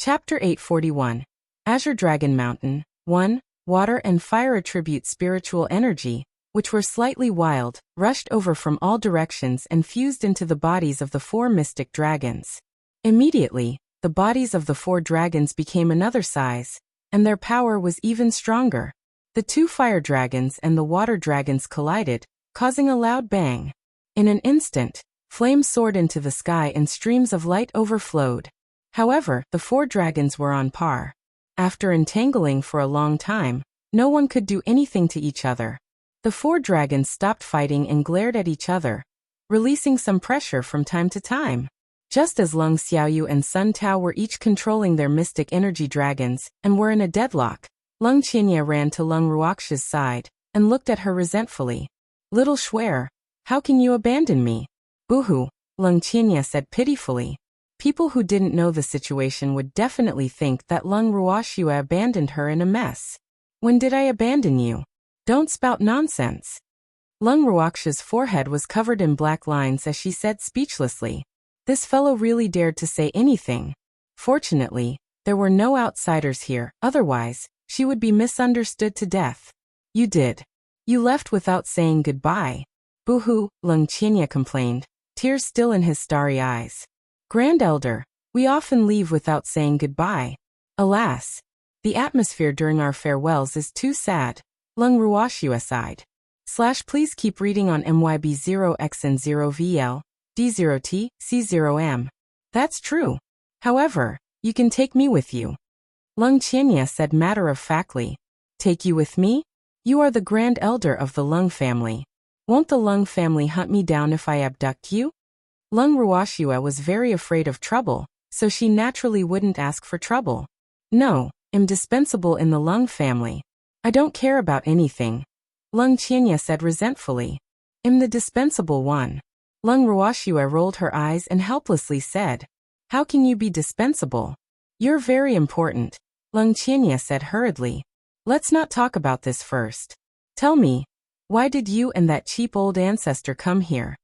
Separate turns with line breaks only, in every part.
Chapter 841. Azure Dragon Mountain. 1. Water and fire attribute spiritual energy, which were slightly wild, rushed over from all directions and fused into the bodies of the 4 mystic dragons. Immediately, the bodies of the 4 dragons became another size, and their power was even stronger. The 2 fire dragons and the water dragons collided, causing a loud bang. In an instant, flames soared into the sky and streams of light overflowed. However, the 4 dragons were on par. After entangling for a long time, no one could do anything to each other. The 4 dragons stopped fighting and glared at each other, releasing some pressure from time to time. Just as Leng Xiaoyu and Sun Tao were each controlling their mystic energy dragons and were in a deadlock, Leng Qinya ran to Leng Ruoxia's side and looked at her resentfully. "Little Shuer, how can you abandon me?" "Boo-hoo," Leng Qinya said pitifully. People who didn't know the situation would definitely think that Leng Ruoxia abandoned her in a mess. "When did I abandon you? Don't spout nonsense." Leng Ruoxia's forehead was covered in black lines as she said speechlessly. This fellow really dared to say anything. Fortunately, there were no outsiders here, otherwise, she would be misunderstood to death. "You did. You left without saying goodbye." "Boo-hoo," Leng Qinya complained, tears still in his starry eyes. "Grand Elder, we often leave without saying goodbye. Alas, the atmosphere during our farewells is too sad," Leng Ruoxia sighed. Please keep reading on MYB0XN0VL, D0T, C0M. "That's true. However, you can take me with you," Leng Qinya said matter-of-factly. "Take you with me? You are the Grand Elder of the Leng family. Won't the Leng family hunt me down if I abduct you?" Leng Ruoxia was very afraid of trouble, so she naturally wouldn't ask for trouble. "No, indispensable in the Leng family. I don't care about anything," Leng Qinya said resentfully. "I'm the dispensable one." Leng Ruoxia rolled her eyes and helplessly said, "How can you be dispensable? You're very important," Leng Qinya said hurriedly. "Let's not talk about this first. Tell me, why did you and that cheap old ancestor come here?"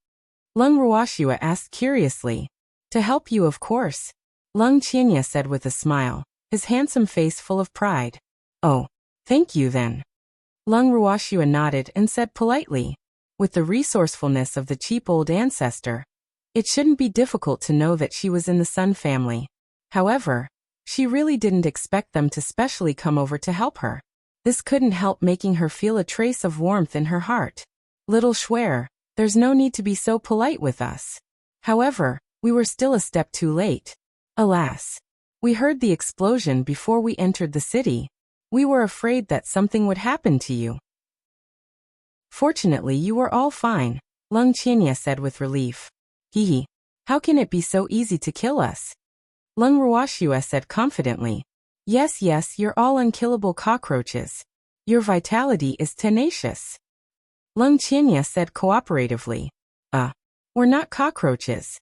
Leng Ruoxia asked curiously. "To help you, of course," Leng Qinya said with a smile, his handsome face full of pride. "Oh, thank you then." Leng Ruoxia nodded and said politely, with the resourcefulness of the cheap old ancestor, it shouldn't be difficult to know that she was in the Sun family. However, she really didn't expect them to specially come over to help her. This couldn't help making her feel a trace of warmth in her heart. "Little Shuer, there's no need to be so polite with us." However, we were still a step too late. Alas, we heard the explosion before we entered the city. We were afraid that something would happen to you. Fortunately, you were all fine, Leng Qinya said with relief. "Hee. How can it be so easy to kill us?" Leng Ruoxia said confidently. Yes, you're all unkillable cockroaches. Your vitality is tenacious." Leng Qinya said cooperatively. We're not cockroaches,"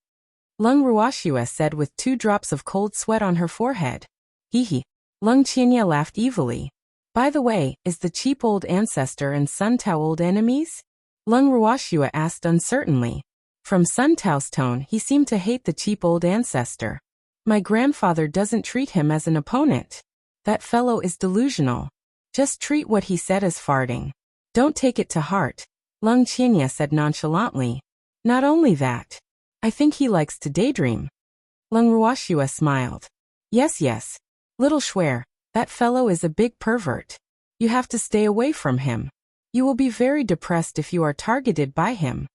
Leng Ruoxia said with 2 drops of cold sweat on her forehead. Hee. Leng Qinya laughed evilly. "By the way, is the cheap old ancestor and Sun Tao old enemies?" Leng Ruoxia asked uncertainly. From Sun Tao's tone, he seemed to hate the cheap old ancestor. "My grandfather doesn't treat him as an opponent. That fellow is delusional. Just treat what he said as farting. Don't take it to heart," Leng Qinya said nonchalantly. "Not only that, I think he likes to daydream." Leng Ruoxia smiled. Yes. Little Shuer, that fellow is a big pervert. You have to stay away from him. You will be very depressed if you are targeted by him."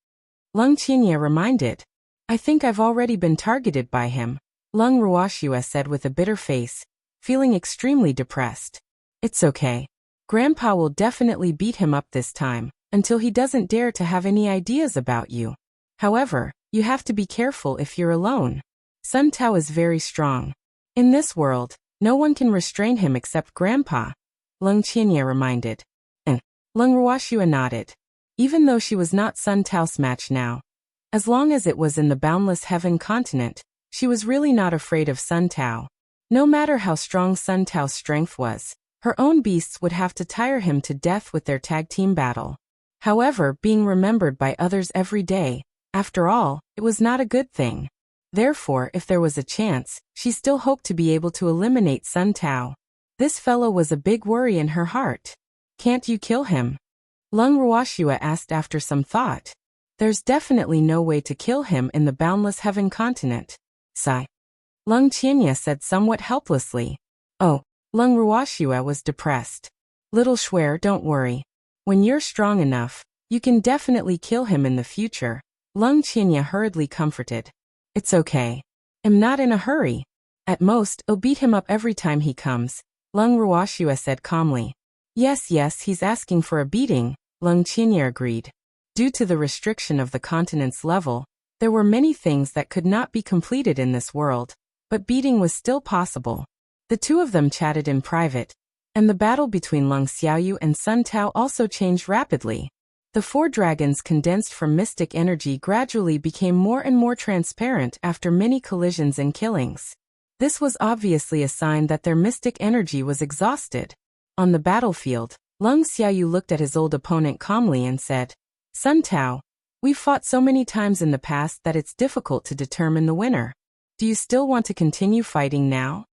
Leng Qinya reminded. "I think I've already been targeted by him," Leng Ruoxia said with a bitter face, feeling extremely depressed. "It's okay. Grandpa will definitely beat him up this time, until he doesn't dare to have any ideas about you. However, you have to be careful if you're alone. Sun Tao is very strong. In this world, no one can restrain him except Grandpa," Leng Qinya reminded. And Leng Ruoxia nodded. Even though she was not Sun Tao's match now, as long as it was in the boundless heaven continent, she was really not afraid of Sun Tao. No matter how strong Sun Tao's strength was, her own beasts would have to tire him to death with their tag team battle. However, being remembered by others every day, after all, it was not a good thing. Therefore, if there was a chance, she still hoped to be able to eliminate Sun Tao. This fellow was a big worry in her heart. Can't you kill him? Leng Wuxia asked after some thought. There's definitely no way to kill him in the boundless heaven continent. Sigh. Leng Qianya said somewhat helplessly. Oh, Leng Wuxia was depressed. Little Shuer, don't worry. When you're strong enough, you can definitely kill him in the future. Leng Qianya hurriedly comforted. It's okay. I'm not in a hurry. At most, I'll beat him up every time he comes, Leng Wuxia said calmly. Yes, he's asking for a beating, Leng Qianya agreed. Due to the restriction of the continent's level, there were many things that could not be completed in this world, but beating was still possible. The two of them chatted in private, and the battle between Leng Xiaoyu and Sun Tao also changed rapidly. The four dragons condensed from mystic energy gradually became more and more transparent after many collisions and killings. This was obviously a sign that their mystic energy was exhausted. On the battlefield, Leng Xiaoyu looked at his old opponent calmly and said, Sun Tao, we've fought so many times in the past that it's difficult to determine the winner. Do you still want to continue fighting now?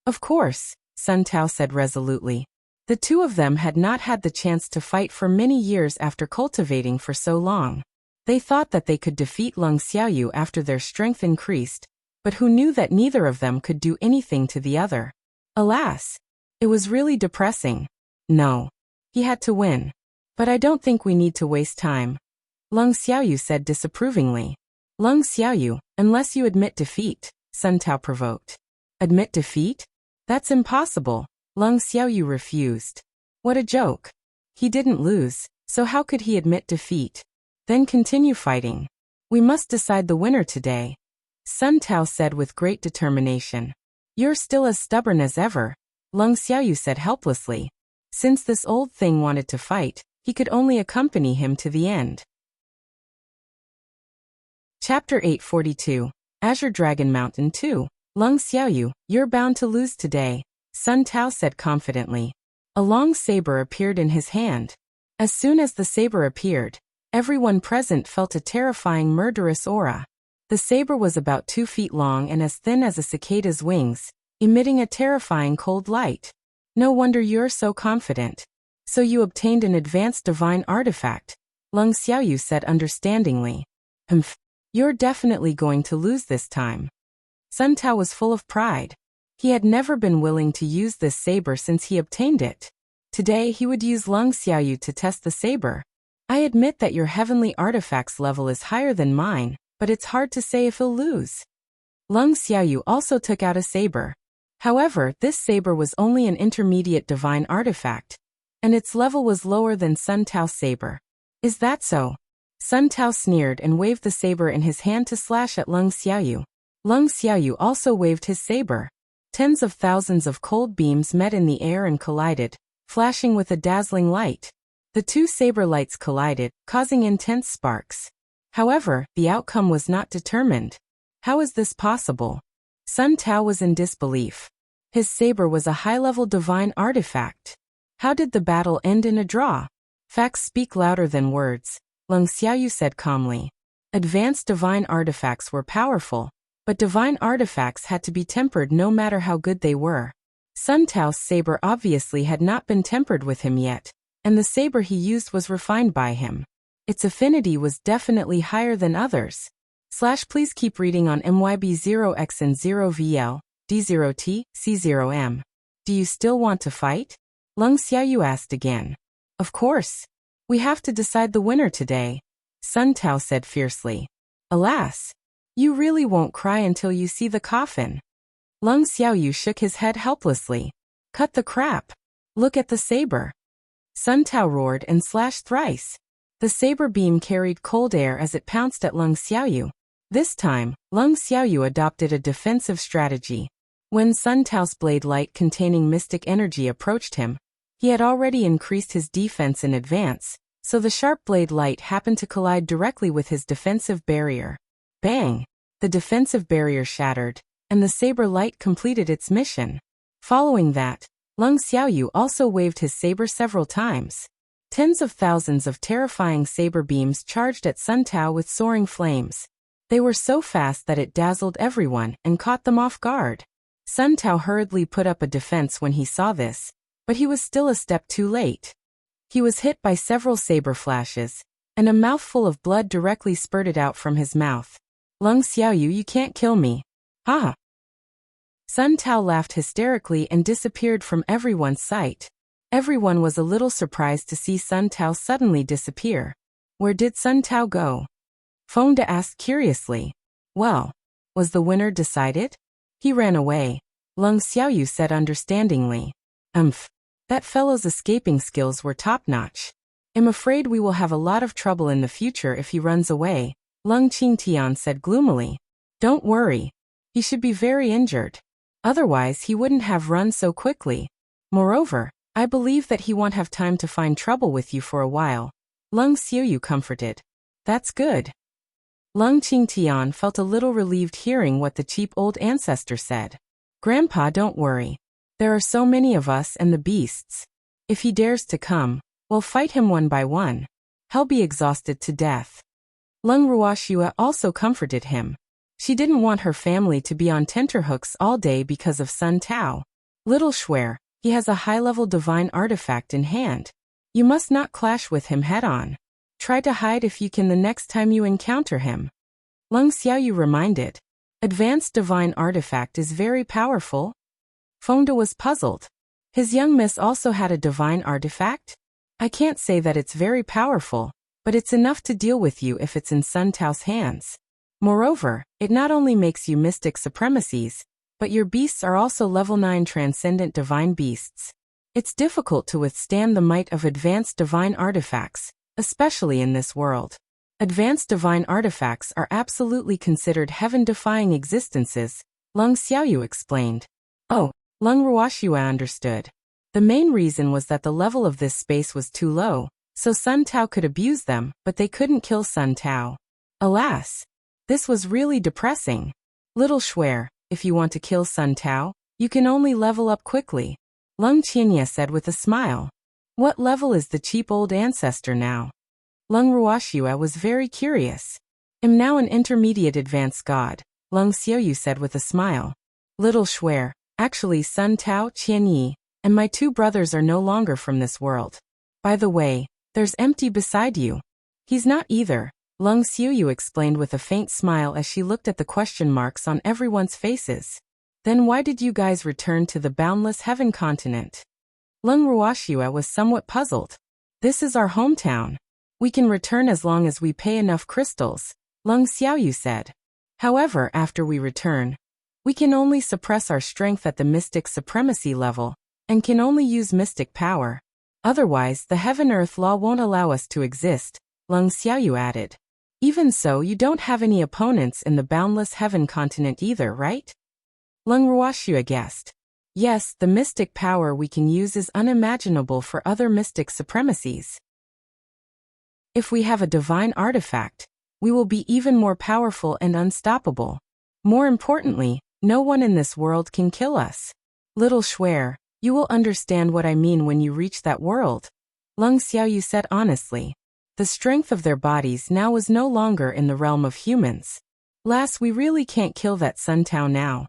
Of course, Sun Tao said resolutely. The two of them had not had the chance to fight for many years after cultivating for so long. They thought that they could defeat Leng Xiaoyu after their strength increased, but who knew that neither of them could do anything to the other? Alas! It was really depressing. No. He had to win. But I don't think we need to waste time. Leng Xiaoyu said disapprovingly. Leng Xiaoyu, unless you admit defeat, Sun Tao provoked. Admit defeat? That's impossible. Leng Xiaoyu refused. What a joke. He didn't lose, so how could he admit defeat? Then continue fighting. We must decide the winner today. Sun Tao said with great determination. You're still as stubborn as ever, Leng Xiaoyu said helplessly. Since this old thing wanted to fight, he could only accompany him to the end. Chapter 842, Azure Dragon Mountain 2. Leng Xiaoyu, you're bound to lose today, Sun Tao said confidently. A long saber appeared in his hand. As soon as the saber appeared, everyone present felt a terrifying murderous aura. The saber was about 2 feet long and as thin as a cicada's wings, emitting a terrifying cold light. No wonder you're so confident. So you obtained an advanced divine artifact, Leng Xiaoyu said understandingly. You're definitely going to lose this time. Sun Tao was full of pride. He had never been willing to use this saber since he obtained it. Today he would use Leng Xiaoyu to test the saber. I admit that your heavenly artifacts level is higher than mine, but it's hard to say if he'll lose. Leng Xiaoyu also took out a saber. However, this saber was only an intermediate divine artifact, and its level was lower than Sun Tao's saber. Is that so? Sun Tao sneered and waved the saber in his hand to slash at Leng Xiaoyu. Leng Xiaoyu also waved his saber. Tens of thousands of cold beams met in the air and collided, flashing with a dazzling light. The two saber lights collided, causing intense sparks. However, the outcome was not determined. How is this possible? Sun Tao was in disbelief. His saber was a high-level divine artifact. How did the battle end in a draw? Facts speak louder than words, Leng Xiaoyu said calmly. Advanced divine artifacts were powerful, but divine artifacts had to be tempered no matter how good they were. Sun Tao's saber obviously had not been tempered with him yet, and the saber he used was refined by him. Its affinity was definitely higher than others. Please keep reading on MYB0X and 0VL, D0T, C0M. Do you still want to fight? Leng Xiaoyu asked again. Of course. We have to decide the winner today, Sun Tao said fiercely. Alas. You really won't cry until you see the coffin. Leng Xiaoyu shook his head helplessly. Cut the crap. Look at the saber. Sun Tao roared and slashed thrice. The saber beam carried cold air as it pounced at Leng Xiaoyu. This time, Leng Xiaoyu adopted a defensive strategy. When Sun Tao's blade light containing mystic energy approached him, he had already increased his defense in advance, so the sharp blade light happened to collide directly with his defensive barrier. Bang! The defensive barrier shattered, and the saber light completed its mission. Following that, Leng Xiaoyu also waved his saber several times. Tens of thousands of terrifying saber beams charged at Sun Tao with soaring flames. They were so fast that it dazzled everyone and caught them off guard. Sun Tao hurriedly put up a defense when he saw this, but he was still a step too late. He was hit by several saber flashes, and a mouthful of blood directly spurted out from his mouth. Leng Xiaoyu, you can't kill me. Ha! Sun Tao laughed hysterically and disappeared from everyone's sight. Everyone was a little surprised to see Sun Tao suddenly disappear. Where did Sun Tao go? Fonda asked curiously. Well, was the winner decided? He ran away. Leng Xiaoyu said understandingly. That fellow's escaping skills were top-notch. I'm afraid we will have a lot of trouble in the future if he runs away, Leng Qingtian said gloomily. Don't worry. He should be very injured. Otherwise he wouldn't have run so quickly. Moreover, I believe that he won't have time to find trouble with you for a while. Leng Xiaoyu comforted. That's good. Leng Qingtian felt a little relieved hearing what the cheap old ancestor said. Grandpa, don't worry. There are so many of us and the beasts. If he dares to come, we'll fight him one by one. He'll be exhausted to death. Leng Ruoxua also comforted him. She didn't want her family to be on tenterhooks all day because of Sun Tao. Little Schwer, he has a high-level divine artifact in hand. You must not clash with him head-on. Try to hide if you can the next time you encounter him. Leng Xiaoyu reminded. Advanced divine artifact is very powerful. Fonda was puzzled. His young miss also had a divine artifact? I can't say that it's very powerful, but it's enough to deal with you if it's in Sun Tao's hands. Moreover, it not only makes you mystic supremacies, but your beasts are also level 9 transcendent divine beasts. It's difficult to withstand the might of advanced divine artifacts, especially in this world. Advanced divine artifacts are absolutely considered heaven-defying existences, Leng Xiaoyu explained. Oh, Leng Ruoxua understood. The main reason was that the level of this space was too low, so Sun Tao could abuse them, but they couldn't kill Sun Tao. Alas! This was really depressing. Little Schwer, if you want to kill Sun Tao, you can only level up quickly, Leng Qinya said with a smile. What level is the cheap old ancestor now? Leng Ruoxua was very curious. I'm now an intermediate advanced god, Leng Xiaoyu said with a smile. Little Schwer, actually Sun Tao, Qianyi, and my 2 brothers are no longer from this world. By the way, there's Empty beside you. He's not either, Leng Xiaoyu explained with a faint smile as she looked at the question marks on everyone's faces. Then why did you guys return to the boundless heaven continent? Leng Ruoxua was somewhat puzzled. This is our hometown. We can return as long as we pay enough crystals, Leng Xiaoyu said. However, after we return, we can only suppress our strength at the mystic supremacy level, and can only use mystic power. Otherwise, the heaven-earth law won't allow us to exist, Leng Xiaoyu added. Even so, you don't have any opponents in the boundless heaven continent either, right? Leng Ruoxua guessed. Yes, the mystic power we can use is unimaginable for other mystic supremacies. If we have a divine artifact, we will be even more powerful and unstoppable. More importantly, no one in this world can kill us. Little Schwer, you will understand what I mean when you reach that world, Leng Xiaoyu said honestly. The strength of their bodies now was no longer in the realm of humans. Lass, we really can't kill that Sun Tao now.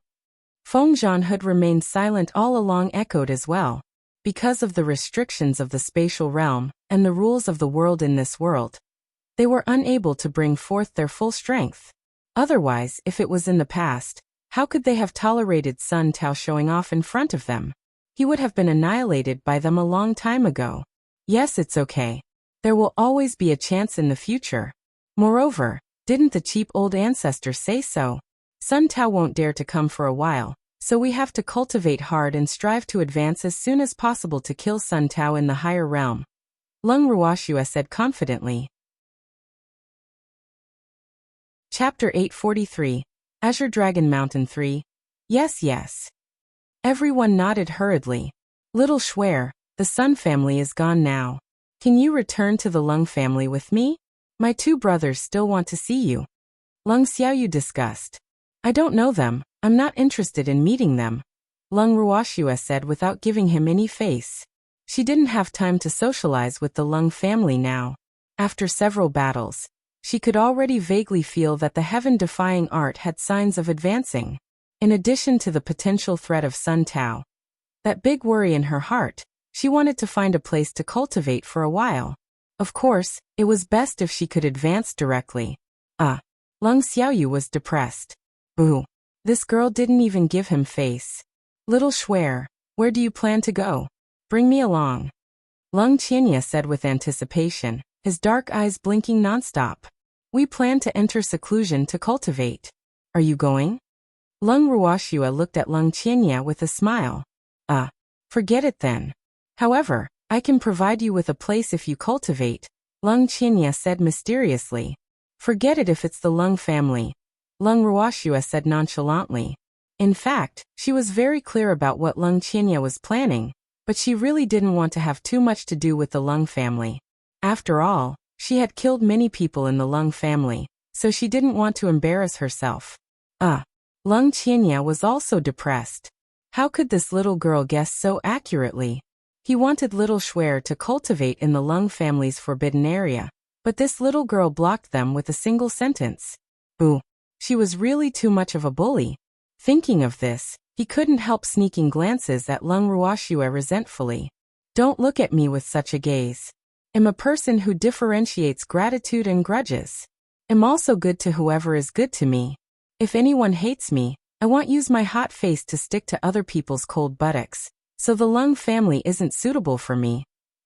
Feng Zhan had remained silent all along, echoed as well. Because of the restrictions of the spatial realm, and the rules of the world in this world, they were unable to bring forth their full strength. Otherwise, if it was in the past, how could they have tolerated Sun Tao showing off in front of them? He would have been annihilated by them a long time ago. Yes, it's okay. There will always be a chance in the future. Moreover, didn't the cheap old ancestor say so? Sun Tao won't dare to come for a while, so we have to cultivate hard and strive to advance as soon as possible to kill Sun Tao in the higher realm, Leng Ruoxua said confidently. Chapter 843, Azure Dragon Mountain 3. Yes, yes. Everyone nodded hurriedly. Little Schwer, the Sun family is gone now. Can you return to the Leng family with me? My 2 brothers still want to see you. Leng Xiaoyu discussed. I don't know them, I'm not interested in meeting them, Leng Ruoxua said without giving him any face. She didn't have time to socialize with the Leng family now. After several battles, She could already vaguely feel that the heaven-defying art had signs of advancing. In addition to the potential threat of Sun Tao, that big worry in her heart, she wanted to find a place to cultivate for a while. Of course, it was best if she could advance directly. Leng Xiaoyu was depressed. Boo. This girl didn't even give him face. Little Shuer, where do you plan to go? Bring me along. Leng Qianya said with anticipation, his dark eyes blinking nonstop. We plan to enter seclusion to cultivate. Are you going? Leng Ruoxua looked at Leng Qianya with a smile. Forget it then. However, I can provide you with a place if you cultivate, Leng Qianya said mysteriously. Forget it if it's the Leng family, Leng Ruoxua said nonchalantly. In fact, she was very clear about what Leng Qianya was planning, but she really didn't want to have too much to do with the Leng family. After all, she had killed many people in the Leng family, so she didn't want to embarrass herself. Leng Qianya was also depressed. How could this little girl guess so accurately? He wanted little Shuer to cultivate in the Leng family's forbidden area, but this little girl blocked them with a single sentence. Boo. She was really too much of a bully. Thinking of this, he couldn't help sneaking glances at Leng Ruoxua resentfully. Don't look at me with such a gaze. I'm a person who differentiates gratitude and grudges. I'm also good to whoever is good to me. If anyone hates me, I won't use my hot face to stick to other people's cold buttocks, so the Leng family isn't suitable for me.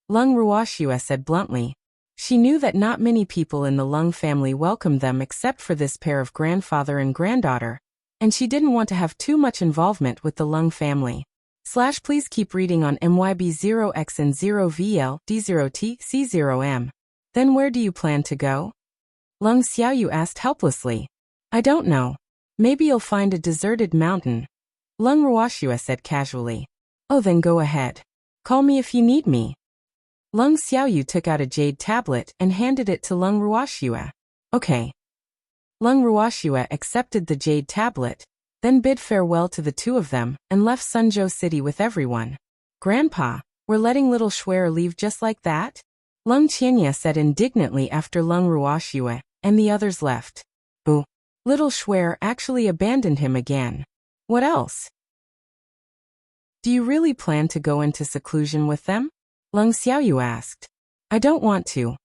Leng Ruoxua said bluntly. She knew that not many people in the Leng family welcomed them except for this pair of grandfather and granddaughter, and she didn't want to have too much involvement with the Leng family. Please keep reading on MYB0X and 0VL D0T C0M. Then where do you plan to go? Leng Xiaoyu asked helplessly. I don't know. Maybe you'll find a deserted mountain. Leng Ruoxua said casually. Oh, then go ahead. Call me if you need me. Leng Xiaoyu took out a jade tablet and handed it to Leng Ruoxua. Okay. Leng Ruoxua accepted the jade tablet, then bid farewell to the two of them and left Sunzhou City with everyone. Grandpa, we're letting little Shuer leave just like that? Leng Qianya said indignantly after Leng Ruoxua and the others left. Boo. Little Shuer actually abandoned him again. What else? Do you really plan to go into seclusion with them? Leng Xiaoyu asked. I don't want to.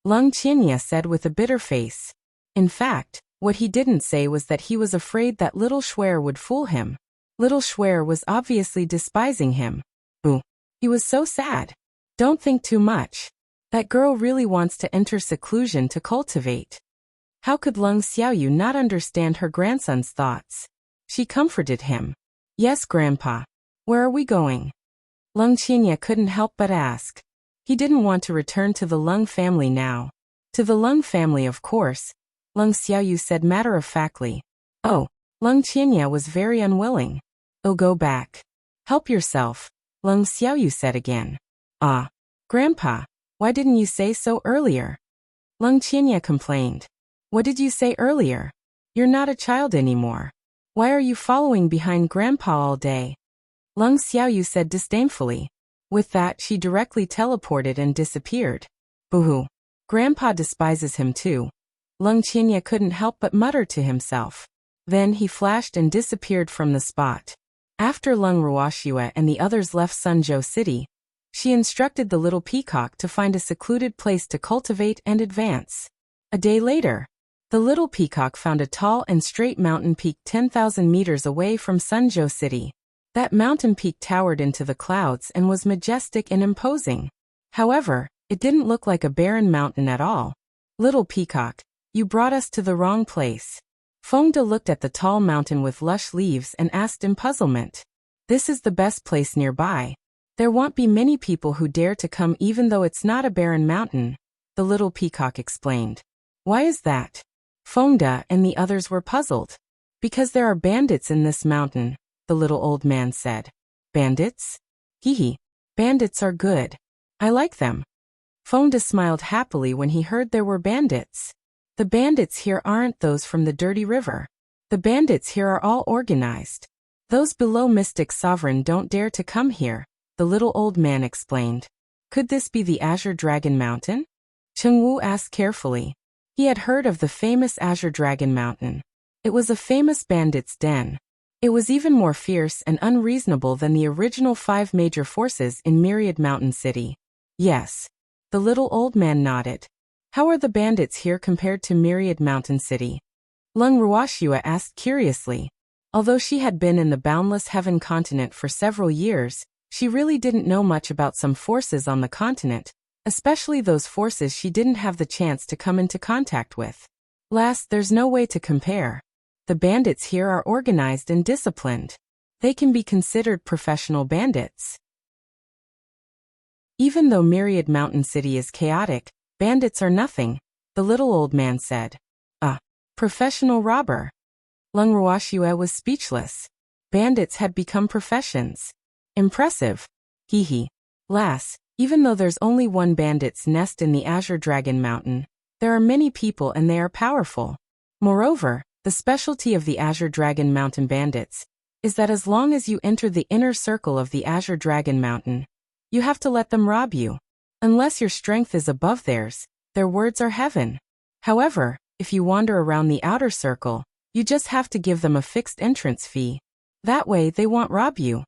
Leng Qianya said with a bitter face. In fact, what he didn't say was that he was afraid that little Shuer would fool him. Little Shuer was obviously despising him. Boo. He was so sad. Don't think too much. That girl really wants to enter seclusion to cultivate. How could Leng Xiaoyu not understand her grandson's thoughts? She comforted him. Yes, Grandpa. Where are we going? Leng Qianya couldn't help but ask. He didn't want to return to the Leng family now. To the Leng family, of course, Leng Xiaoyu said matter-of-factly. Oh, Leng Qianya was very unwilling. Oh, go back. Help yourself, Leng Xiaoyu said again. Grandpa, why didn't you say so earlier? Leng Qianya complained. What did you say earlier? You're not a child anymore. Why are you following behind Grandpa all day? Leng Xiaoyu said disdainfully. With that, she directly teleported and disappeared. Boo-hoo. Grandpa despises him too. Leng Qianya couldn't help but mutter to himself. Then he flashed and disappeared from the spot. After Leng Ruoxua and the others left Sunzhou City, she instructed the little peacock to find a secluded place to cultivate and advance. A day later, the little peacock found a tall and straight mountain peak 10,000 meters away from Sunzhou City. That mountain peak towered into the clouds and was majestic and imposing. However, it didn't look like a barren mountain at all. Little peacock, you brought us to the wrong place. Fengde looked at the tall mountain with lush leaves and asked in puzzlement. This is the best place nearby. There won't be many people who dare to come even though it's not a barren mountain, the little peacock explained. Why is that? Fengde and the others were puzzled. Because there are bandits in this mountain, the little old man said. Bandits? Hee. Bandits are good. I like them. Fengde smiled happily when he heard there were bandits. The bandits here aren't those from the dirty river. The bandits here are all organized. Those below Mystic Sovereign don't dare to come here, the little old man explained. Could this be the Azure Dragon Mountain? Chengwu asked carefully. He had heard of the famous Azure Dragon Mountain. It was a famous bandit's den. It was even more fierce and unreasonable than the original 5 major forces in Myriad Mountain City. Yes. The little old man nodded. How are the bandits here compared to Myriad Mountain City? Leng Wuxia asked curiously. Although she had been in the Boundless Heaven continent for several years, she really didn't know much about some forces on the continent, especially those forces she didn't have the chance to come into contact with. Last, there's no way to compare. The bandits here are organized and disciplined. They can be considered professional bandits. Even though Myriad Mountain City is chaotic, bandits are nothing, the little old man said. A professional robber. Leng Wuxia was speechless. Bandits had become professions. Impressive. Hee. Lass, even though there's only one bandit's nest in the Azure Dragon Mountain, there are many people and they are powerful. Moreover, the specialty of the Azure Dragon Mountain bandits is that as long as you enter the inner circle of the Azure Dragon Mountain, you have to let them rob you. Unless your strength is above theirs, their words are heaven. However, if you wander around the outer circle, you just have to give them a fixed entrance fee. That way they won't rob you.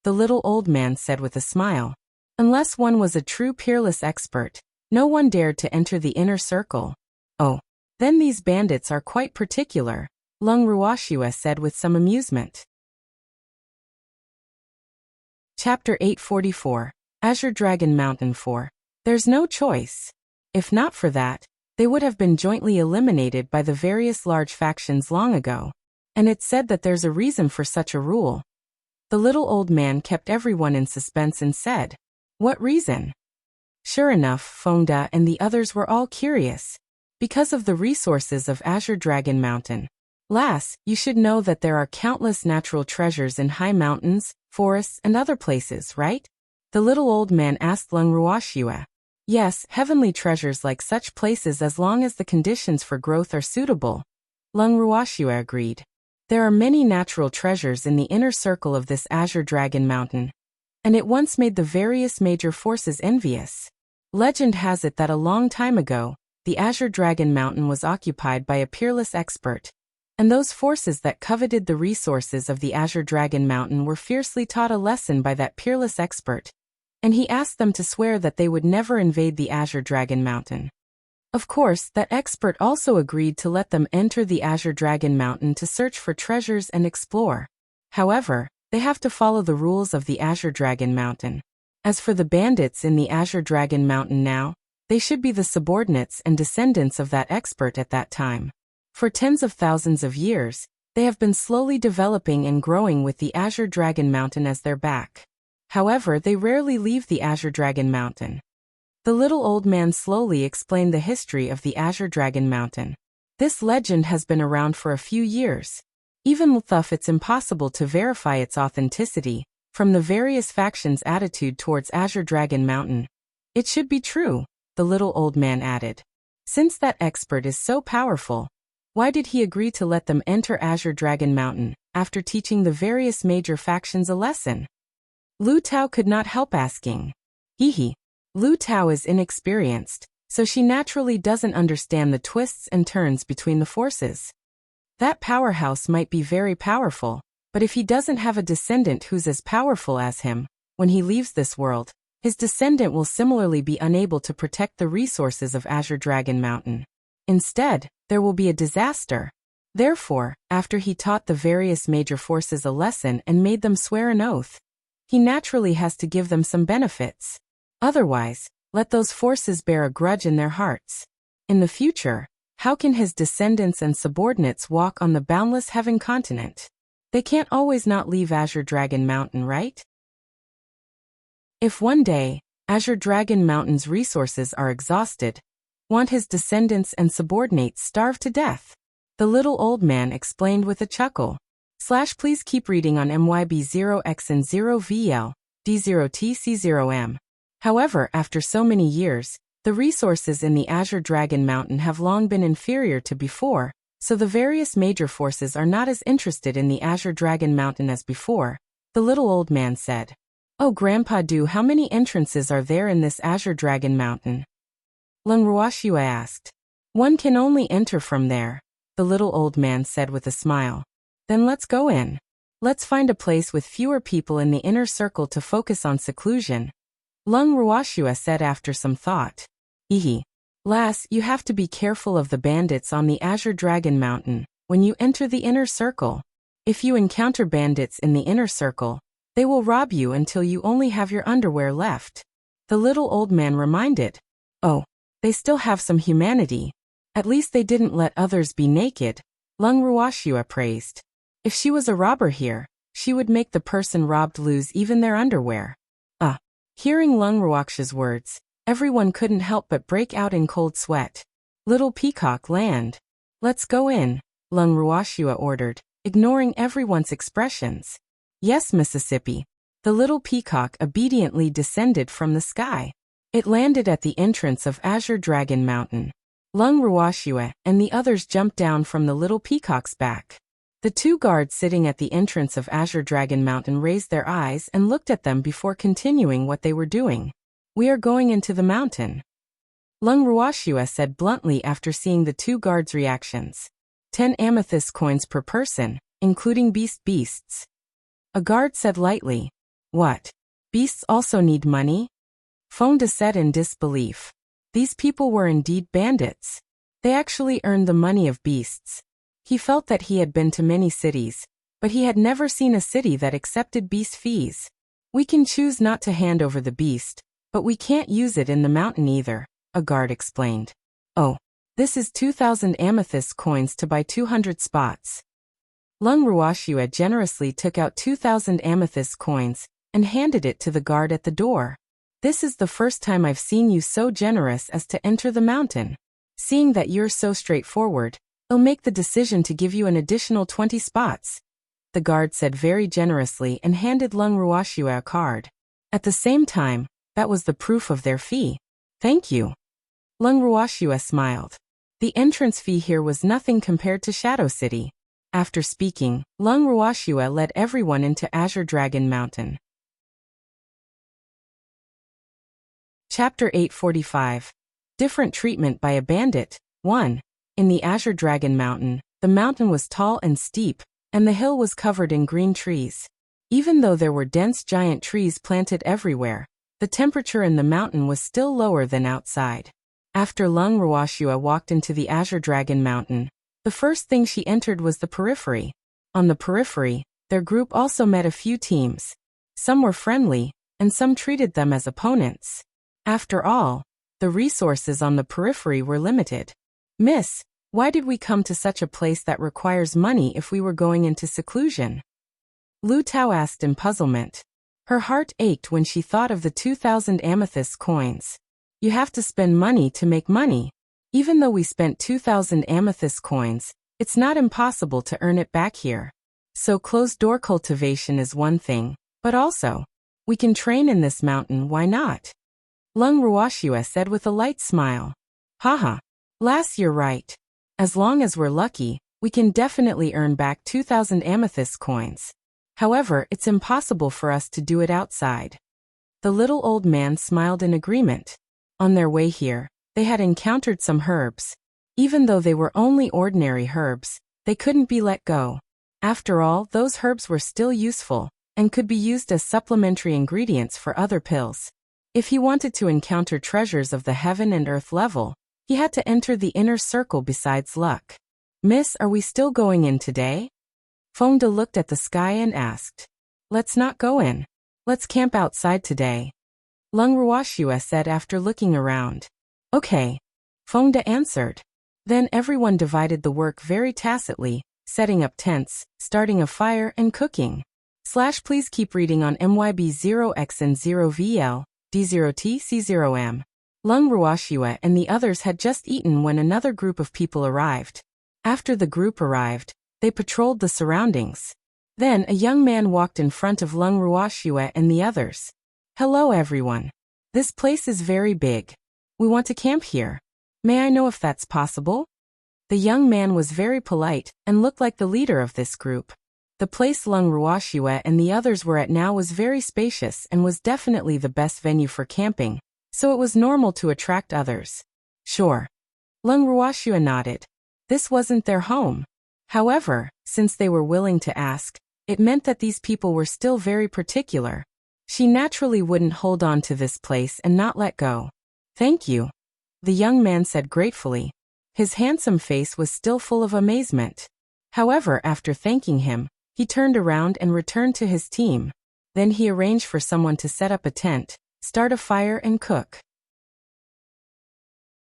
The little old man said with a smile. Unless one was a true peerless expert, no one dared to enter the inner circle. Oh, then these bandits are quite particular, Leng Wuxia said with some amusement. Chapter 844, Azure Dragon Mountain 4. There's no choice. If not for that, they would have been jointly eliminated by the various large factions long ago. And it's said that there's a reason for such a rule. The little old man kept everyone in suspense and said, What reason? Sure enough, Fengda and the others were all curious. Because of the resources of Azure Dragon Mountain. Lass, you should know that there are countless natural treasures in high mountains, forests, and other places, right? The little old man asked Leng Wuxia. Yes, heavenly treasures like such places as long as the conditions for growth are suitable. Leng Wuxia agreed. There are many natural treasures in the inner circle of this Azure Dragon Mountain. And it once made the various major forces envious. Legend has it that a long time ago, the Azure Dragon Mountain was occupied by a peerless expert. And those forces that coveted the resources of the Azure Dragon Mountain were fiercely taught a lesson by that peerless expert. And he asked them to swear that they would never invade the Azure Dragon Mountain. Of course, that expert also agreed to let them enter the Azure Dragon Mountain to search for treasures and explore. However, they have to follow the rules of the Azure Dragon Mountain. As for the bandits in the Azure Dragon Mountain now, they should be the subordinates and descendants of that expert at that time. For tens of thousands of years, they have been slowly developing and growing with the Azure Dragon Mountain as their back. However, they rarely leave the Azure Dragon Mountain. The little old man slowly explained the history of the Azure Dragon Mountain. This legend has been around for a few years. Even though it's impossible to verify its authenticity, from the various factions' attitude towards Azure Dragon Mountain. It should be true, the little old man added. Since that expert is so powerful, why did he agree to let them enter Azure Dragon Mountain, after teaching the various major factions a lesson? Lu Tao could not help asking. Lu Tao is inexperienced, so she naturally doesn't understand the twists and turns between the forces. That powerhouse might be very powerful, but if he doesn't have a descendant who's as powerful as him, when he leaves this world, his descendant will similarly be unable to protect the resources of Azure Dragon Mountain. Instead, there will be a disaster. Therefore, after he taught the various major forces a lesson and made them swear an oath, he naturally has to give them some benefits. Otherwise, let those forces bear a grudge in their hearts. In the future, how can his descendants and subordinates walk on the Boundless Heaven continent? They can't always not leave Azure Dragon Mountain, right? If one day, Azure Dragon Mountain's resources are exhausted, won't his descendants and subordinates starve to death? The little old man explained with a chuckle. Please keep reading on MYB0X and 0VL, D0TC0M. However, after so many years, the resources in the Azure Dragon Mountain have long been inferior to before, so the various major forces are not as interested in the Azure Dragon Mountain as before, the little old man said. Oh Grandpa Du, how many entrances are there in this Azure Dragon Mountain? Leng Wuxia asked. One can only enter from there, the little old man said with a smile. Then let's go in. Let's find a place with fewer people in the inner circle to focus on seclusion. Leng Ruoxue said after some thought. Lass, you have to be careful of the bandits on the Azure Dragon Mountain when you enter the inner circle. If you encounter bandits in the inner circle, they will rob you until you only have your underwear left. The little old man reminded. Oh, they still have some humanity. At least they didn't let others be naked, Leng Ruoxue praised. If she was a robber here, she would make the person robbed lose even their underwear. Hearing Leng Ruoxue's words, everyone couldn't help but break out in cold sweat. Little Peacock, land. Let's go in, Leng Ruoxue ordered, ignoring everyone's expressions. Yes, Mississippi. The little peacock obediently descended from the sky. It landed at the entrance of Azure Dragon Mountain. Leng Ruoxue and the others jumped down from the little peacock's back. The two guards sitting at the entrance of Azure Dragon Mountain raised their eyes and looked at them before continuing what they were doing. We are going into the mountain, Leng Ruoxue said bluntly after seeing the two guards' reactions. 10 amethyst coins per person, including beasts. A guard said lightly. What? Beasts also need money? Fonda said in disbelief. These people were indeed bandits. They actually earned the money of beasts. He felt that he had been to many cities, but he had never seen a city that accepted beast fees. We can choose not to hand over the beast, but we can't use it in the mountain either, a guard explained. Oh, this is 2,000 amethyst coins to buy 200 spots. Leng Ruoxue generously took out 2,000 amethyst coins and handed it to the guard at the door. This is the first time I've seen you so generous as to enter the mountain. Seeing that you're so straightforward, I'll make the decision to give you an additional 20 spots. The guard said very generously and handed Leng Ruoxue a card. At the same time, that was the proof of their fee. Thank you. Leng Ruoxue smiled. The entrance fee here was nothing compared to Shadow City. After speaking, Leng Ruoxue led everyone into Azure Dragon Mountain. Chapter 845. Different Treatment by a Bandit. 1. In the Azure Dragon Mountain, the mountain was tall and steep, and the hill was covered in green trees. Even though there were dense giant trees planted everywhere, the temperature in the mountain was still lower than outside. After Leng Ruoxue walked into the Azure Dragon Mountain, the first thing she entered was the periphery. On the periphery, their group also met a few teams. Some were friendly, and some treated them as opponents. After all, the resources on the periphery were limited. Miss, why did we come to such a place that requires money if we were going into seclusion? Lu Tao asked in puzzlement. Her heart ached when she thought of the 2,000 amethyst coins. You have to spend money to make money. Even though we spent 2,000 amethyst coins, it's not impossible to earn it back here. So closed-door cultivation is one thing, but also, we can train in this mountain, why not? Leng Ruoxue said with a light smile. Haha. Lass, you're right. As long as we're lucky, we can definitely earn back 2,000 amethyst coins. However, it's impossible for us to do it outside. The little old man smiled in agreement. On their way here, they had encountered some herbs. Even though they were only ordinary herbs, they couldn't be let go. After all, those herbs were still useful, and could be used as supplementary ingredients for other pills. If he wanted to encounter treasures of the heaven and earth level, he had to enter the inner circle besides luck. Miss, are we still going in today? Fonda looked at the sky and asked. Let's not go in. Let's camp outside today. Leng Ruoxue said after looking around. Okay. Fonda answered. Then everyone divided the work very tacitly, setting up tents, starting a fire and cooking. Please keep reading on MYB0X and 0VL, D0T, C0M. Leng Ruoxue and the others had just eaten when another group of people arrived. After the group arrived, they patrolled the surroundings. Then a young man walked in front of Leng Ruoxue and the others. Hello everyone. This place is very big. We want to camp here. May I know if that's possible? The young man was very polite and looked like the leader of this group. The place Leng Ruoxue and the others were at now was very spacious and was definitely the best venue for camping, so it was normal to attract others. Sure. Leng Ruoxia nodded. This wasn't their home. However, since they were willing to ask, it meant that these people were still very particular. She naturally wouldn't hold on to this place and not let go. Thank you, the young man said gratefully. His handsome face was still full of amazement. However, after thanking him, he turned around and returned to his team. Then he arranged for someone to set up a tent, start a fire and cook.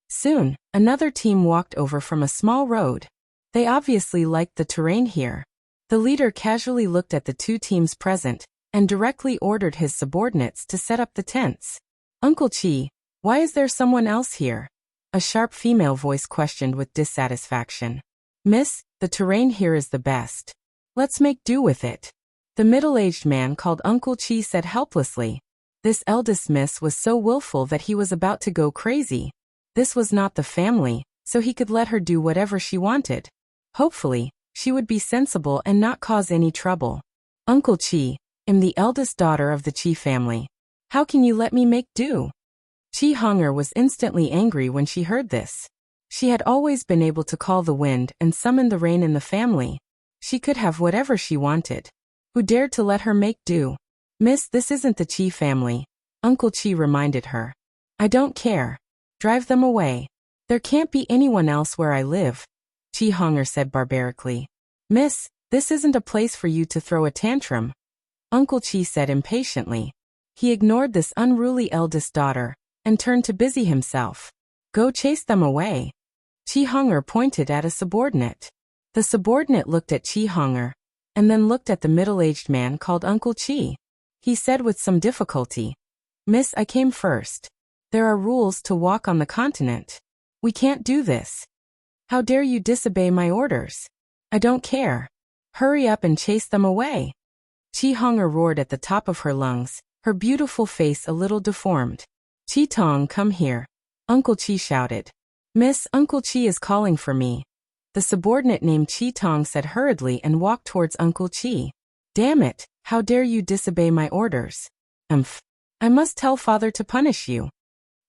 Soon, another team walked over from a small road. They obviously liked the terrain here. The leader casually looked at the two teams present and directly ordered his subordinates to set up the tents. Uncle Chi, why is there someone else here? A sharp female voice questioned with dissatisfaction. Miss, the terrain here is the best. Let's make do with it. The middle-aged man called Uncle Chi said helplessly. This eldest miss was so willful that he was about to go crazy. This was not the family, so he could let her do whatever she wanted. Hopefully, she would be sensible and not cause any trouble. Uncle Chi, I'm the eldest daughter of the Chi family. How can you let me make do? Chi Honger was instantly angry when she heard this. She had always been able to call the wind and summon the rain in the family. She could have whatever she wanted. Who dared to let her make do? Miss, this isn't the Chi family, Uncle Chi reminded her. I don't care. Drive them away. There can't be anyone else where I live, Chi Honger said barbarically. Miss, this isn't a place for you to throw a tantrum, Uncle Chi said impatiently. He ignored this unruly eldest daughter and turned to busy himself. Go chase them away. Chi Honger pointed at a subordinate. The subordinate looked at Chi Honger and then looked at the middle-aged man called Uncle Chi. He said with some difficulty, Miss, I came first. There are rules to walk on the continent. We can't do this. How dare you disobey my orders? I don't care. Hurry up and chase them away. Chi Honger roared at the top of her lungs, her beautiful face a little deformed. Chi Tong, come here, Uncle Chi shouted. Miss, Uncle Chi is calling for me. The subordinate named Chi Tong said hurriedly and walked towards Uncle Chi. Damn it, how dare you disobey my orders? I must tell father to punish you.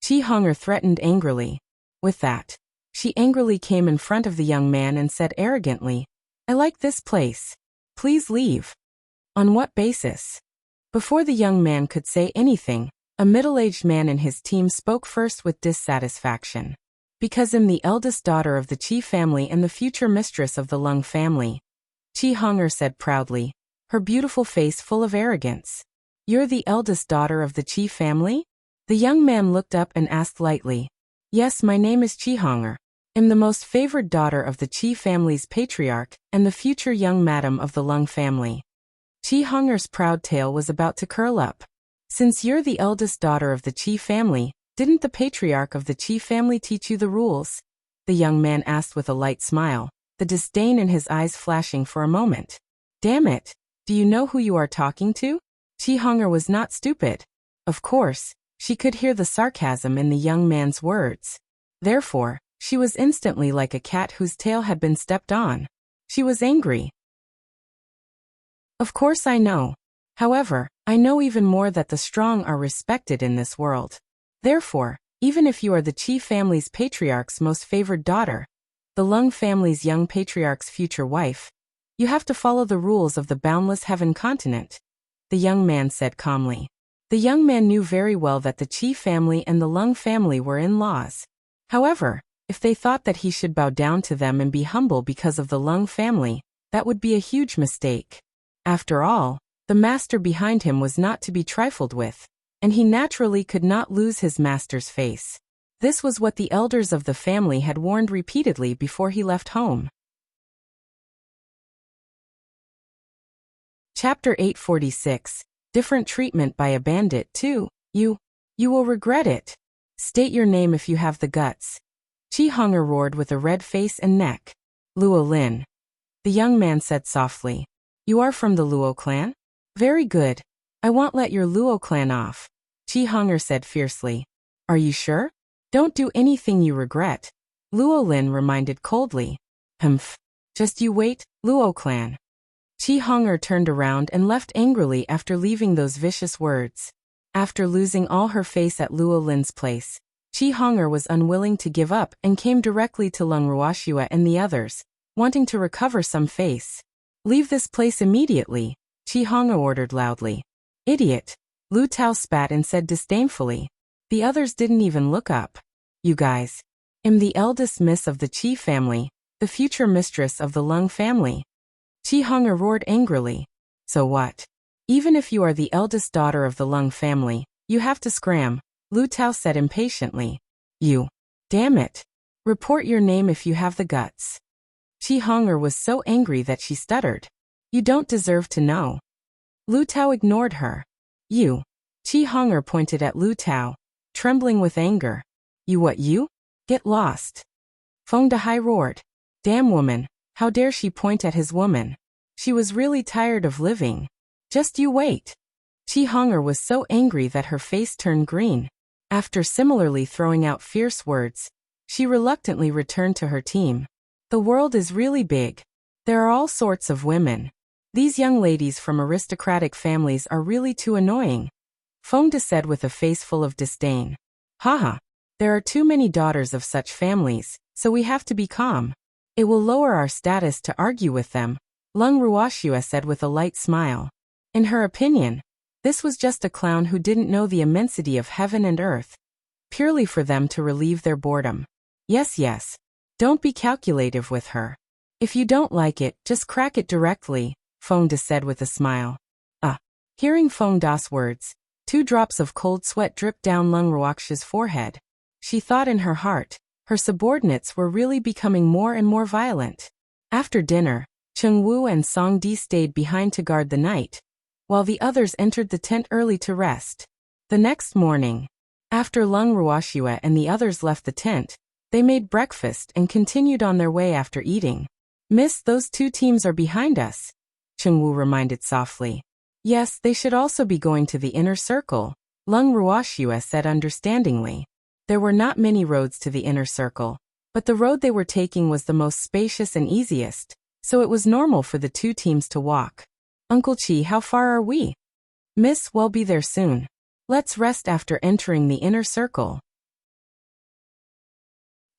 Chi Honger threatened angrily. With that, she angrily came in front of the young man and said arrogantly, I like this place. Please leave. On what basis? Before the young man could say anything, a middle-aged man in his team spoke first with dissatisfaction. Because I'm the eldest daughter of the Chi family and the future mistress of the Leng family, Chi Honger said proudly, her beautiful face full of arrogance. You're the eldest daughter of the Chi family? The young man looked up and asked lightly. Yes, my name is Chi Honger. I'm the most favored daughter of the Chi family's patriarch and the future young madam of the Leng family. Chi Honger's proud tail was about to curl up. Since you're the eldest daughter of the Chi family, didn't the patriarch of the Chi family teach you the rules? The young man asked with a light smile, the disdain in his eyes flashing for a moment. Damn it, do you know who you are talking to? Chi Honger was not stupid. Of course, she could hear the sarcasm in the young man's words. Therefore, she was instantly like a cat whose tail had been stepped on. She was angry. Of course I know. However, I know even more that the strong are respected in this world. Therefore, even if you are the Chi family's patriarch's most favored daughter, the Leng family's young patriarch's future wife, you have to follow the rules of the boundless heaven continent, the young man said calmly. The young man knew very well that the Chi family and the Leng family were in-laws. However, if they thought that he should bow down to them and be humble because of the Leng family, that would be a huge mistake. After all, the master behind him was not to be trifled with, and he naturally could not lose his master's face. This was what the elders of the family had warned repeatedly before he left home. Chapter 846, Different Treatment by a Bandit 2. You will regret it. State your name if you have the guts. Chi Honger roared with a red face and neck. Luo Lin. The young man said softly. You are from the Luo clan? Very good. I won't let your Luo clan off. Chi Honger said fiercely. Are you sure? Don't do anything you regret. Luo Lin reminded coldly. Just you wait, Luo clan. Chi Honger turned around and left angrily after leaving those vicious words. After losing all her face at Luo Lin's place, Qi Hong'er was unwilling to give up and came directly to Leng Ruoxue and the others, wanting to recover some face. Leave this place immediately, Qi Hong'er ordered loudly. Idiot! Lu Tao spat and said disdainfully. The others didn't even look up. You guys. I'm the eldest miss of the Qi family, the future mistress of the Leng family. Qi Hong'er roared angrily. So what? Even if you are the eldest daughter of the Leng family, you have to scram, Lu Tao said impatiently. You. Damn it. Report your name if you have the guts. Qi Hong'er was so angry that she stuttered. You don't deserve to know. Lu Tao ignored her. You. Qi Hong'er pointed at Lu Tao, trembling with anger. You what you? Get lost. Feng Dehai roared. Damn woman, how dare she point at his woman. She was really tired of living. Just you wait. Qi Hong'er was so angry that her face turned green. After similarly throwing out fierce words, she reluctantly returned to her team. The world is really big. There are all sorts of women. These young ladies from aristocratic families are really too annoying. Feng De said with a face full of disdain. Haha. There are too many daughters of such families, so we have to be calm. It will lower our status to argue with them, Leng Ruoxue said with a light smile. In her opinion, this was just a clown who didn't know the immensity of heaven and earth, purely for them to relieve their boredom. Yes. Don't be calculative with her. If you don't like it, just crack it directly, Feng De said with a smile. Hearing Feng Da's words, 2 drops of cold sweat dripped down Leng Ruoxue's forehead. She thought in her heart, her subordinates were really becoming more and more violent. After dinner, Cheng Wu and Song Di stayed behind to guard the night, while the others entered the tent early to rest. The next morning, after Leng Ruoxue and the others left the tent, they made breakfast and continued on their way after eating. Miss, those 2 teams are behind us, Cheng Wu reminded softly. Yes, they should also be going to the inner circle, Leng Ruoxue said understandingly. There were not many roads to the inner circle, but the road they were taking was the most spacious and easiest, so it was normal for the 2 teams to walk. Uncle Qi, how far are we? Miss, we'll be there soon. Let's rest after entering the inner circle.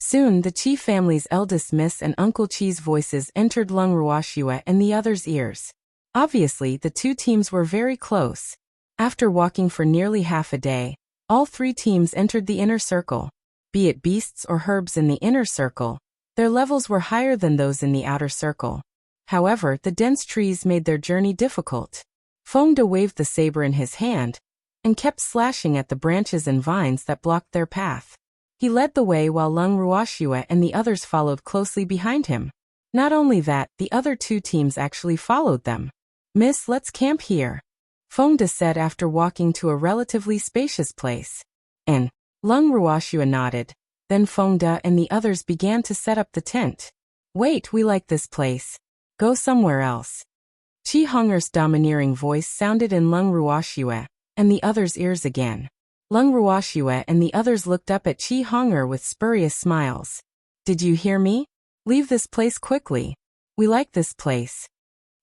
Soon the Qi family's eldest miss and Uncle Qi's voices entered Leng Ruoxue and the others' ears. Obviously, the 2 teams were very close. After walking for nearly half a day, all 3 teams entered the inner circle. Be it beasts or herbs in the inner circle, their levels were higher than those in the outer circle. However, the dense trees made their journey difficult. Feng De waved the saber in his hand and kept slashing at the branches and vines that blocked their path. He led the way while Leng Ruoxue and the others followed closely behind him. Not only that, the other 2 teams actually followed them. Miss, let's camp here, Feng De said after walking to a relatively spacious place. And Leng Ruoxue nodded. Then Feng De and the others began to set up the tent. Wait, we like this place. Go somewhere else. Qi Hong'er's domineering voice sounded in Leng Ruoxue and the others' ears again. Leng Ruoxue and the others looked up at Qi Hong'er with spurious smiles. Did you hear me? Leave this place quickly. We like this place.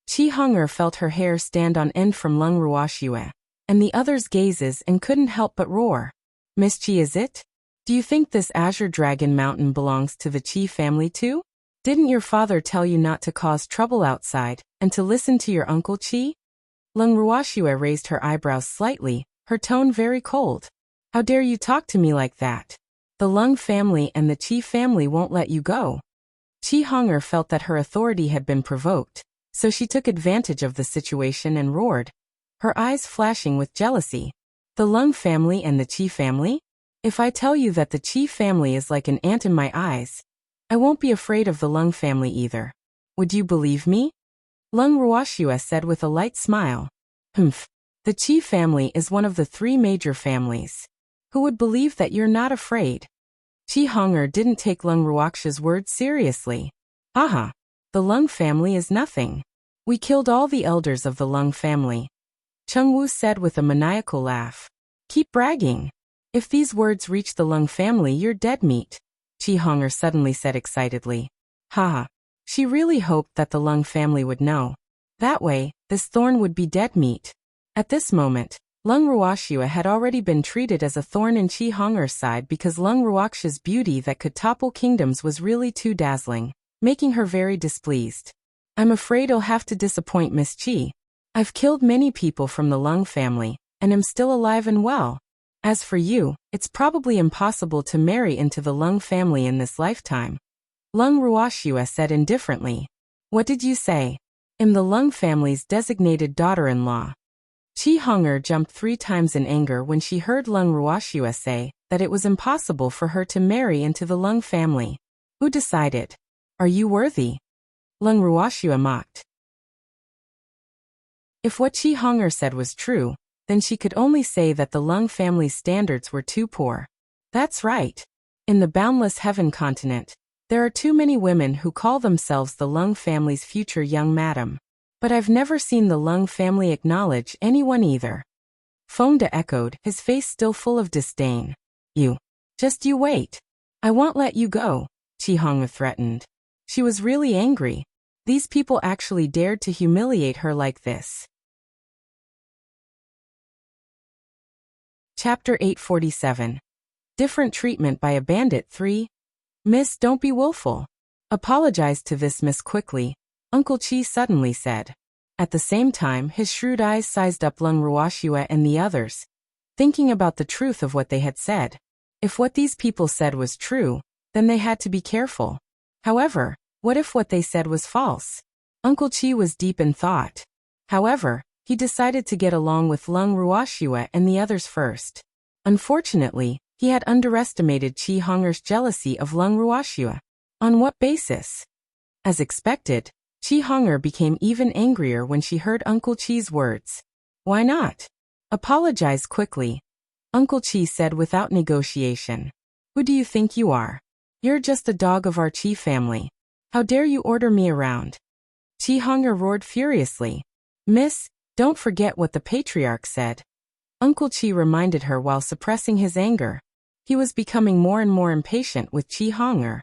Qi Hong'er felt her hair stand on end from Leng Ruoxue and the others' gazes and couldn't help but roar. Miss Qi, is it? Do you think this Azure Dragon Mountain belongs to the Qi family too? Didn't your father tell you not to cause trouble outside and to listen to your Uncle Qi? Leng Ruoxue raised her eyebrows slightly, her tone very cold. How dare you talk to me like that? The Leng family and the Qi family won't let you go. Qi Hong'er felt that her authority had been provoked, so she took advantage of the situation and roared, her eyes flashing with jealousy. The Leng family and the Qi family? If I tell you that the Qi family is like an ant in my eyes, I won't be afraid of the Leng family either. Would you believe me? Leng Ruoxue said with a light smile. Humph. The Qi family is one of the 3 major families. Who would believe that you're not afraid? Qi Hong'er didn't take Leng Ruoxue's words seriously. Haha. The Leng family is nothing. We killed all the elders of the Leng family. Cheng Wu said with a maniacal laugh. Keep bragging. If these words reach the Leng family, you're dead meat, Qi Hong'er suddenly said excitedly. Haha. She really hoped that the Leng family would know. That way, this thorn would be dead meat. At this moment, Leng Ruoxua had already been treated as a thorn in Qi Honger's side because Leng Ruoxia's beauty that could topple kingdoms was really too dazzling, making her very displeased. I'm afraid I'll have to disappoint Miss Qi. I've killed many people from the Leng family, and am still alive and well. As for you, it's probably impossible to marry into the Leng family in this lifetime. Leng Ruoxua said indifferently. What did you say? I'm the Leng family's designated daughter-in-law. Qi Honger jumped 3 times in anger when she heard Leng Ruoxua say that it was impossible for her to marry into the Leng family. Who decided? Are you worthy? Leng Ruoxua mocked. If what Qi Honger said was true, then she could only say that the Leng family's standards were too poor. That's right. In the boundless heaven continent, there are too many women who call themselves the Leng family's future young madam. But I've never seen the Leng family acknowledge anyone either. Fengde echoed, his face still full of disdain. You wait. I won't let you go, Qi Honger threatened. She was really angry. These people actually dared to humiliate her like this. Chapter 847. Different treatment by a bandit 3. Miss, don't be willful. Apologize to this miss quickly, Uncle Qi suddenly said. At the same time, his shrewd eyes sized up Leng Ruoxua and the others, thinking about the truth of what they had said. If what these people said was true, then they had to be careful. However, what if what they said was false? Uncle Qi was deep in thought. However, he decided to get along with Leng Ruoxua and the others first. Unfortunately, he had underestimated Qi Honger's jealousy of Leng Ruoxua. On what basis? As expected, Qi Honger became even angrier when she heard Uncle Qi's words. Why not? Apologize quickly, Uncle Qi said without negotiation. Who do you think you are? You're just a dog of our Qi family. How dare you order me around? Qi Honger roared furiously. Miss, don't forget what the patriarch said. Uncle Qi reminded her while suppressing his anger. He was becoming more and more impatient with Qi Honger.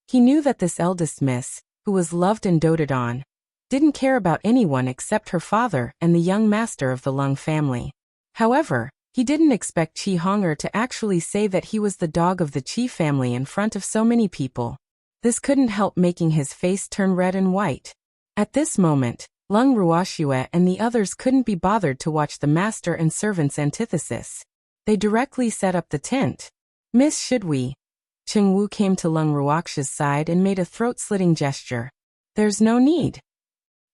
He knew that this eldest miss, who was loved and doted on, didn't care about anyone except her father and the young master of the Leng family. However, he didn't expect Qi Honger to actually say that he was the dog of the Qi family in front of so many people. This couldn't help making his face turn red and white. At this moment, Leng Ruoxua and the others couldn't be bothered to watch the master and servant's antithesis. They directly set up the tent. Miss, should we? Cheng Wu came to Leng Ruoxia's side and made a throat-slitting gesture. There's no need.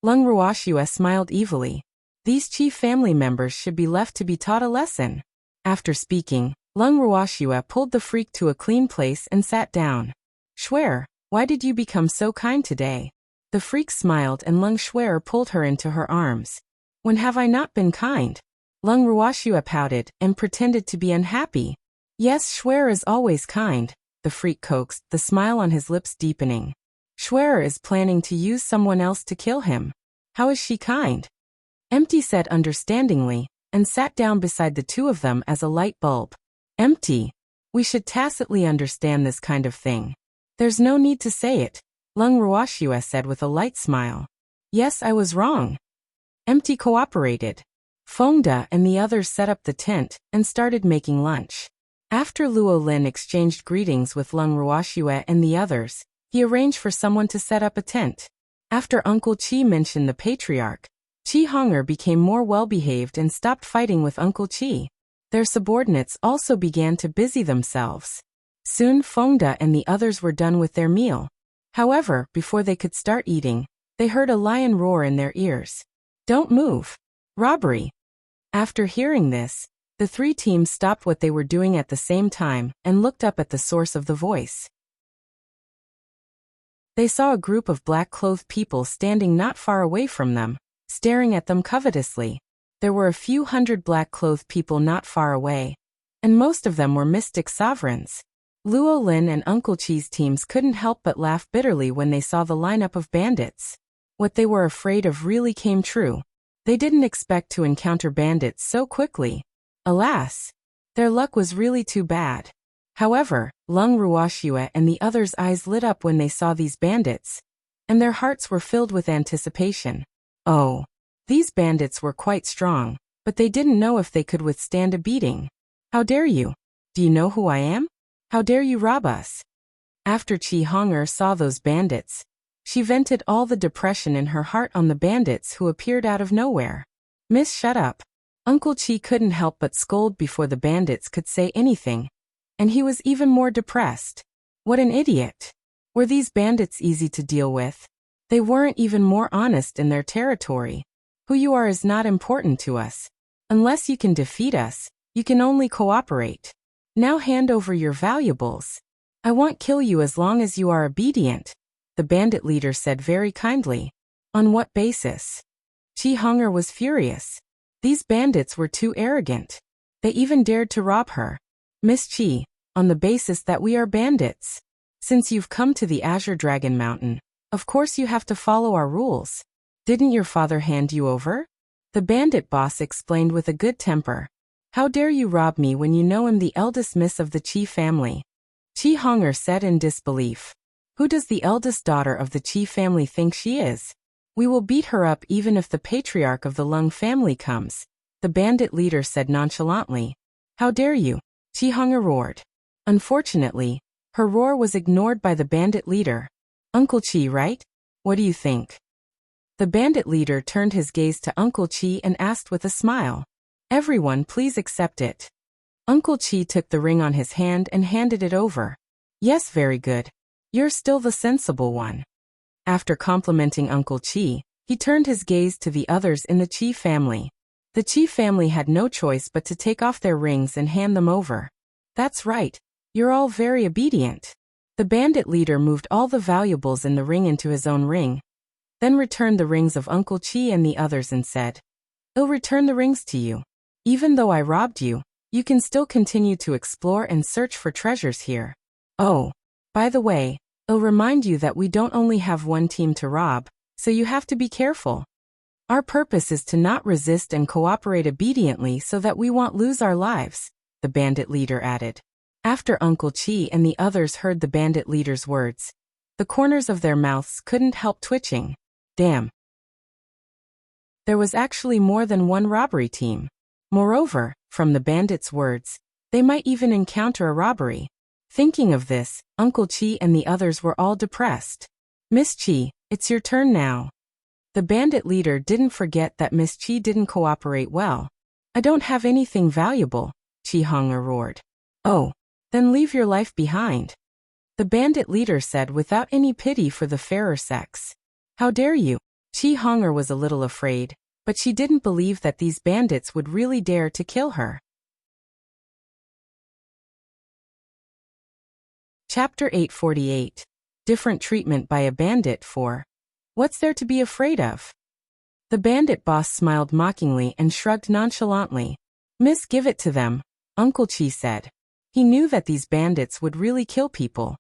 Leng Ruoxua smiled evilly. These Qi family members should be left to be taught a lesson. After speaking, Leng Ruoxua pulled the freak to a clean place and sat down. Shuer, why did you become so kind today? The freak smiled and Leng Shuer pulled her into her arms. When have I not been kind? Leng Ruoxua pouted and pretended to be unhappy. Yes, Shuer is always kind, the freak coaxed, the smile on his lips deepening. Shuer is planning to use someone else to kill him. How is she kind? Empty said understandingly, and sat down beside the two of them as a light bulb. Empty. We should tacitly understand this kind of thing. There's no need to say it, Leng Ruoxua said with a light smile. Yes, I was wrong. Empty cooperated. Fengde and the others set up the tent and started making lunch. After Luo Lin exchanged greetings with Leng Ruoxua and the others, he arranged for someone to set up a tent. After Uncle Qi mentioned the patriarch, Qi Honger became more well-behaved and stopped fighting with Uncle Qi. Their subordinates also began to busy themselves. Soon Fengde and the others were done with their meal. However, before they could start eating, they heard a lion roar in their ears. Don't move. Robbery. After hearing this, the 3 teams stopped what they were doing at the same time and looked up at the source of the voice. They saw a group of black-clothed people standing not far away from them, staring at them covetously. There were a few hundred black-clothed people not far away, and most of them were mystic sovereigns. Luo Lin and Uncle Qi's teams couldn't help but laugh bitterly when they saw the lineup of bandits. What they were afraid of really came true. They didn't expect to encounter bandits so quickly. Alas, their luck was really too bad. However, Leng Ruoxua and the others' eyes lit up when they saw these bandits, and their hearts were filled with anticipation. Oh, these bandits were quite strong. but they didn't know if they could withstand a beating. How dare you? Do you know who I am? How dare you rob us? After Chi Honger saw those bandits, she vented all the depression in her heart on the bandits who appeared out of nowhere. Miss, shut up. Uncle Chi couldn't help but scold before the bandits could say anything, and he was even more depressed. What an idiot. Were these bandits easy to deal with? They weren't even more honest in their territory. Who you are is not important to us. Unless you can defeat us, you can only cooperate. Now hand over your valuables. I won't kill you as long as you are obedient, the bandit leader said very kindly. On what basis? Chi Honger was furious. These bandits were too arrogant. They even dared to rob her. Miss Chi, on the basis that we are bandits. Since you've come to the Azure Dragon Mountain, of course you have to follow our rules. Didn't your father hand you over? The bandit boss explained with a good temper. How dare you rob me when you know I'm the eldest miss of the Chi family? Chi Honger said in disbelief. Who does the eldest daughter of the Chi family think she is? We will beat her up even if the patriarch of the Leng family comes, the bandit leader said nonchalantly. How dare you? Chi Honger roared. Unfortunately, her roar was ignored by the bandit leader. Uncle Chi, right? What do you think? The bandit leader turned his gaze to Uncle Chi and asked with a smile. Everyone, please accept it. Uncle Chi took the ring on his hand and handed it over. Yes, very good. You're still the sensible one. After complimenting Uncle Chi, he turned his gaze to the others in the Chi family. The Chi family had no choice but to take off their rings and hand them over. That's right. You're all very obedient. The bandit leader moved all the valuables in the ring into his own ring, then returned the rings of Uncle Chi and the others and said, I'll return the rings to you. Even though I robbed you, you can still continue to explore and search for treasures here. Oh, by the way, I'll remind you that we don't only have one team to rob, so you have to be careful. Our purpose is to not resist and cooperate obediently so that we won't lose our lives, the bandit leader added. After Uncle Chi and the others heard the bandit leader's words, the corners of their mouths couldn't help twitching. Damn. There was actually more than one robbery team. Moreover, from the bandits' words, they might even encounter a robbery. Thinking of this, Uncle Chi and the others were all depressed. Miss Chi, it's your turn now. The bandit leader didn't forget that Miss Chi didn't cooperate well. I don't have anything valuable, Chi Honger roared. Oh, then leave your life behind. The bandit leader said without any pity for the fairer sex. How dare you? Chi Honger was a little afraid, but she didn't believe that these bandits would really dare to kill her. Chapter 848. Different treatment by a bandit for what's there to be afraid of? The bandit boss smiled mockingly and shrugged nonchalantly. Miss, give it to them, Uncle Chi said. He knew that these bandits would really kill people.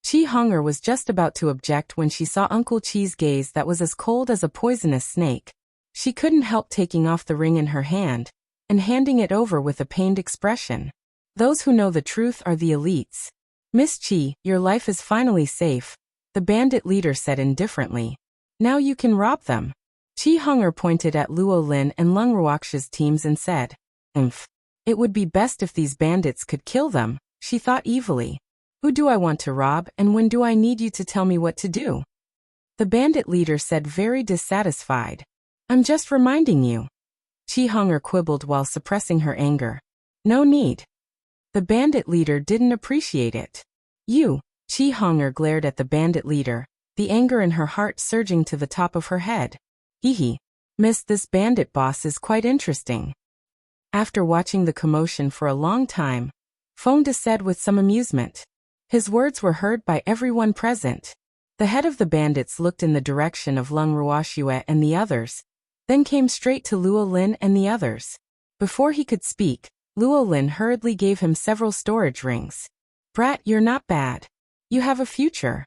Chi Honger was just about to object when she saw Uncle Chi's gaze that was as cold as a poisonous snake. She couldn't help taking off the ring in her hand and handing it over with a pained expression. Those who know the truth are the elites. Miss Chi, your life is finally safe, the bandit leader said indifferently. Now you can rob them. Chi Honger pointed at Luo Lin and Leng Ruoxia's teams and said, It would be best if these bandits could kill them, she thought evilly. Who do I want to rob and when do I need you to tell me what to do? The bandit leader said very dissatisfied. I'm just reminding you. Chi Honger quibbled while suppressing her anger. No need. The bandit leader didn't appreciate it. You, Chi Honger glared at the bandit leader, the anger in her heart surging to the top of her head. Miss, this bandit boss is quite interesting. After watching the commotion for a long time, Fonda said with some amusement. His words were heard by everyone present. The head of the bandits looked in the direction of Leng Ruoxia and the others, then came straight to Luo Lin and the others. Before he could speak, Luo Lin hurriedly gave him several storage rings. Brat, you're not bad. You have a future.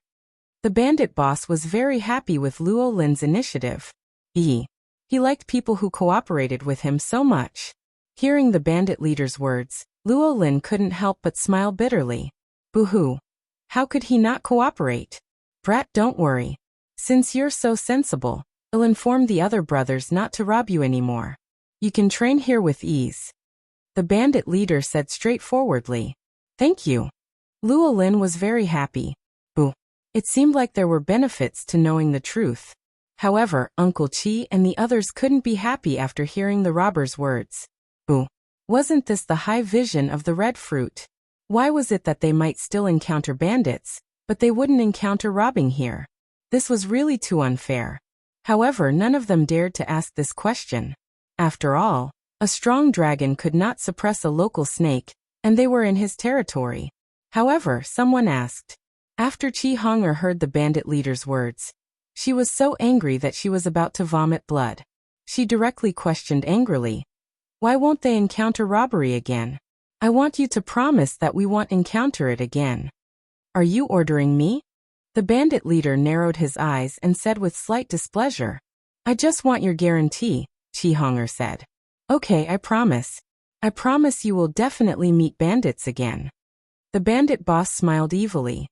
The bandit boss was very happy with Luo Lin's initiative. He liked people who cooperated with him so much. Hearing the bandit leader's words, Luo Lin couldn't help but smile bitterly. Boo-hoo. How could he not cooperate? Brat, don't worry. Since you're so sensible, I'll inform the other brothers not to rob you anymore. You can train here with ease. The bandit leader said straightforwardly. Thank you. Luo Lin was very happy. Boo. It seemed like there were benefits to knowing the truth. However, Uncle Chi and the others couldn't be happy after hearing the robber's words. Boo. Wasn't this the high vision of the red fruit? Why was it that they might still encounter bandits, but they wouldn't encounter robbing here? This was really too unfair. However, none of them dared to ask this question. After all, a strong dragon could not suppress a local snake, and they were in his territory. However, someone asked. After Chi Honger heard the bandit leader's words, she was so angry that she was about to vomit blood. She directly questioned angrily. Why won't they encounter robbery again? I want you to promise that we won't encounter it again. Are you ordering me? The bandit leader narrowed his eyes and said with slight displeasure. I just want your guarantee, Chi Honger said. Okay, I promise. I promise you will definitely meet bandits again. The bandit boss smiled evilly.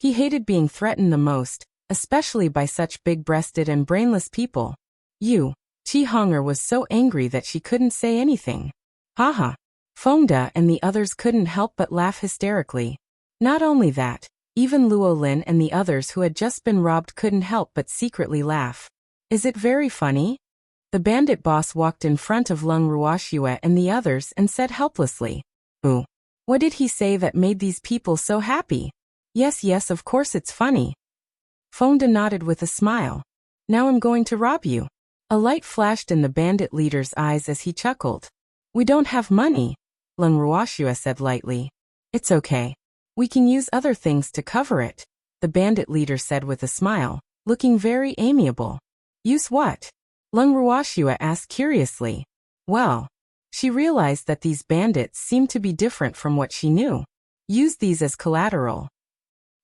He hated being threatened the most, especially by such big-breasted and brainless people. Chi Honger was so angry that she couldn't say anything. Haha. Fengda and the others couldn't help but laugh hysterically. Not only that, even Luo Lin and the others who had just been robbed couldn't help but secretly laugh. Is it very funny? The bandit boss walked in front of Leng Ruoxue and the others and said helplessly. Ooh. What did he say that made these people so happy? Yes, of course it's funny. Fengda nodded with a smile. Now I'm going to rob you. A light flashed in the bandit leader's eyes as he chuckled. We don't have money, Leng Ruoxue said lightly. It's okay. We can use other things to cover it, the bandit leader said with a smile, looking very amiable. Use what? Leng Ruoxue asked curiously. Well, she realized that these bandits seemed to be different from what she knew. Use these as collateral.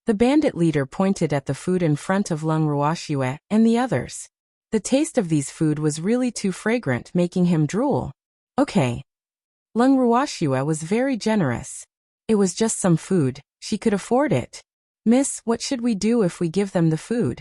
The bandit leader pointed at the food in front of Leng Ruoxue and the others. The taste of these food was really too fragrant, making him drool. Okay. Leng Ruoxue was very generous. It was just some food, she could afford it. Miss, what should we do if we give them the food?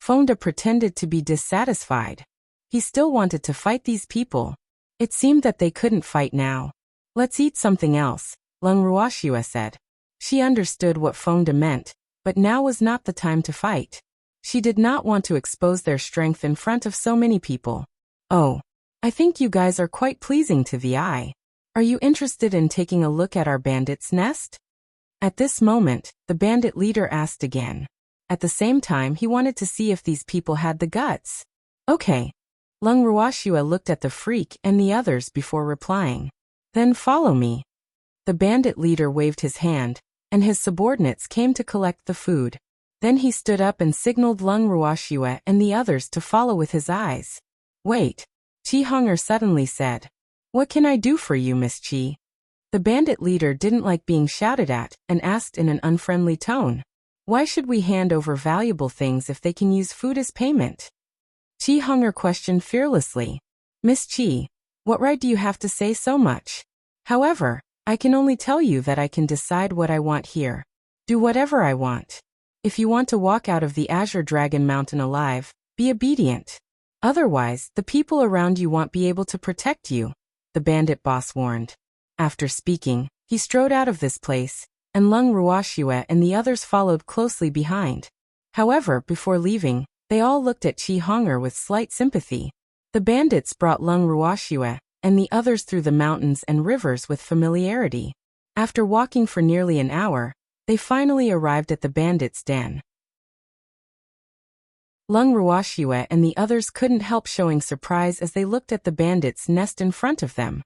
Fengda pretended to be dissatisfied. He still wanted to fight these people. It seemed that they couldn't fight now. Let's eat something else, Leng Ruoxue said. She understood what Fengda meant, but now was not the time to fight. She did not want to expose their strength in front of so many people. Oh, I think you guys are quite pleasing to the eye. Are you interested in taking a look at our bandit's nest? At this moment, the bandit leader asked again. At the same time, he wanted to see if these people had the guts. Okay. Leng Ruoxue looked at the freak and the others before replying. Then follow me. The bandit leader waved his hand, and his subordinates came to collect the food. Then he stood up and signaled Leng Ruoxue and the others to follow with his eyes. Wait. Chi Honger suddenly said. What can I do for you, Miss Chi? The bandit leader didn't like being shouted at and asked in an unfriendly tone. Why should we hand over valuable things if they can use food as payment? Chi Honger questioned fearlessly. Miss Chi, what right do you have to say so much? However, I can only tell you that I can decide what I want here. Do whatever I want. If you want to walk out of the Azure Dragon Mountain alive, be obedient. Otherwise, the people around you won't be able to protect you, the bandit boss warned. After speaking, he strode out of this place, and Leng Ruoxue and the others followed closely behind. However, before leaving, they all looked at Chi Honger with slight sympathy. The bandits brought Leng Ruoxue and the others through the mountains and rivers with familiarity. After walking for nearly an hour, they finally arrived at the bandits' den. Leng Ruoxue and the others couldn't help showing surprise as they looked at the bandits' nest in front of them.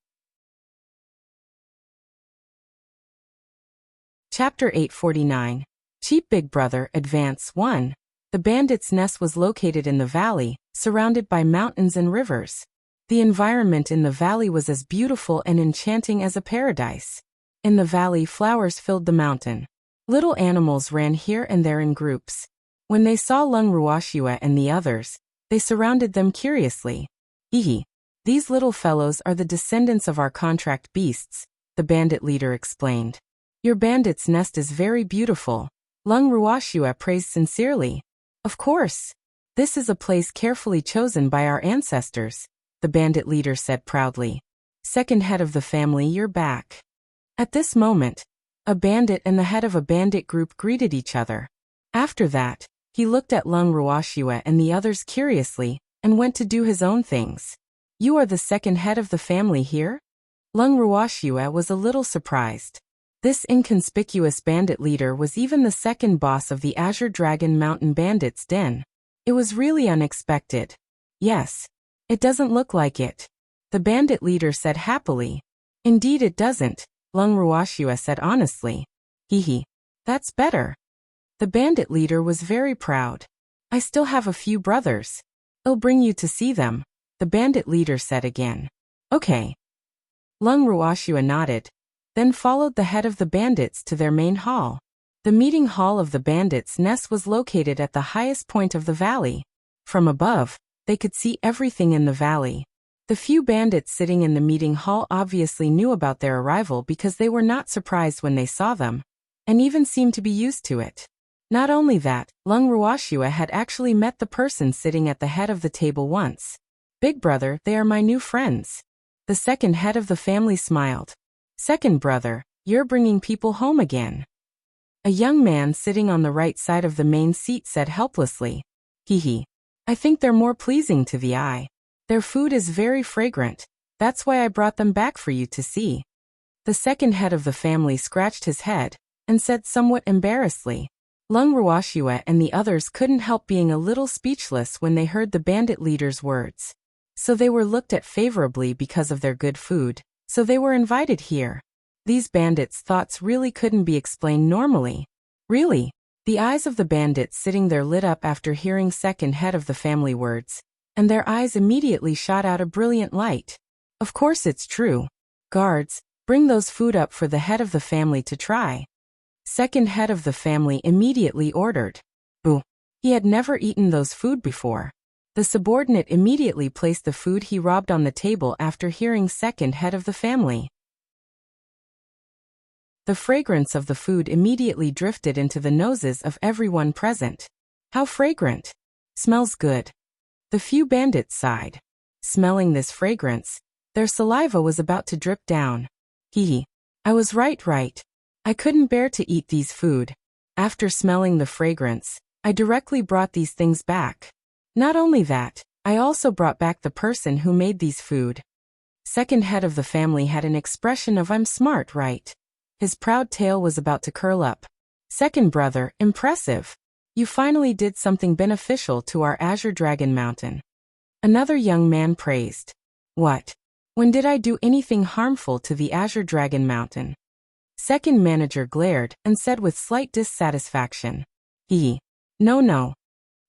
Chapter 849. Cheap Big Brother Advance 1. The bandits' nest was located in the valley, surrounded by mountains and rivers. The environment in the valley was as beautiful and enchanting as a paradise. In the valley, flowers filled the mountain. Little animals ran here and there in groups. When they saw Leng Ruoxue and the others, they surrounded them curiously. Ehe. These little fellows are the descendants of our contract beasts, the bandit leader explained. Your bandit's nest is very beautiful, Leng Ruoxue praised sincerely. Of course. This is a place carefully chosen by our ancestors, the bandit leader said proudly. Second head of the family, you're back. At this moment, a bandit and the head of a bandit group greeted each other. After that, he looked at Leng Ruoxue and the others curiously, and went to do his own things. You are the second head of the family here? Leng Ruoxue was a little surprised. This inconspicuous bandit leader was even the second boss of the Azure Dragon Mountain Bandits' den. It was really unexpected. Yes. It doesn't look like it, the bandit leader said happily. Indeed it doesn't, Leng Ruoxue said honestly. Hehe. That's better. The bandit leader was very proud. I still have a few brothers. I'll bring you to see them, the bandit leader said again. Okay. Leng Ruoxue nodded, then followed the head of the bandits to their main hall. The meeting hall of the bandits' nest was located at the highest point of the valley. From above, they could see everything in the valley. The few bandits sitting in the meeting hall obviously knew about their arrival because they were not surprised when they saw them, and even seemed to be used to it. Not only that, Leng Ruoxue had actually met the person sitting at the head of the table once. Big brother, they are my new friends. The second head of the family smiled. Second brother, you're bringing people home again. A young man sitting on the right side of the main seat said helplessly. Hehe. I think they're more pleasing to the eye. Their food is very fragrant. That's why I brought them back for you to see. The second head of the family scratched his head and said somewhat embarrassedly. Leng Ruoxue and the others couldn't help being a little speechless when they heard the bandit leader's words. So they were looked at favorably because of their good food, so they were invited here. These bandits' thoughts really couldn't be explained normally. Really? The eyes of the bandits sitting there lit up after hearing second head of the family words, and their eyes immediately shot out a brilliant light. Of course it's true. Guards, bring those food up for the head of the family to try. Second head of the family immediately ordered. Boo. He had never eaten those food before. The subordinate immediately placed the food he robbed on the table after hearing second head of the family. The fragrance of the food immediately drifted into the noses of everyone present. How fragrant! Smells good. The few bandits sighed. Smelling this fragrance, their saliva was about to drip down. Hehe. I was right. I couldn't bear to eat these food. After smelling the fragrance, I directly brought these things back. Not only that, I also brought back the person who made these food. Second head of the family had an expression of I'm smart, right? His proud tail was about to curl up. Second brother, impressive. You finally did something beneficial to our Azure Dragon Mountain. Another young man praised. What? When did I do anything harmful to the Azure Dragon Mountain? Second manager glared and said with slight dissatisfaction. No.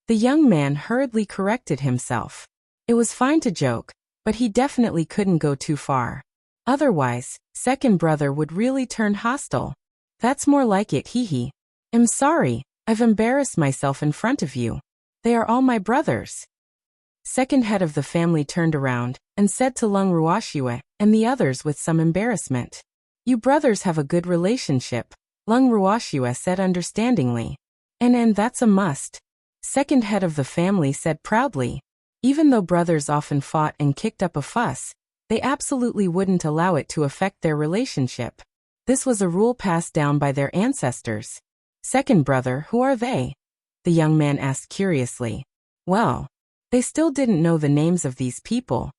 The young man hurriedly corrected himself. It was fine to joke, but he definitely couldn't go too far. Otherwise, second brother would really turn hostile. That's more like it, hehe. I'm sorry, I've embarrassed myself in front of you. They are all my brothers. Second head of the family turned around and said to Leng Ruoxue and the others with some embarrassment. You brothers have a good relationship, Leng Ruoxue said understandingly. And that's a must. Second head of the family said proudly. Even though brothers often fought and kicked up a fuss, they absolutely wouldn't allow it to affect their relationship. This was a rule passed down by their ancestors. Second brother, who are they? The young man asked curiously. Well, they still didn't know the names of these people.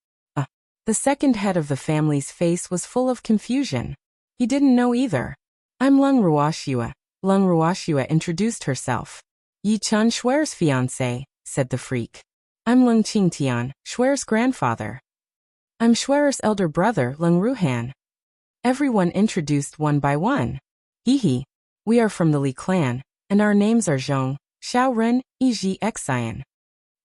The second head of the family's face was full of confusion. He didn't know either. I'm Leng Ruoxue. Leng Ruoxue introduced herself. Yi Chun Shuer's fiancé, said the freak. I'm Leng Qingtian, Shuer's grandfather. I'm Shuer's elder brother, Leng Ruhan. Everyone introduced one by one. Hehe. We are from the Li clan, and our names are Zhong, Xiaoren, Yiji Xian.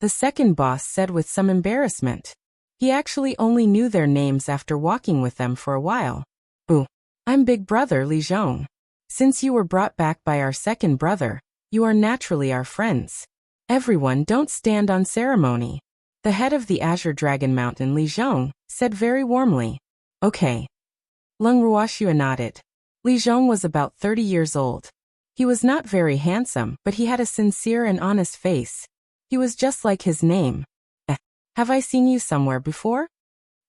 The second boss said with some embarrassment. He actually only knew their names after walking with them for a while. Ooh. I'm big brother Li Zhong. Since you were brought back by our second brother, you are naturally our friends. Everyone don't stand on ceremony. The head of the Azure Dragon Mountain, Li Zhong, said very warmly. Okay. Leng Ruoxue nodded. Li Zhong was about 30 years old. He was not very handsome, but he had a sincere and honest face. He was just like his name. Have I seen you somewhere before?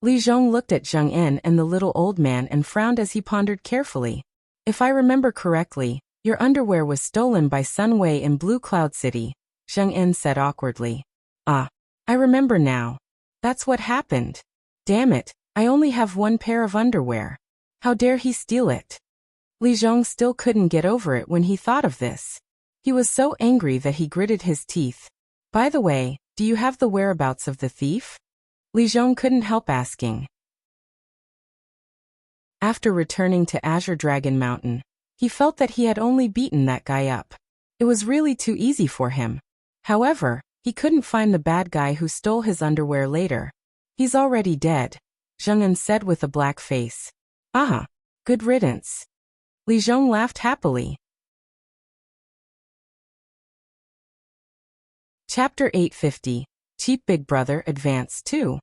Li Zhong looked at Zheng En and the little old man and frowned as he pondered carefully. If I remember correctly, your underwear was stolen by Sun Wei in Blue Cloud City, Zheng En said awkwardly. Ah, I remember now. That's what happened. Damn it, I only have one pair of underwear. How dare he steal it? Li Zhong still couldn't get over it when he thought of this. He was so angry that he gritted his teeth. By the way, do you have the whereabouts of the thief? Li Zhong couldn't help asking. After returning to Azure Dragon Mountain, he felt that he had only beaten that guy up. It was really too easy for him. However, he couldn't find the bad guy who stole his underwear later. He's already dead, Zheng En said with a black face. Ah, good riddance. Li Zhong laughed happily. Chapter 850, Cheap Big Brother Advance 2.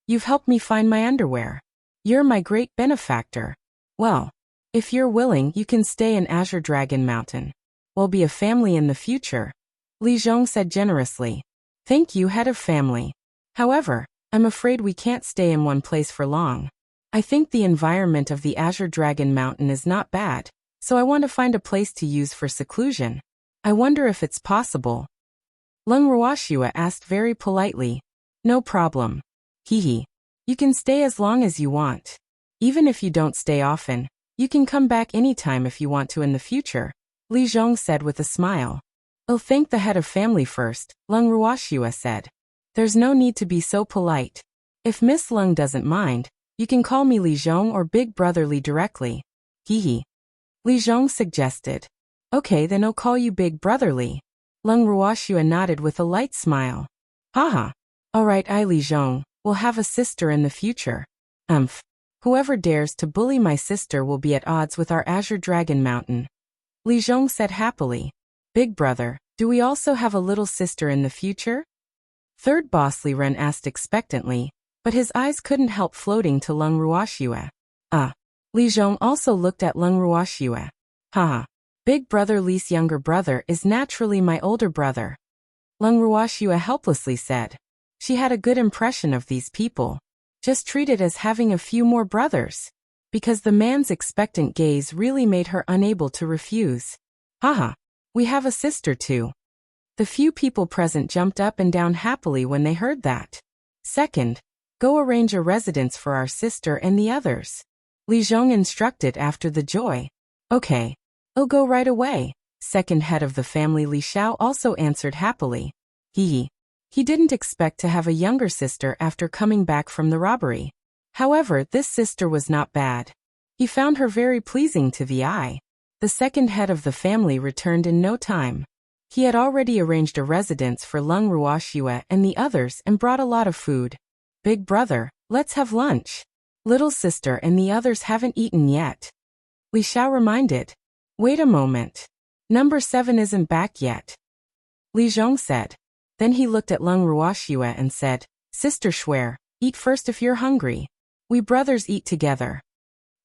You've helped me find my underwear. You're my great benefactor. Well, if you're willing, you can stay in Azure Dragon Mountain. We'll be a family in the future, Li Zhong said generously. Thank you, head of family. However, I'm afraid we can't stay in one place for long. I think the environment of the Azure Dragon Mountain is not bad, so I want to find a place to use for seclusion. I wonder if it's possible. Leng Wuxia asked very politely. No problem. Hehe. You can stay as long as you want. Even if you don't stay often, you can come back anytime if you want to in the future, Li Zhong said with a smile. I'll thank the head of family first, Leng Wuxia said. There's no need to be so polite. If Miss Leng doesn't mind, you can call me Li Zhong or Big Brother Li directly. Hehe. Li Zhong suggested. Okay, then I'll call you Big Brother Li. Leng Wuxia nodded with a light smile. Haha. Alright, Li Zhong, we'll have a sister in the future. Whoever dares to bully my sister will be at odds with our Azure Dragon Mountain. Li Zhong said happily. Big brother, do we also have a little sister in the future? Third boss Li Ren asked expectantly, but his eyes couldn't help floating to Leng Wuxia. Li Zhong also looked at Leng Wuxia. Haha. Big brother Li's younger brother is naturally my older brother. Leng Wuxia helplessly said. She had a good impression of these people. Just treated as having a few more brothers. Because the man's expectant gaze really made her unable to refuse. Haha. We have a sister too. The few people present jumped up and down happily when they heard that. Second, go arrange a residence for our sister and the others. Li Zhong instructed after the joy. Okay. I'll go right away. Second head of the family Li Xiao also answered happily. He didn't expect to have a younger sister after coming back from the robbery. However, this sister was not bad. He found her very pleasing to the eye. The second head of the family returned in no time. He had already arranged a residence for Leng Wuxia and the others and brought a lot of food. Big brother, let's have lunch. Little sister and the others haven't eaten yet. Li Xiao reminded. Wait a moment. Number 7 isn't back yet. Li Zhong said. Then he looked at Leng Wuxia and said, Sister Schwer, eat first if you're hungry. We brothers eat together.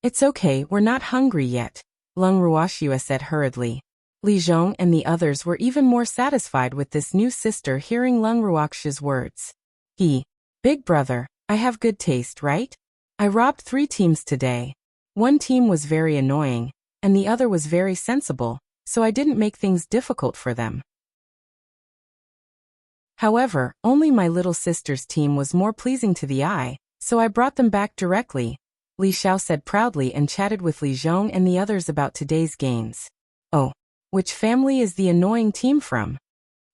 It's okay, we're not hungry yet, Leng Wuxia said hurriedly. Li Zhong and the others were even more satisfied with this new sister hearing Leng Wuxia's words. Big brother, I have good taste, right? I robbed 3 teams today. One team was very annoying, and the other was very sensible, so I didn't make things difficult for them. However, only my little sister's team was more pleasing to the eye, so I brought them back directly, Li Xiao said proudly and chatted with Li Zhong and the others about today's gains. Oh, which family is the annoying team from?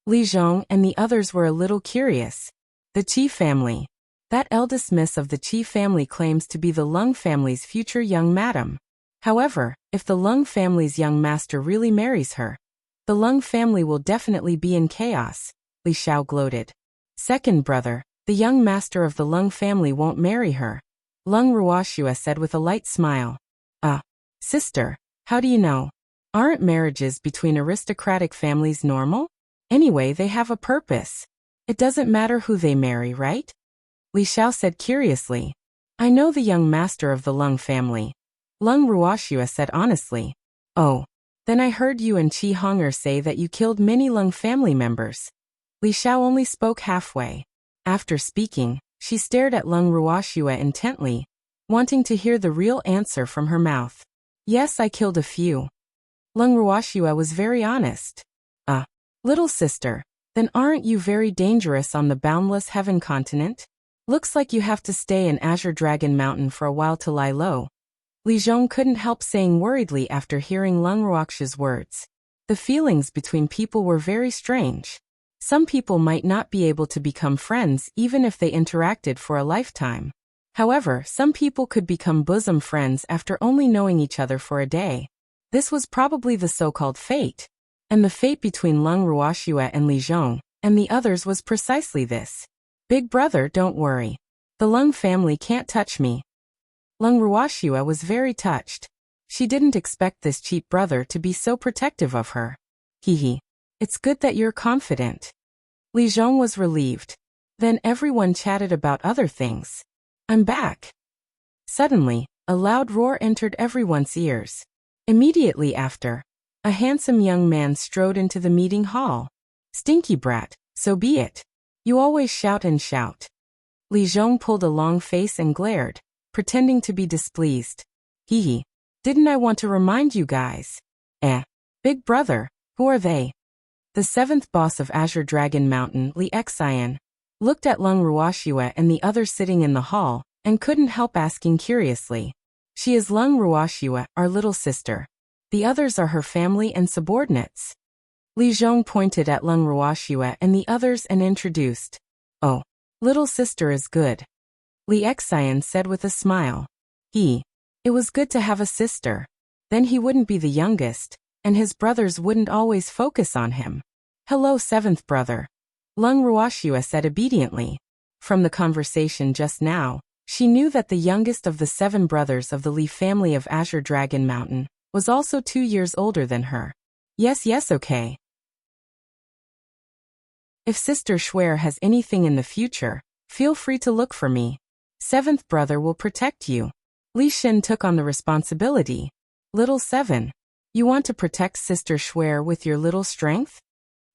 Li Zhong and the others were a little curious. The Qi family. That eldest miss of the Qi family claims to be the Leng family's future young madam. However, if the Leng family's young master really marries her, the Leng family will definitely be in chaos, Li Xiao gloated. Second brother, the young master of the Leng family won't marry her, Leng Wuxia said with a light smile. Sister, how do you know? Aren't marriages between aristocratic families normal? Anyway, they have a purpose. It doesn't matter who they marry, right? Li Xiao said curiously. I know the young master of the Leng family. Leng Wuxia said honestly. Oh. Then I heard you and Qi Honger say that you killed many Leng family members. Li Xiao only spoke halfway. After speaking, she stared at Leng Ruoxue intently, wanting to hear the real answer from her mouth. Yes, I killed a few. Leng Ruoxue was very honest. Little sister, then aren't you very dangerous on the boundless heaven continent? Looks like you have to stay in Azure Dragon Mountain for a while to lie low. Li Zhong couldn't help saying worriedly after hearing Leng Ruoxue's words. The feelings between people were very strange. Some people might not be able to become friends even if they interacted for a lifetime. However, some people could become bosom friends after only knowing each other for a day. This was probably the so-called fate. And the fate between Leng Ruoxue and Li Zhong, and the others was precisely this. Big brother, don't worry. The Leng family can't touch me. Leng Ruoxue was very touched. She didn't expect this cheap brother to be so protective of her. Hehe. It's good that you're confident. Li Zhong was relieved. Then everyone chatted about other things. I'm back. Suddenly, a loud roar entered everyone's ears. Immediately after, a handsome young man strode into the meeting hall. Stinky brat, so be it. You always shout and shout. Li Zhong pulled a long face and glared, pretending to be displeased. Hehe. Didn't I want to remind you guys? Big brother, who are they? The seventh boss of Azure Dragon Mountain, Li Xian, looked at Leng Ruoxue and the others sitting in the hall, and couldn't help asking curiously. She is Leng Ruoxue, our little sister. The others are her family and subordinates. Li Zhong pointed at Leng Ruoxue and the others and introduced. Oh, little sister is good. Li Xian said with a smile. It was good to have a sister. Then he wouldn't be the youngest, and his brothers wouldn't always focus on him. Hello, seventh brother. Leng Ruoxue said obediently. From the conversation just now, she knew that the youngest of the 7 brothers of the Li family of Azure Dragon Mountain was also 2 years older than her. Yes, okay. If Sister Schwer has anything in the future, feel free to look for me. 7th brother will protect you. Li Xin took on the responsibility. Little 7. You want to protect Sister Schwer with your little strength?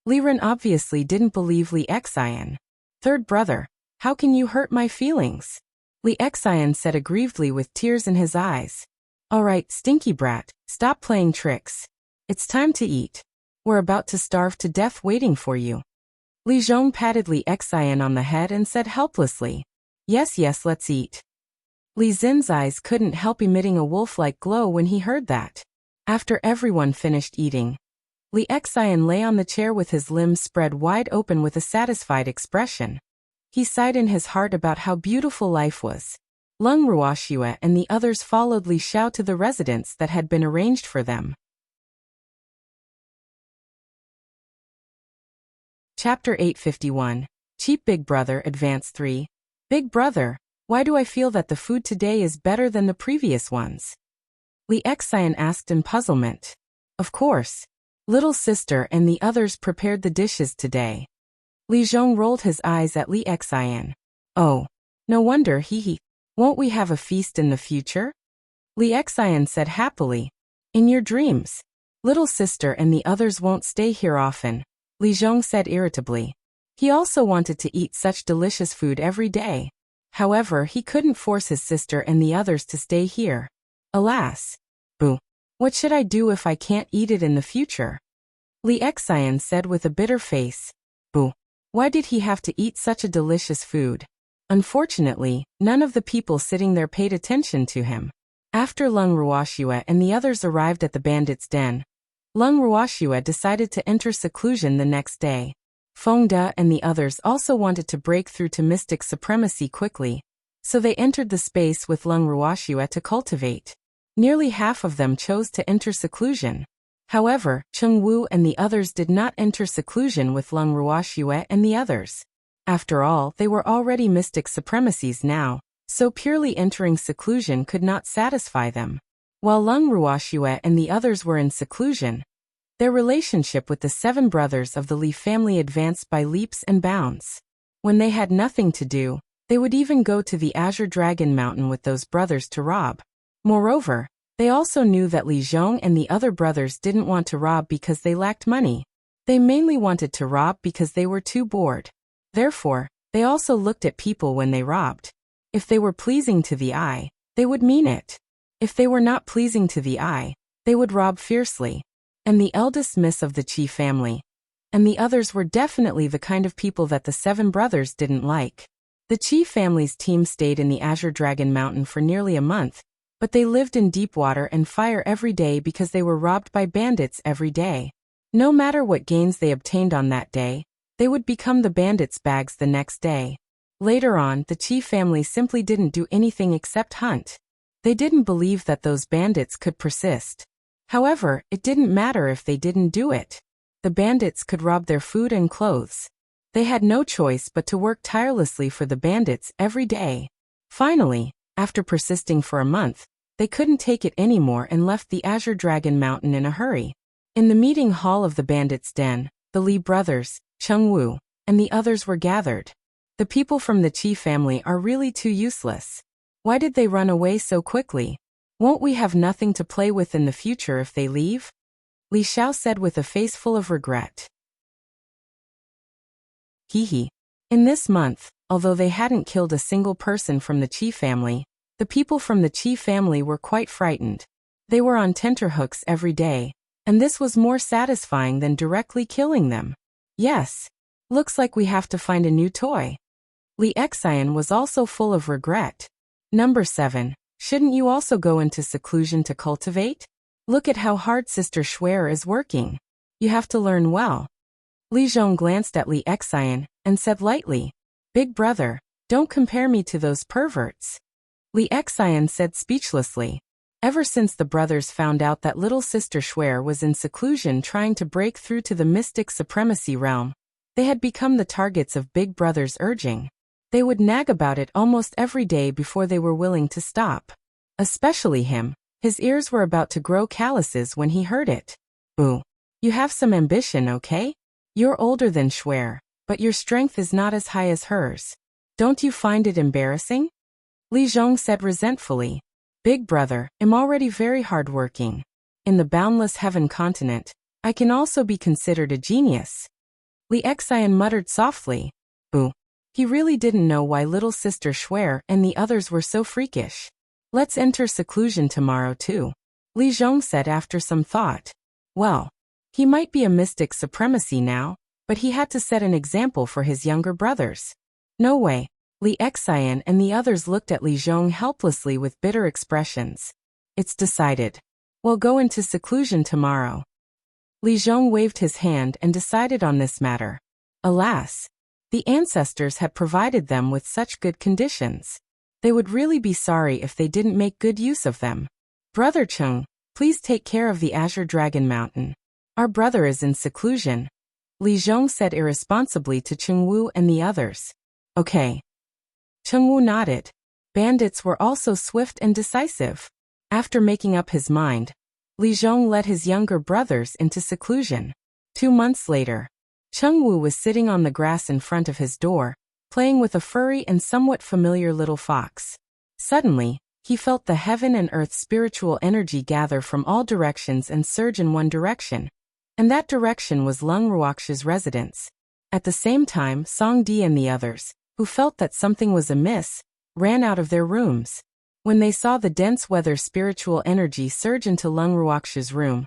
Li Ren obviously didn't believe Li Xian. 3rd brother, how can you hurt my feelings? Li Xian said aggrievedly with tears in his eyes. Alright, stinky brat, stop playing tricks. It's time to eat. We're about to starve to death waiting for you. Li Zhong patted Li Xian on the head and said helplessly. Yes, let's eat. Li Xin's eyes couldn't help emitting a wolf-like glow when he heard that. After everyone finished eating, Li Xian lay on the chair with his limbs spread wide open with a satisfied expression. He sighed in his heart about how beautiful life was. Leng Ruoxue and the others followed Li Xiao to the residence that had been arranged for them. Chapter 851. Cheap Big Brother Advance 3. Big Brother, why do I feel that the food today is better than the previous ones? Li Xian asked in puzzlement. Of course. Little sister and the others prepared the dishes today. Li Zhong rolled his eyes at Li Xian. Oh, no wonder, Won't we have a feast in the future? Li Xian said happily. In your dreams. Little sister and the others won't stay here often, Li Zhong said irritably. He also wanted to eat such delicious food every day. However, he couldn't force his sister and the others to stay here. Alas. Boo. What should I do if I can't eat it in the future? Li Xian said with a bitter face. Boo. Why did he have to eat such a delicious food? Unfortunately, none of the people sitting there paid attention to him. After Leng Ruoxue and the others arrived at the bandit's den, Leng Ruoxue decided to enter seclusion the next day. Feng De and the others also wanted to break through to mystic supremacy quickly, so they entered the space with Leng Ruoxue to cultivate. Nearly half of them chose to enter seclusion. However, Cheng Wu and the others did not enter seclusion with Leng Ruoxue and the others. After all, they were already mystic supremacies now, so purely entering seclusion could not satisfy them. While Leng Ruoxue and the others were in seclusion, their relationship with the 7 brothers of the Li family advanced by leaps and bounds. When they had nothing to do, they would even go to the Azure Dragon Mountain with those brothers to rob. Moreover, they also knew that Li Zhong and the other brothers didn't want to rob because they lacked money. They mainly wanted to rob because they were too bored. Therefore, they also looked at people when they robbed. If they were pleasing to the eye, they would mean it. If they were not pleasing to the eye, they would rob fiercely. And the eldest miss of the Qi family, and the others were definitely the kind of people that the 7 brothers didn't like. The Qi family's team stayed in the Azure Dragon Mountain for nearly a month, but they lived in deep water and fire every day because they were robbed by bandits every day. No matter what gains they obtained on that day, they would become the bandits' bags the next day. Later on, the Qi family simply didn't do anything except hunt. They didn't believe that those bandits could persist. However, it didn't matter if they didn't do it. The bandits could rob their food and clothes. They had no choice but to work tirelessly for the bandits every day. Finally, after persisting for a month, they couldn't take it anymore and left the Azure Dragon Mountain in a hurry. In the meeting hall of the bandits' den, the Li brothers, Cheng Wu, and the others were gathered. The people from the Qi family are really too useless. Why did they run away so quickly? Won't we have nothing to play with in the future if they leave? Li Xiao said with a face full of regret. Hee. In this month, although they hadn't killed a single person from the Qi family, the people from the Qi family were quite frightened. They were on tenterhooks every day, and this was more satisfying than directly killing them. Yes. Looks like we have to find a new toy. Li Xian was also full of regret. Number 7. Shouldn't you also go into seclusion to cultivate? Look at how hard Sister Schwer is working. You have to learn well. Li Zhong glanced at Li Xian and said lightly, Big brother, don't compare me to those perverts. Li Xian said speechlessly. Ever since the brothers found out that little Sister Schwer was in seclusion trying to break through to the mystic supremacy realm, they had become the targets of Big Brother's urging. They would nag about it almost every day before they were willing to stop. Especially him. His ears were about to grow calluses when he heard it. Ooh. You have some ambition, okay? You're older than Schwer, but your strength is not as high as hers. Don't you find it embarrassing? Li Zhong said resentfully. Big brother, I'm already very hardworking. In the boundless heaven continent, I can also be considered a genius. Li Xian muttered softly. Ooh. He really didn't know why little Sister Schwer and the others were so freakish. Let's enter seclusion tomorrow too. Li Zhong said after some thought. Well, he might be a mystic supremacy now, but he had to set an example for his younger brothers. No way. Li Xian and the others looked at Li Zhong helplessly with bitter expressions. It's decided. We'll go into seclusion tomorrow. Li Zhong waved his hand and decided on this matter. Alas, the ancestors had provided them with such good conditions. They would really be sorry if they didn't make good use of them. Brother Cheng, please take care of the Azure Dragon Mountain. Our brother is in seclusion. Li Zhong said irresponsibly to Cheng Wu and the others. Okay. Cheng Wu nodded. Bandits were also swift and decisive. After making up his mind, Li Zhong led his younger brothers into seclusion. 2 months later, Cheng Wu was sitting on the grass in front of his door, playing with a furry and somewhat familiar little fox. Suddenly, he felt the heaven and earth spiritual energy gather from all directions and surge in one direction. And that direction was Leng Ruoxia's residence. At the same time, Song Di and the others, who felt that something was amiss, ran out of their rooms. When they saw the dense weather spiritual energy surge into Leng Ruoxia's room,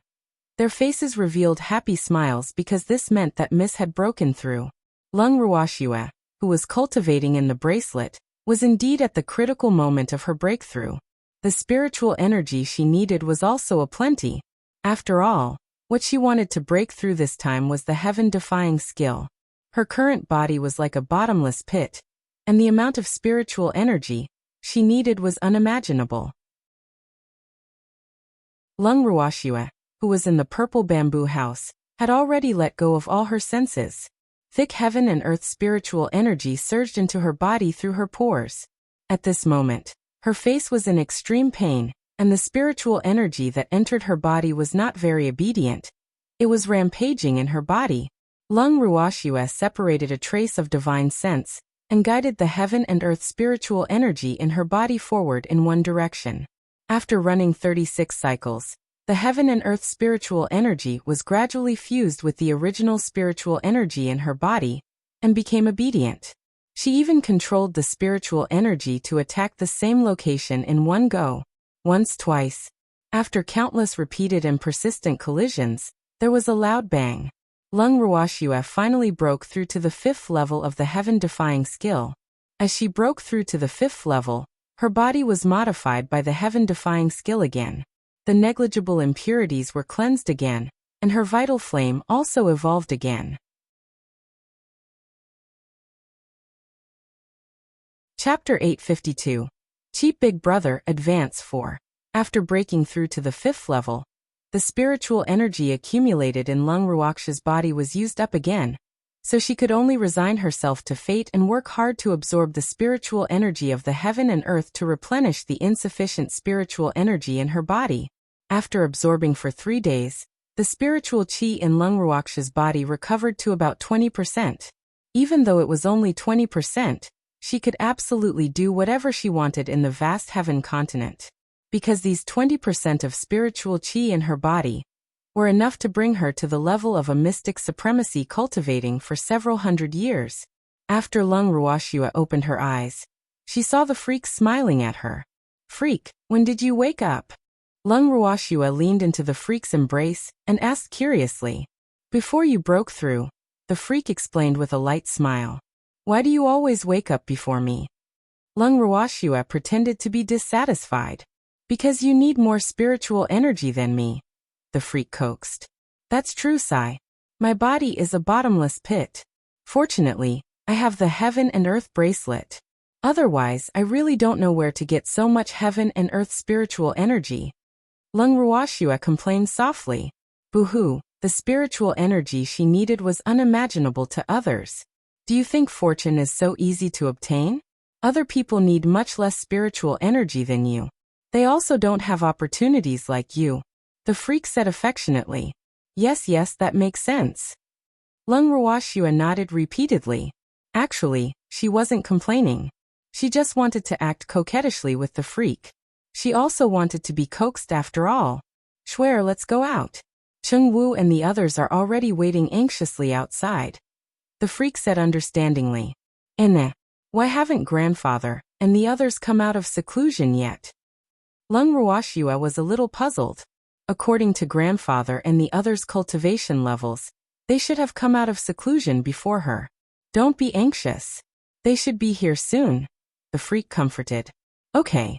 their faces revealed happy smiles because this meant that Miss had broken through. Leng Ruoxia, who was cultivating in the bracelet, was indeed at the critical moment of her breakthrough. The spiritual energy she needed was also aplenty. After all, what she wanted to break through this time was the heaven-defying skill. Her current body was like a bottomless pit, and the amount of spiritual energy she needed was unimaginable. Leng Ruoxia, who was in the purple bamboo house, had already let go of all her senses. Thick heaven and earth spiritual energy surged into her body through her pores. At this moment, her face was in extreme pain, and the spiritual energy that entered her body was not very obedient. It was rampaging in her body. Leng Ruoxia separated a trace of divine sense, and guided the heaven and earth spiritual energy in her body forward in one direction. After running 36 cycles, The heaven and earth spiritual energy was gradually fused with the original spiritual energy in her body and became obedient. She even controlled the spiritual energy to attack the same location in one go. Once, twice. After countless repeated and persistent collisions, there was a loud bang. Leng Ruoxue finally broke through to the 5th level of the heaven-defying skill. As she broke through to the 5th level, her body was modified by the heaven-defying skill again. The negligible impurities were cleansed again, and her vital flame also evolved again. Chapter 852. Cheap Big Brother Advance 4. After breaking through to the 5th level, the spiritual energy accumulated in Leng Ruoxue's body was used up again, so she could only resign herself to fate and work hard to absorb the spiritual energy of the heaven and earth to replenish the insufficient spiritual energy in her body. After absorbing for 3 days, the spiritual qi in Leng Ruoxue's body recovered to about 20%. Even though it was only 20%, she could absolutely do whatever she wanted in the vast heaven continent. Because these 20% of spiritual qi in her body were enough to bring her to the level of a mystic supremacy cultivating for several hundred years. After Leng Ruoxue opened her eyes, she saw the freak smiling at her. "Freak, when did you wake up?" Leng Ruoxue leaned into the freak's embrace and asked curiously. "Before you broke through," the freak explained with a light smile. "Why do you always wake up before me?" Leng Ruoxue pretended to be dissatisfied. "Because you need more spiritual energy than me," the freak coaxed. "That's true, Sai. My body is a bottomless pit. Fortunately, I have the heaven and earth bracelet. Otherwise, I really don't know where to get so much heaven and earth spiritual energy." Leng Ruoxue complained softly. Boo-hoo, the spiritual energy she needed was unimaginable to others. "Do you think fortune is so easy to obtain? Other people need much less spiritual energy than you. They also don't have opportunities like you," the freak said affectionately. Yes, that makes sense." Leng Ruoxue nodded repeatedly. Actually, she wasn't complaining. She just wanted to act coquettishly with the freak. She also wanted to be coaxed after all. "Schwer, let's go out. Cheng Wu and the others are already waiting anxiously outside," the freak said understandingly. Why haven't grandfather and the others come out of seclusion yet?" Leng Ruoxue was a little puzzled. According to grandfather and the others' cultivation levels, they should have come out of seclusion before her. "Don't be anxious. They should be here soon," the freak comforted. "Okay."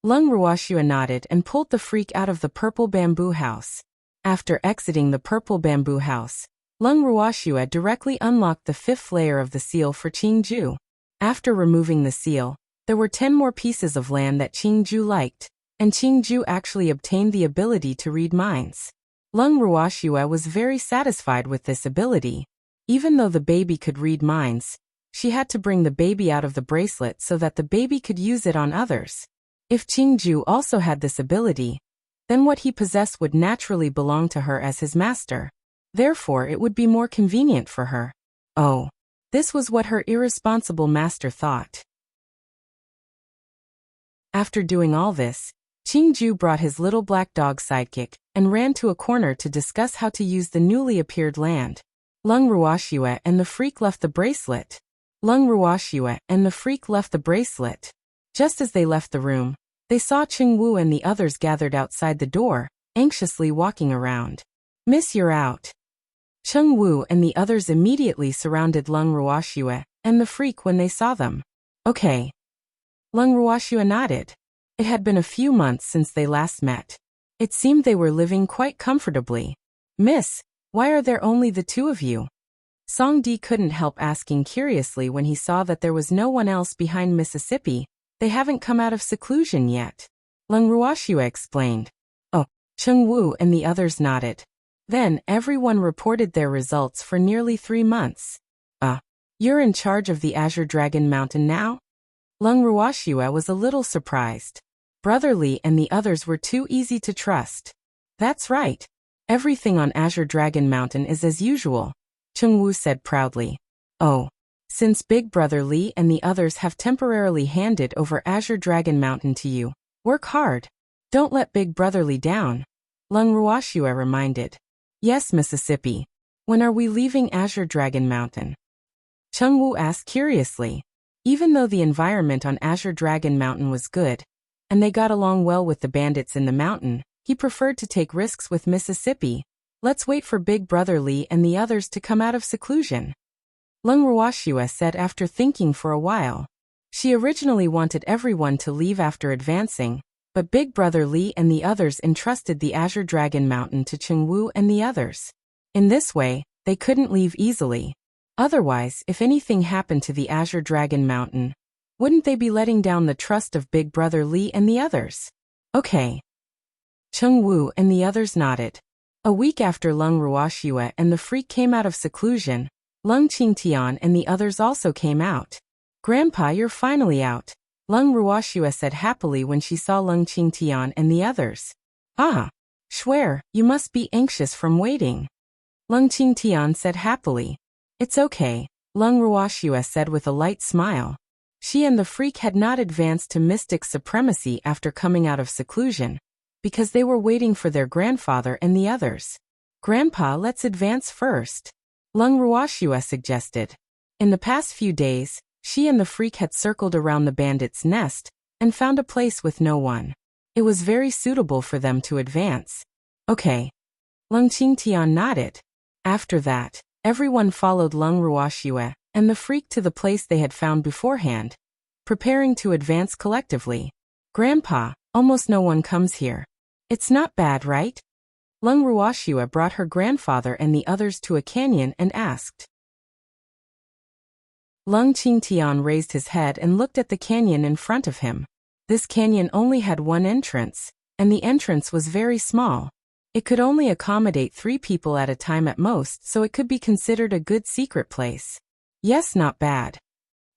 Leng Ruoxue nodded and pulled the freak out of the purple bamboo house. After exiting the purple bamboo house, Leng Ruoxue directly unlocked the 5th layer of the seal for Qingju. After removing the seal, there were 10 more pieces of land that Qingju liked, and Qingju actually obtained the ability to read minds. Leng Ruoxue was very satisfied with this ability. Even though the baby could read minds, she had to bring the baby out of the bracelet so that the baby could use it on others. If Qingju also had this ability, then what he possessed would naturally belong to her as his master. Therefore, it would be more convenient for her. Oh, this was what her irresponsible master thought. After doing all this, Qingju brought his little black dog sidekick and ran to a corner to discuss how to use the newly appeared land. Leng Ruoxue and the freak left the bracelet. Just as they left the room, they saw Cheng Wu and the others gathered outside the door, anxiously walking around. "Miss, you're out." Cheng Wu and the others immediately surrounded Leng Ruoxue and the freak when they saw them. "Okay." Leng Ruoxue nodded. It had been a few months since they last met. It seemed they were living quite comfortably. "Miss, why are there only the 2 of you?" Song Di couldn't help asking curiously when he saw that there was no one else behind Mississippi. "They haven't come out of seclusion yet," Leng Ruoxue explained. "Oh," Cheng Wu and the others nodded. Then everyone reported their results for nearly 3 months. You're in charge of the Azure Dragon Mountain now?" Leng Ruoxue was a little surprised. Brother Li and the others were too easy to trust. "That's right. Everything on Azure Dragon Mountain is as usual," Cheng Wu said proudly. "Oh. Since Big Brother Li and the others have temporarily handed over Azure Dragon Mountain to you, work hard. Don't let Big Brother Li down," Leng Ruoxue reminded. Yes, Mississippi. When are we leaving Azure Dragon Mountain? Cheng Wu asked curiously. Even though the environment on Azure Dragon Mountain was good, and they got along well with the bandits in the mountain, he preferred to take risks with Mississippi. Let's wait for Big Brother Li and the others to come out of seclusion, Leng Ruoxue said after thinking for a while. She originally wanted everyone to leave after advancing, but Big Brother Li and the others entrusted the Azure Dragon Mountain to Cheng Wu and the others. In this way, they couldn't leave easily. Otherwise, if anything happened to the Azure Dragon Mountain, wouldn't they be letting down the trust of Big Brother Li and the others? Okay. Cheng Wu and the others nodded. A week after Leng Ruoxue and the freak came out of seclusion, Leng Qingtian and the others also came out. Grandpa, you're finally out, Leng Ruoxue said happily when she saw Leng Qingtian and the others. Ah, Schwer, you must be anxious from waiting, Leng Qingtian said happily. It's okay, Leng Ruoxue said with a light smile. She and the freak had not advanced to mystic supremacy after coming out of seclusion, because they were waiting for their grandfather and the others. Grandpa, let's advance first, Leng Ruoxue suggested. In the past few days, she and the freak had circled around the bandit's nest and found a place with no one. It was very suitable for them to advance. Okay. Leng Qingtian nodded. After that, everyone followed Leng Ruoxue and the freak to the place they had found beforehand, preparing to advance collectively. Grandpa, almost no one comes here. It's not bad, right? Leng Ruoxue brought her grandfather and the others to a canyon and asked. Leng Qingtian raised his head and looked at the canyon in front of him. This canyon only had one entrance, and the entrance was very small. It could only accommodate 3 people at a time at most, so it could be considered a good secret place. Yes, not bad.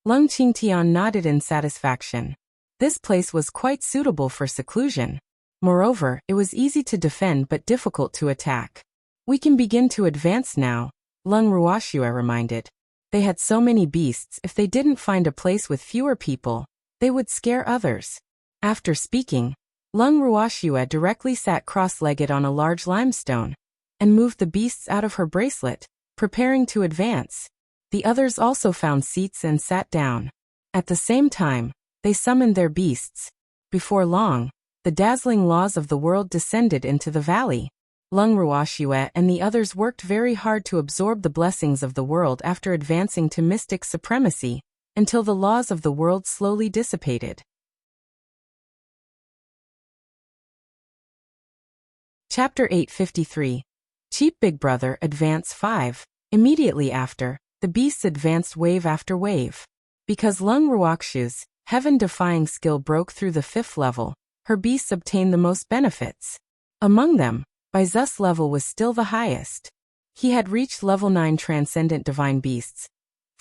Leng Qingtian nodded in satisfaction. This place was quite suitable for seclusion. Moreover, it was easy to defend but difficult to attack. We can begin to advance now, Leng Ruoxue reminded. They had so many beasts, if they didn't find a place with fewer people, they would scare others. After speaking, Leng Ruoxue directly sat cross-legged on a large limestone and moved the beasts out of her bracelet, preparing to advance. The others also found seats and sat down. At the same time, they summoned their beasts. Before long, the dazzling laws of the world descended into the valley. Leng Ruoxue and the others worked very hard to absorb the blessings of the world after advancing to mystic supremacy, until the laws of the world slowly dissipated. Chapter 853. Cheap Big Brother Advance 5. Immediately after, the beasts advanced wave after wave. Because Leng Ruoxue's heaven-defying skill broke through the 5th level, her beasts obtained the most benefits. Among them, Baizu's level was still the highest. He had reached level 9 Transcendent Divine Beasts.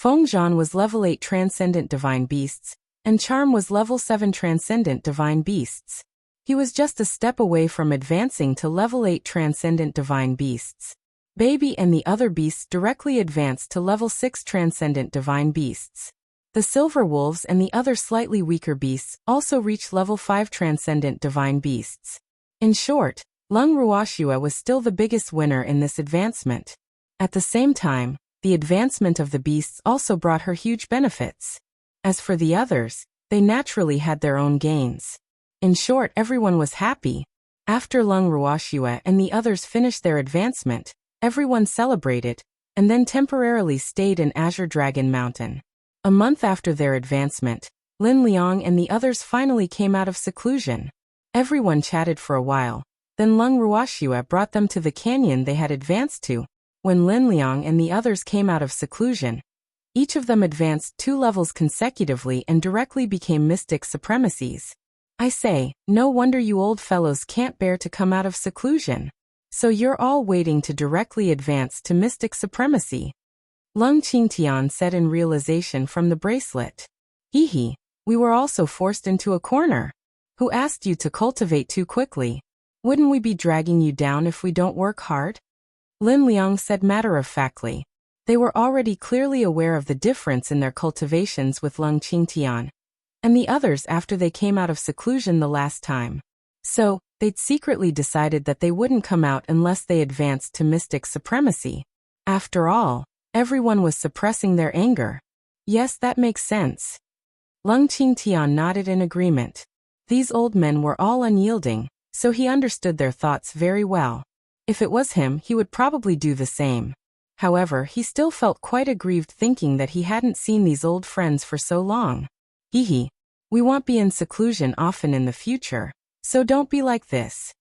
Fengzhan was level 8 Transcendent Divine Beasts, and Charm was level 7 Transcendent Divine Beasts. He was just a step away from advancing to level 8 Transcendent Divine Beasts. Baby and the other beasts directly advanced to level 6 Transcendent Divine Beasts. The Silver Wolves and the other slightly weaker beasts also reached level 5 Transcendent Divine Beasts. In short, Leng Ruoxue was still the biggest winner in this advancement. At the same time, the advancement of the beasts also brought her huge benefits. As for the others, they naturally had their own gains. In short, everyone was happy. After Leng Ruoxue and the others finished their advancement, everyone celebrated, and then temporarily stayed in Azure Dragon Mountain. A month after their advancement, Lin Liang and the others finally came out of seclusion. Everyone chatted for a while, then Leng Ruoxue brought them to the canyon they had advanced to. When Lin Liang and the others came out of seclusion, each of them advanced 2 levels consecutively and directly became mystic supremacies. I say, no wonder you old fellows can't bear to come out of seclusion. So you're all waiting to directly advance to mystic supremacy, Leng Qingtian said in realization from the bracelet. Hehe, we were also forced into a corner. Who asked you to cultivate too quickly? Wouldn't we be dragging you down if we don't work hard? Lin Liang said matter-of-factly. They were already clearly aware of the difference in their cultivations with Leng Qingtian and the others after they came out of seclusion the last time. So, They'd secretly decided that they wouldn't come out unless they advanced to mystic supremacy. After all, everyone was suppressing their anger. Yes, that makes sense. Leng Qingtian nodded in agreement. These old men were all unyielding, so he understood their thoughts very well. If it was him, he would probably do the same. However, he still felt quite aggrieved thinking that he hadn't seen these old friends for so long. Hee. We won't be in seclusion often in the future, so don't be like this.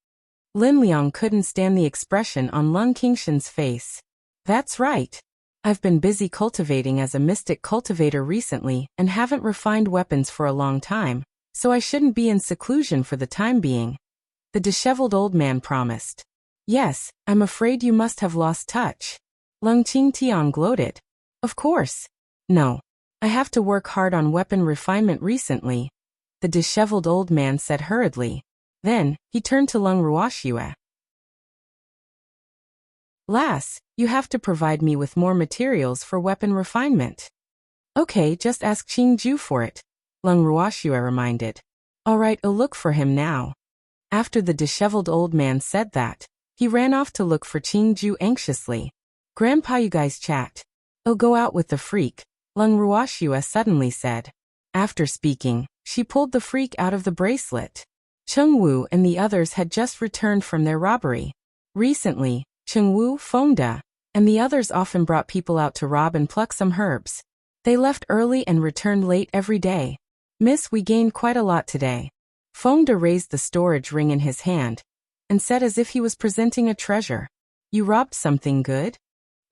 Lin Liang couldn't stand the expression on Leng Qingshan's face. That's right. I've been busy cultivating as a mystic cultivator recently and haven't refined weapons for a long time, so I shouldn't be in seclusion for the time being. The disheveled old man promised. Yes, I'm afraid you must have lost touch. Leng Qingtian gloated. Of course. No. I have to work hard on weapon refinement recently, the disheveled old man said hurriedly. Then, he turned to Leng Ruoxue. Lass, you have to provide me with more materials for weapon refinement. Okay, just ask Qingju for it, Leng Ruoxue reminded. All right, I'll look for him now. After the disheveled old man said that, he ran off to look for Qingju anxiously. Grandpa, you guys chat. I'll go out with the freak, Leng Ruoxue suddenly said. After speaking, she pulled the freak out of the bracelet. Cheng Wu and the others had just returned from their robbery. Recently, Cheng Wu, Fengde, and the others often brought people out to rob and pluck some herbs. They left early and returned late every day. Miss, we gained quite a lot today. Fengde raised the storage ring in his hand and said as if he was presenting a treasure. You robbed something good?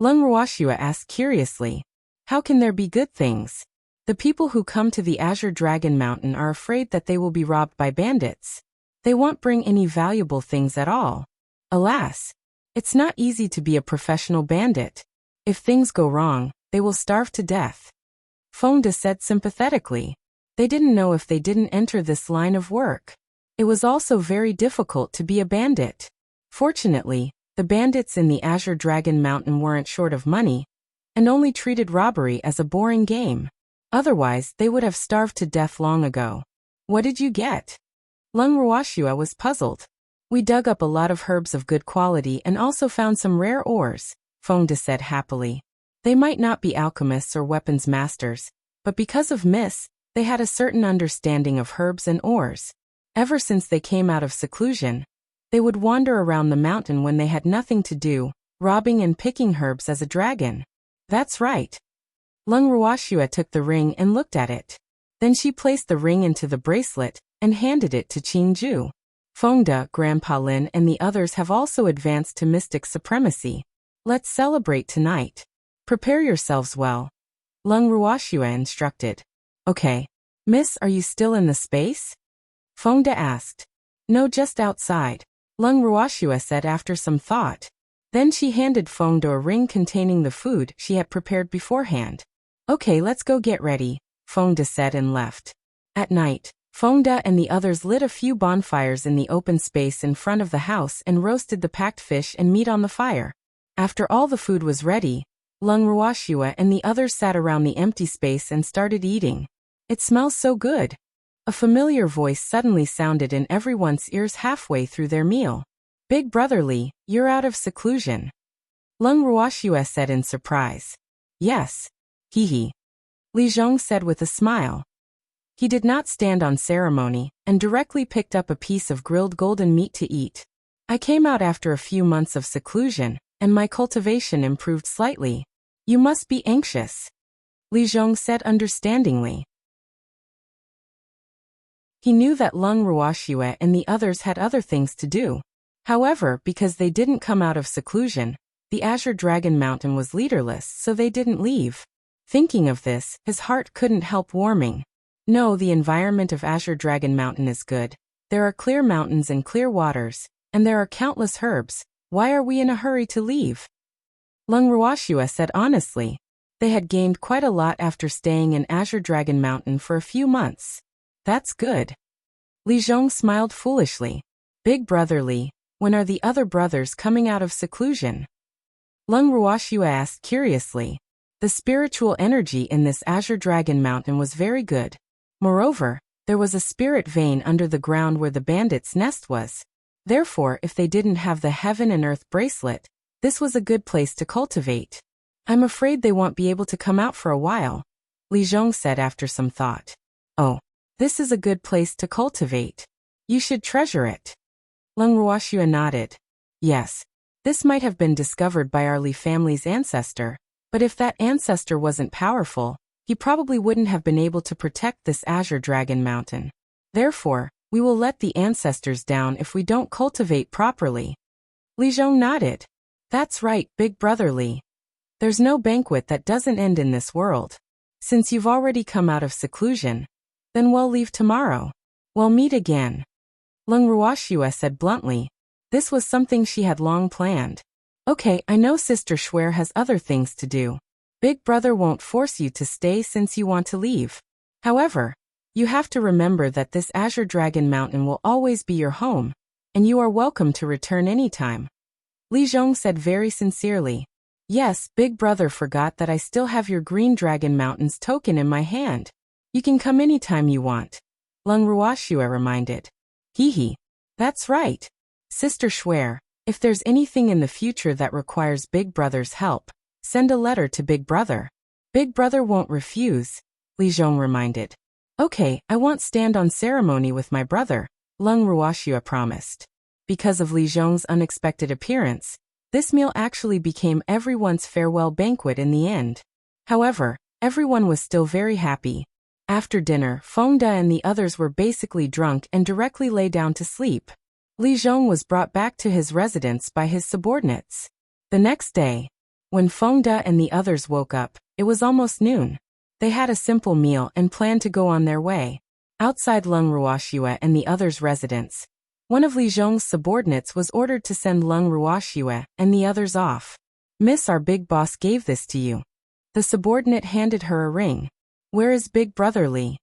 Leng Ruoxue asked curiously. How can there be good things? The people who come to the Azure Dragon Mountain are afraid that they will be robbed by bandits. They won't bring any valuable things at all. Alas, it's not easy to be a professional bandit. If things go wrong, they will starve to death. Fengde said sympathetically. They didn't know if they didn't enter this line of work. It was also very difficult to be a bandit. Fortunately, the bandits in the Azure Dragon Mountain weren't short of money, and only treated robbery as a boring game. Otherwise, they would have starved to death long ago. What did you get? Leng Ruoxue was puzzled. We dug up a lot of herbs of good quality and also found some rare ores, Fengde said happily. They might not be alchemists or weapons masters, but because of Miss, they had a certain understanding of herbs and ores. Ever since they came out of seclusion, they would wander around the mountain when they had nothing to do, robbing and picking herbs as a dragon. That's right. Leng Ruoxue took the ring and looked at it. Then she placed the ring into the bracelet and handed it to Qingju. Fengde, Grandpa Lin and the others have also advanced to mystic supremacy. Let's celebrate tonight. Prepare yourselves well. Leng Ruoxue instructed. Okay. Miss, are you still in the space? Fengde asked. No, just outside, Leng Ruoxue said after some thought. Then she handed Fengde a ring containing the food she had prepared beforehand. Okay, let's go get ready, Fengde said and left. At night, Fengde and the others lit a few bonfires in the open space in front of the house and roasted the packed fish and meat on the fire. After all the food was ready, Leng Ruoxue and the others sat around the empty space and started eating. It smells so good. A familiar voice suddenly sounded in everyone's ears halfway through their meal. Big Brother Li, you're out of seclusion. Leng Ruoxue said in surprise. Yes. Hee. Li Zhong said with a smile. He did not stand on ceremony and directly picked up a piece of grilled golden meat to eat. I came out after a few months of seclusion, and my cultivation improved slightly. You must be anxious, Li Zhong said understandingly. He knew that Leng Ruoxue and the others had other things to do. However, because they didn't come out of seclusion, the Azure Dragon Mountain was leaderless, so they didn't leave. Thinking of this, his heart couldn't help warming. No, the environment of Azure Dragon Mountain is good. There are clear mountains and clear waters, and there are countless herbs. Why are we in a hurry to leave? Leng Ruoxue said honestly. They had gained quite a lot after staying in Azure Dragon Mountain for a few months. That's good. Li Zhong smiled foolishly. Big Brother Li, when are the other brothers coming out of seclusion? Leng Ruoxue asked curiously. The spiritual energy in this Azure Dragon Mountain was very good. Moreover, there was a spirit vein under the ground where the bandit's nest was. Therefore, if they didn't have the heaven and earth bracelet, this was a good place to cultivate. I'm afraid they won't be able to come out for a while, Li Zhong said after some thought. Oh, this is a good place to cultivate. You should treasure it. Leng Ruoxue nodded. Yes, this might have been discovered by our Li family's ancestor, but if that ancestor wasn't powerful, he probably wouldn't have been able to protect this Azure Dragon Mountain. Therefore, we will let the ancestors down if we don't cultivate properly. Li Zhong nodded. That's right, big brother Li. There's no banquet that doesn't end in this world. Since you've already come out of seclusion, then we'll leave tomorrow. We'll meet again. Leng Ruoxue said bluntly. This was something she had long planned. Okay, I know Sister Schwer has other things to do. Big brother won't force you to stay since you want to leave. However, you have to remember that this Azure Dragon Mountain will always be your home, and you are welcome to return anytime. Li Zhong said very sincerely. Yes, big brother forgot that I still have your Green Dragon Mountain's token in my hand. You can come anytime you want. Leng Ruoxue reminded. Hee. That's right. Sister Schwer, if there's anything in the future that requires big brother's help, send a letter to big brother. Big brother won't refuse, Li Zhong reminded. Okay, I won't stand on ceremony with my brother, Leng Ruoxue promised. Because of Li Zhong's unexpected appearance, this meal actually became everyone's farewell banquet in the end. However, everyone was still very happy. After dinner, Feng De and the others were basically drunk and directly lay down to sleep. Li Zhong was brought back to his residence by his subordinates. The next day, when Feng De and the others woke up, it was almost noon. They had a simple meal and planned to go on their way. Outside Leng Ruoxue and the others' residence, one of Li Zhong's subordinates was ordered to send Leng Ruoxue and the others off. Miss, our big boss gave this to you. The subordinate handed her a ring. Where is big brother Li?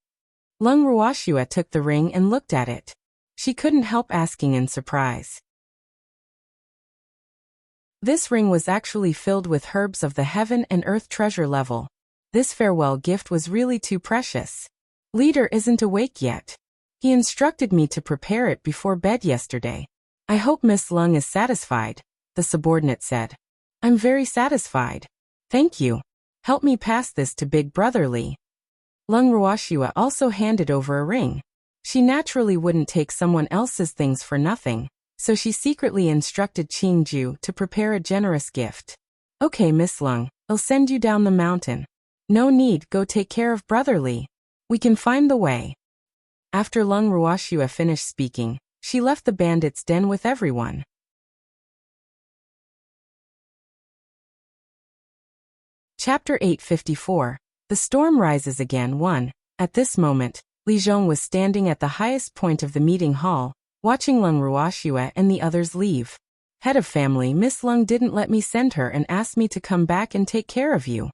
Leng Ruoxue took the ring and looked at it. She couldn't help asking in surprise. This ring was actually filled with herbs of the heaven and earth treasure level. This farewell gift was really too precious. Leader isn't awake yet. He instructed me to prepare it before bed yesterday. I hope Miss Leng is satisfied, the subordinate said. I'm very satisfied. Thank you. Help me pass this to big brother Li. Leng Ruoxue also handed over a ring. She naturally wouldn't take someone else's things for nothing, so she secretly instructed Qing Ju to prepare a generous gift. Okay, Miss Leng, I'll send you down the mountain. No need, go take care of brother Li. We can find the way. After Leng Ruoxue finished speaking, she left the bandit's den with everyone. Chapter 854. The Storm Rises Again 1. At this moment, Li Zhong was standing at the highest point of the meeting hall, watching Leng Ruoxue and the others leave. Head of family, Miss Leng didn't let me send her and asked me to come back and take care of you.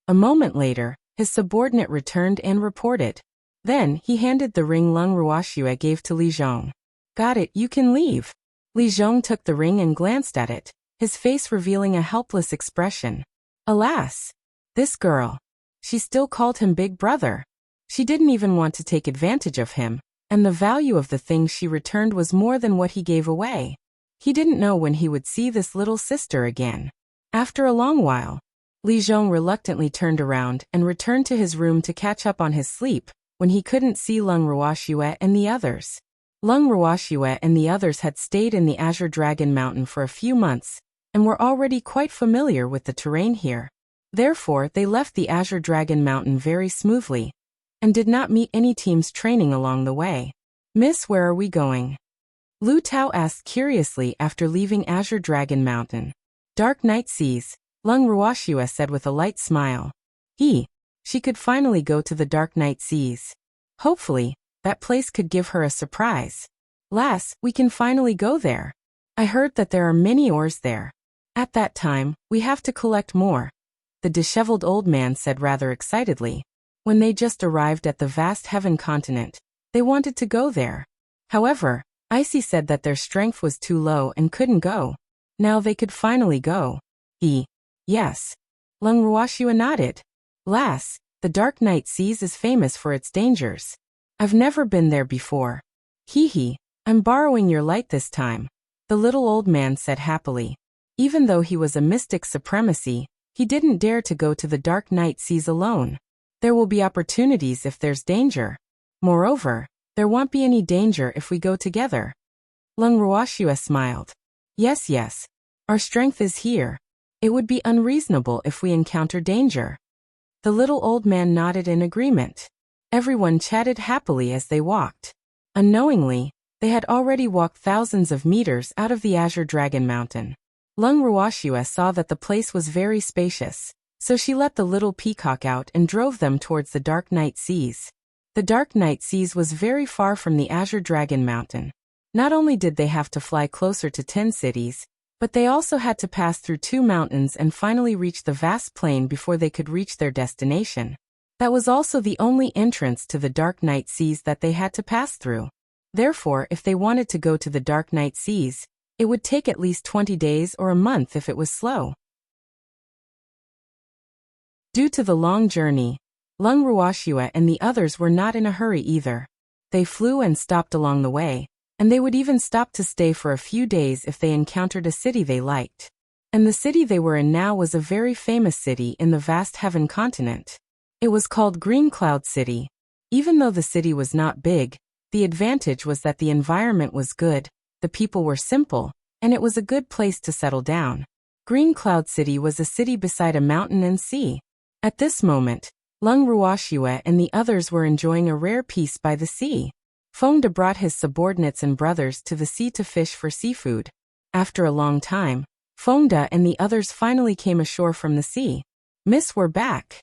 A moment later, his subordinate returned and reported. Then, he handed the ring Leng Ruoxue gave to Li Zhong. Got it, you can leave. Li Zhong took the ring and glanced at it, his face revealing a helpless expression. Alas! This girl. She still called him big brother. She didn't even want to take advantage of him, and the value of the things she returned was more than what he gave away. He didn't know when he would see this little sister again. After a long while, Li Zhong reluctantly turned around and returned to his room to catch up on his sleep, when he couldn't see Leng Ruoxue and the others. Leng Ruoxue and the others had stayed in the Azure Dragon Mountain for a few months, and were already quite familiar with the terrain here. Therefore, they left the Azure Dragon Mountain very smoothly, and did not meet any teams training along the way. Miss, where are we going? Lu Tao asked curiously after leaving Azure Dragon Mountain. Dark Night Seas, Leng Ruoxue said with a light smile. She could finally go to the Dark Night Seas. Hopefully, that place could give her a surprise. Lass, we can finally go there. I heard that there are many ores there. At that time, we have to collect more, the disheveled old man said rather excitedly. When they just arrived at the vast heaven continent, they wanted to go there. However, Icy said that their strength was too low and couldn't go. Now they could finally go. Yes. Leng Ruoxue nodded. Lass, the Dark Night Seas is famous for its dangers. I've never been there before. I'm borrowing your light this time, the little old man said happily. Even though he was a mystic supremacy, he didn't dare to go to the dark night seas alone. There will be opportunities if there's danger. Moreover, there won't be any danger if we go together. Leng Ruoxue smiled. Yes, yes. Our strength is here. It would be unreasonable if we encounter danger. The little old man nodded in agreement. Everyone chatted happily as they walked. Unknowingly, they had already walked thousands of meters out of the Azure Dragon Mountain. Leng Ruoxue saw that the place was very spacious, so she let the little peacock out and drove them towards the Dark Night Seas. The Dark Night Seas was very far from the Azure Dragon Mountain. Not only did they have to fly closer to 10 cities, but they also had to pass through 2 mountains and finally reach the vast plain before they could reach their destination. That was also the only entrance to the Dark Night Seas that they had to pass through. Therefore, if they wanted to go to the Dark Night Seas, it would take at least 20 days or a month if it was slow. Due to the long journey, Leng Ruoxue and the others were not in a hurry either. They flew and stopped along the way, and they would even stop to stay for a few days if they encountered a city they liked. And the city they were in now was a very famous city in the vast Heaven continent. It was called Green Cloud City. Even though the city was not big, the advantage was that the environment was good, the people were simple, and it was a good place to settle down. Green Cloud City was a city beside a mountain and sea. At this moment, Leng Ruoxue and the others were enjoying a rare peace by the sea. Fengde brought his subordinates and brothers to the sea to fish for seafood. After a long time, Fengde and the others finally came ashore from the sea. Miss, we're back.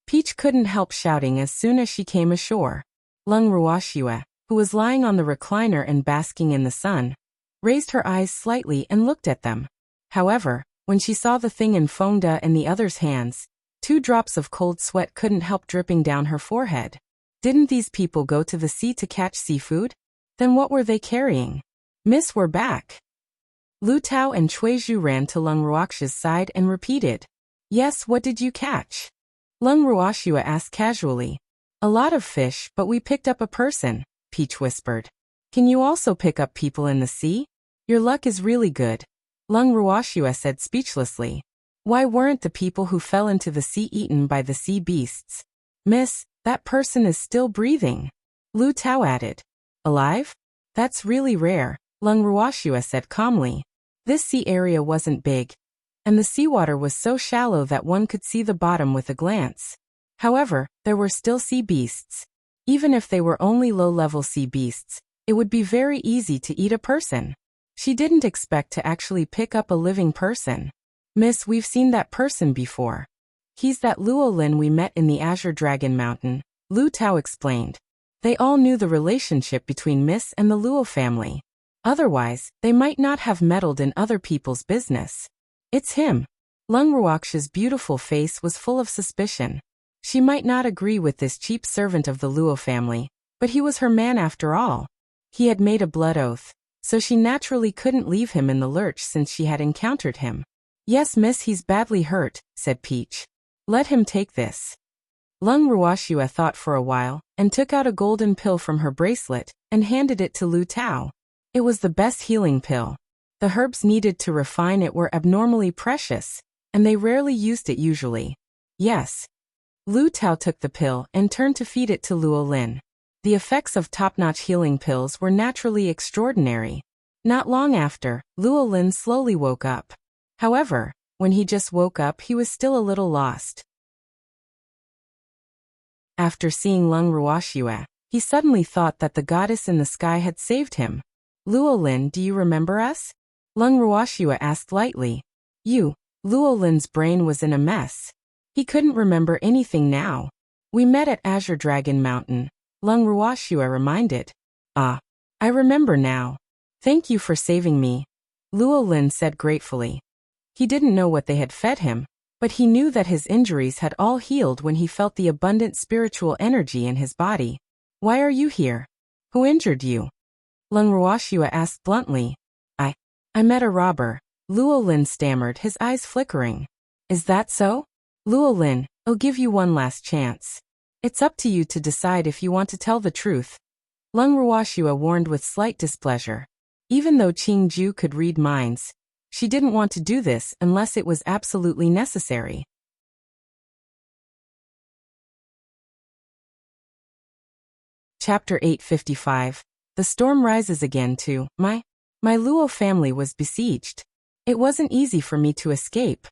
Peach couldn't help shouting as soon as she came ashore. Leng Ruoxue, who was lying on the recliner and basking in the sun, raised her eyes slightly and looked at them. However, when she saw the thing in Fengde and the others' hands, 2 drops of cold sweat couldn't help dripping down her forehead. Didn't these people go to the sea to catch seafood? Then what were they carrying? Miss, we're back. Lu Tao and Cui Zhu ran to Leng Ruoxue's side and repeated. Yes, what did you catch? Leng Ruoxue asked casually. A lot of fish, but we picked up a person, Peach whispered. Can you also pick up people in the sea? Your luck is really good, Leng Ruoxue said speechlessly. Why weren't the people who fell into the sea eaten by the sea beasts? Miss, that person is still breathing. Lu Tao added. Alive? That's really rare, Leng Ruoxue said calmly. This sea area wasn't big, and the seawater was so shallow that one could see the bottom with a glance. However, there were still sea beasts. Even if they were only low-level sea beasts, it would be very easy to eat a person. She didn't expect to actually pick up a living person. Miss, we've seen that person before. He's that Luo Lin we met in the Azure Dragon Mountain, Lu Tao explained. They all knew the relationship between Miss and the Luo family. Otherwise, they might not have meddled in other people's business. It's him. Leng Ruoxue's beautiful face was full of suspicion. She might not agree with this cheap servant of the Luo family, but he was her man after all. He had made a blood oath, so she naturally couldn't leave him in the lurch since she had encountered him. Yes, miss, he's badly hurt, said Peach. Let him take this. Leng Ruoxue thought for a while, and took out a golden pill from her bracelet, and handed it to Lu Tao. It was the best healing pill. The herbs needed to refine it were abnormally precious, and they rarely used it usually. Yes. Lu Tao took the pill and turned to feed it to Luo Lin. The effects of top-notch healing pills were naturally extraordinary. Not long after, Luo Lin slowly woke up. However, when he just woke up he was still a little lost. After seeing Leng Ruoxue, he suddenly thought that the goddess in the sky had saved him. Luo Lin, do you remember us? Leng Ruoxue asked lightly. Luo Lin's brain was in a mess. He couldn't remember anything now. We met at Azure Dragon Mountain, Leng Ruoxue reminded. Ah, I remember now. Thank you for saving me, Luo Lin said gratefully. He didn't know what they had fed him, but he knew that his injuries had all healed when he felt the abundant spiritual energy in his body. Why are you here? Who injured you? Leng Ruoxue asked bluntly. I met a robber, Luo Lin stammered, his eyes flickering. Is that so? Luo Lin, I'll give you one last chance. It's up to you to decide if you want to tell the truth. Leng Ruoxua warned with slight displeasure. Even though Qing Ju could read minds, she didn't want to do this unless it was absolutely necessary. Chapter 855. The storm rises again too. My Luo family was besieged. It wasn't easy for me to escape.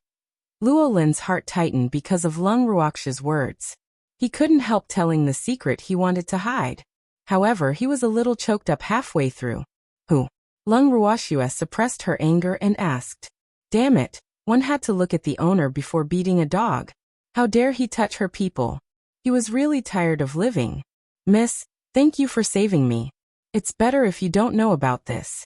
Luo Lin's heart tightened because of Leng Ruoxia's words. He couldn't help telling the secret he wanted to hide. However, he was a little choked up halfway through. Who? Leng Ruoxua suppressed her anger and asked. Damn it, one had to look at the owner before beating a dog. How dare he touch her people? He was really tired of living. Miss, thank you for saving me. It's better if you don't know about this.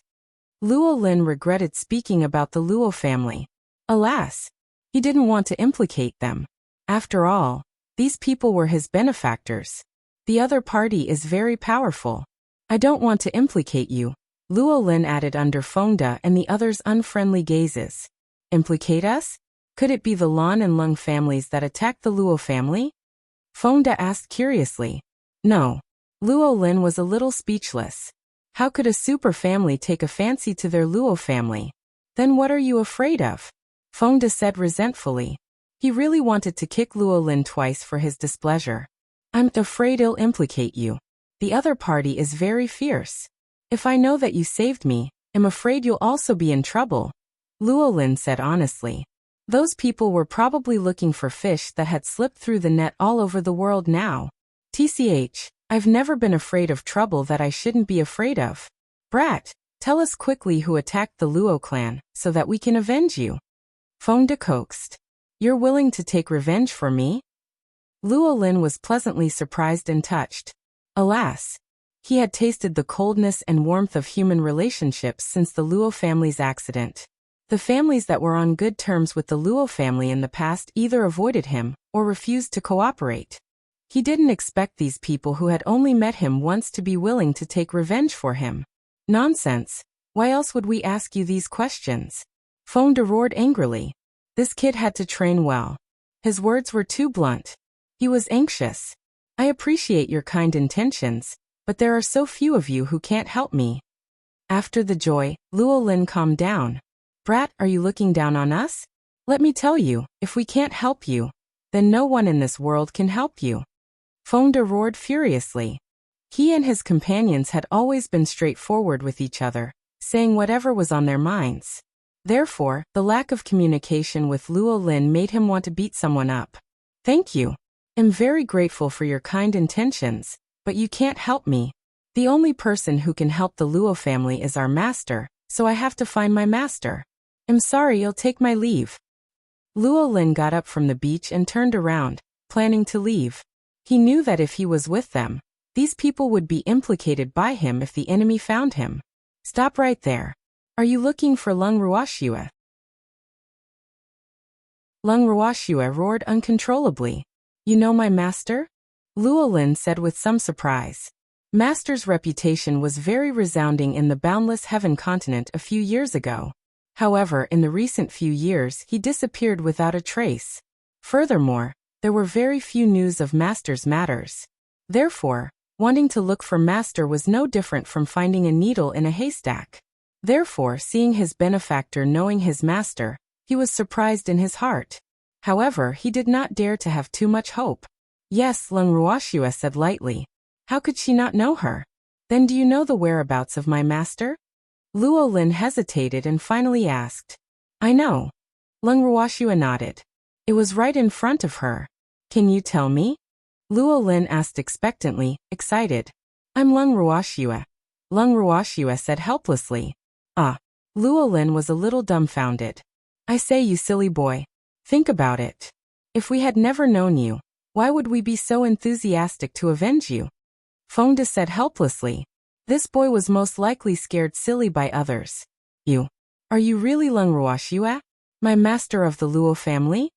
Luo Lin regretted speaking about the Luo family. Alas, he didn't want to implicate them. After all, these people were his benefactors. The other party is very powerful. I don't want to implicate you, Luo Lin added under Fengda and the others' unfriendly gazes. Implicate us? Could it be the Lan and Leng families that attacked the Luo family? Fengda asked curiously. No. Luo Lin was a little speechless. How could a super family take a fancy to their Luo family? Then what are you afraid of? Fengda said resentfully. He really wanted to kick Luo Lin twice for his displeasure. I'm afraid I'll implicate you. The other party is very fierce. If I know that you saved me, I'm afraid you'll also be in trouble, Luo Lin said honestly. Those people were probably looking for fish that had slipped through the net all over the world now. TCH, I've never been afraid of trouble that I shouldn't be afraid of. Brat, tell us quickly who attacked the Luo clan, so that we can avenge you. Fengda coaxed. You're willing to take revenge for me? Luo Lin was pleasantly surprised and touched. Alas, he had tasted the coldness and warmth of human relationships since the Luo family's accident. The families that were on good terms with the Luo family in the past either avoided him or refused to cooperate. He didn't expect these people who had only met him once to be willing to take revenge for him. Nonsense. Why else would we ask you these questions? Fengda roared angrily. This kid had to train well. His words were too blunt. He was anxious. I appreciate your kind intentions, but there are so few of you who can't help me. After the joy, Luo Lin calmed down. Brat, are you looking down on us? Let me tell you, if we can't help you, then no one in this world can help you. Fengda roared furiously. He and his companions had always been straightforward with each other, saying whatever was on their minds. Therefore, the lack of communication with Luo Lin made him want to beat someone up. Thank you. I'm very grateful for your kind intentions, but you can't help me. The only person who can help the Luo family is our master, so I have to find my master. I'm sorry, I'll take my leave. Luo Lin got up from the beach and turned around, planning to leave. He knew that if he was with them, these people would be implicated by him if the enemy found him. Stop right there. Are you looking for Leng Ruoxua? Leng Ruoxua roared uncontrollably. You know my master? Luo Lin said with some surprise. Master's reputation was very resounding in the boundless heaven continent a few years ago. However, in the recent few years he disappeared without a trace. Furthermore, there were very few news of Master's matters. Therefore, wanting to look for Master was no different from finding a needle in a haystack. Therefore, seeing his benefactor knowing his master, he was surprised in his heart. However, he did not dare to have too much hope. Yes, Leng Ruoxua said lightly. How could she not know her? Then do you know the whereabouts of my master? Luo Lin hesitated and finally asked. I know. Leng Ruoxua nodded. It was right in front of her. Can you tell me? Luo Lin asked expectantly, excited. I'm Leng Ruoxua. Leng Ruoxua said helplessly. Ah. Luo Lin was a little dumbfounded. I say, you silly boy. Think about it. If we had never known you, why would we be so enthusiastic to avenge you? Fengda said helplessly. This boy was most likely scared silly by others. You. Are you really Leng Ruoxua? My master of the Luo family?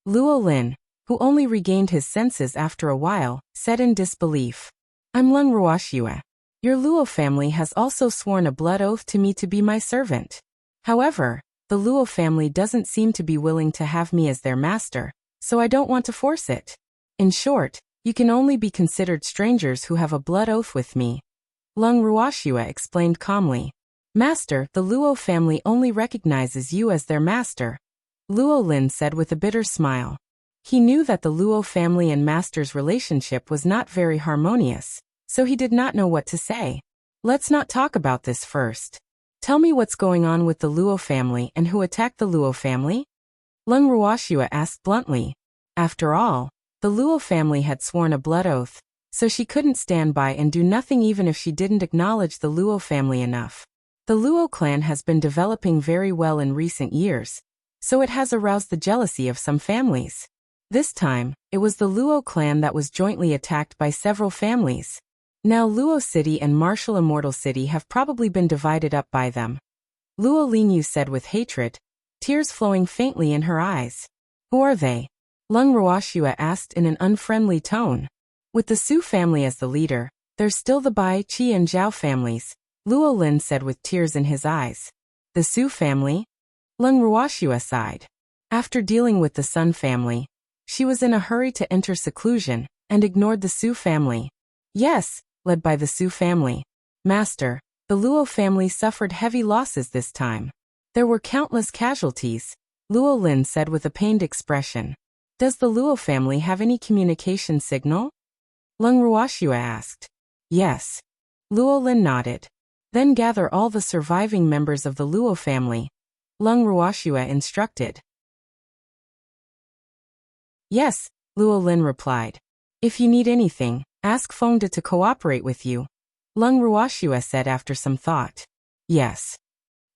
Luo Lin, who only regained his senses after a while, said in disbelief. I'm Leng Ruoxua. Your Luo family has also sworn a blood oath to me to be my servant. However, the Luo family doesn't seem to be willing to have me as their master, so I don't want to force it. In short, you can only be considered strangers who have a blood oath with me. Leng Ruoxua explained calmly. Master, the Luo family only recognizes you as their master, Luo Lin said with a bitter smile. He knew that the Luo family and master's relationship was not very harmonious, so he did not know what to say. Let's not talk about this first. Tell me what's going on with the Luo family and who attacked the Luo family? Leng Ruoxua asked bluntly. After all, the Luo family had sworn a blood oath, so she couldn't stand by and do nothing even if she didn't acknowledge the Luo family enough. The Luo clan has been developing very well in recent years, so it has aroused the jealousy of some families. This time, it was the Luo clan that was jointly attacked by several families. Now Luo City and Martial Immortal City have probably been divided up by them. Luo Lingyu said with hatred, tears flowing faintly in her eyes. Who are they? Leng Ruoxua asked in an unfriendly tone. With the Su family as the leader, there's still the Bai, Qi and Zhao families, Luo Lin said with tears in his eyes. The Su family? Leng Ruoxua sighed. After dealing with the Sun family, she was in a hurry to enter seclusion, and ignored the Su family. Yes, led by the Su family. Master, the Luo family suffered heavy losses this time. There were countless casualties, Luo Lin said with a pained expression. Does the Luo family have any communication signal? Leng Ruoxua asked. Yes. Luo Lin nodded. Then gather all the surviving members of the Luo family, Leng Ruoxua instructed. Yes, Luo Lin replied. If you need anything, ask Fengde to cooperate with you, Leng Ruoxua said after some thought. Yes.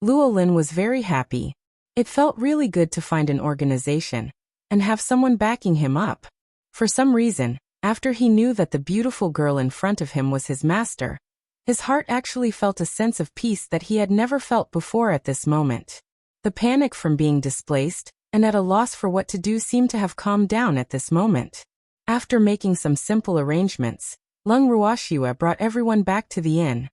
Luo Lin was very happy. It felt really good to find an organization, and have someone backing him up. For some reason, after he knew that the beautiful girl in front of him was his master, his heart actually felt a sense of peace that he had never felt before at this moment. The panic from being displaced, and at a loss for what to do seemed to have calmed down at this moment. After making some simple arrangements, Leng Ruoxua brought everyone back to the inn.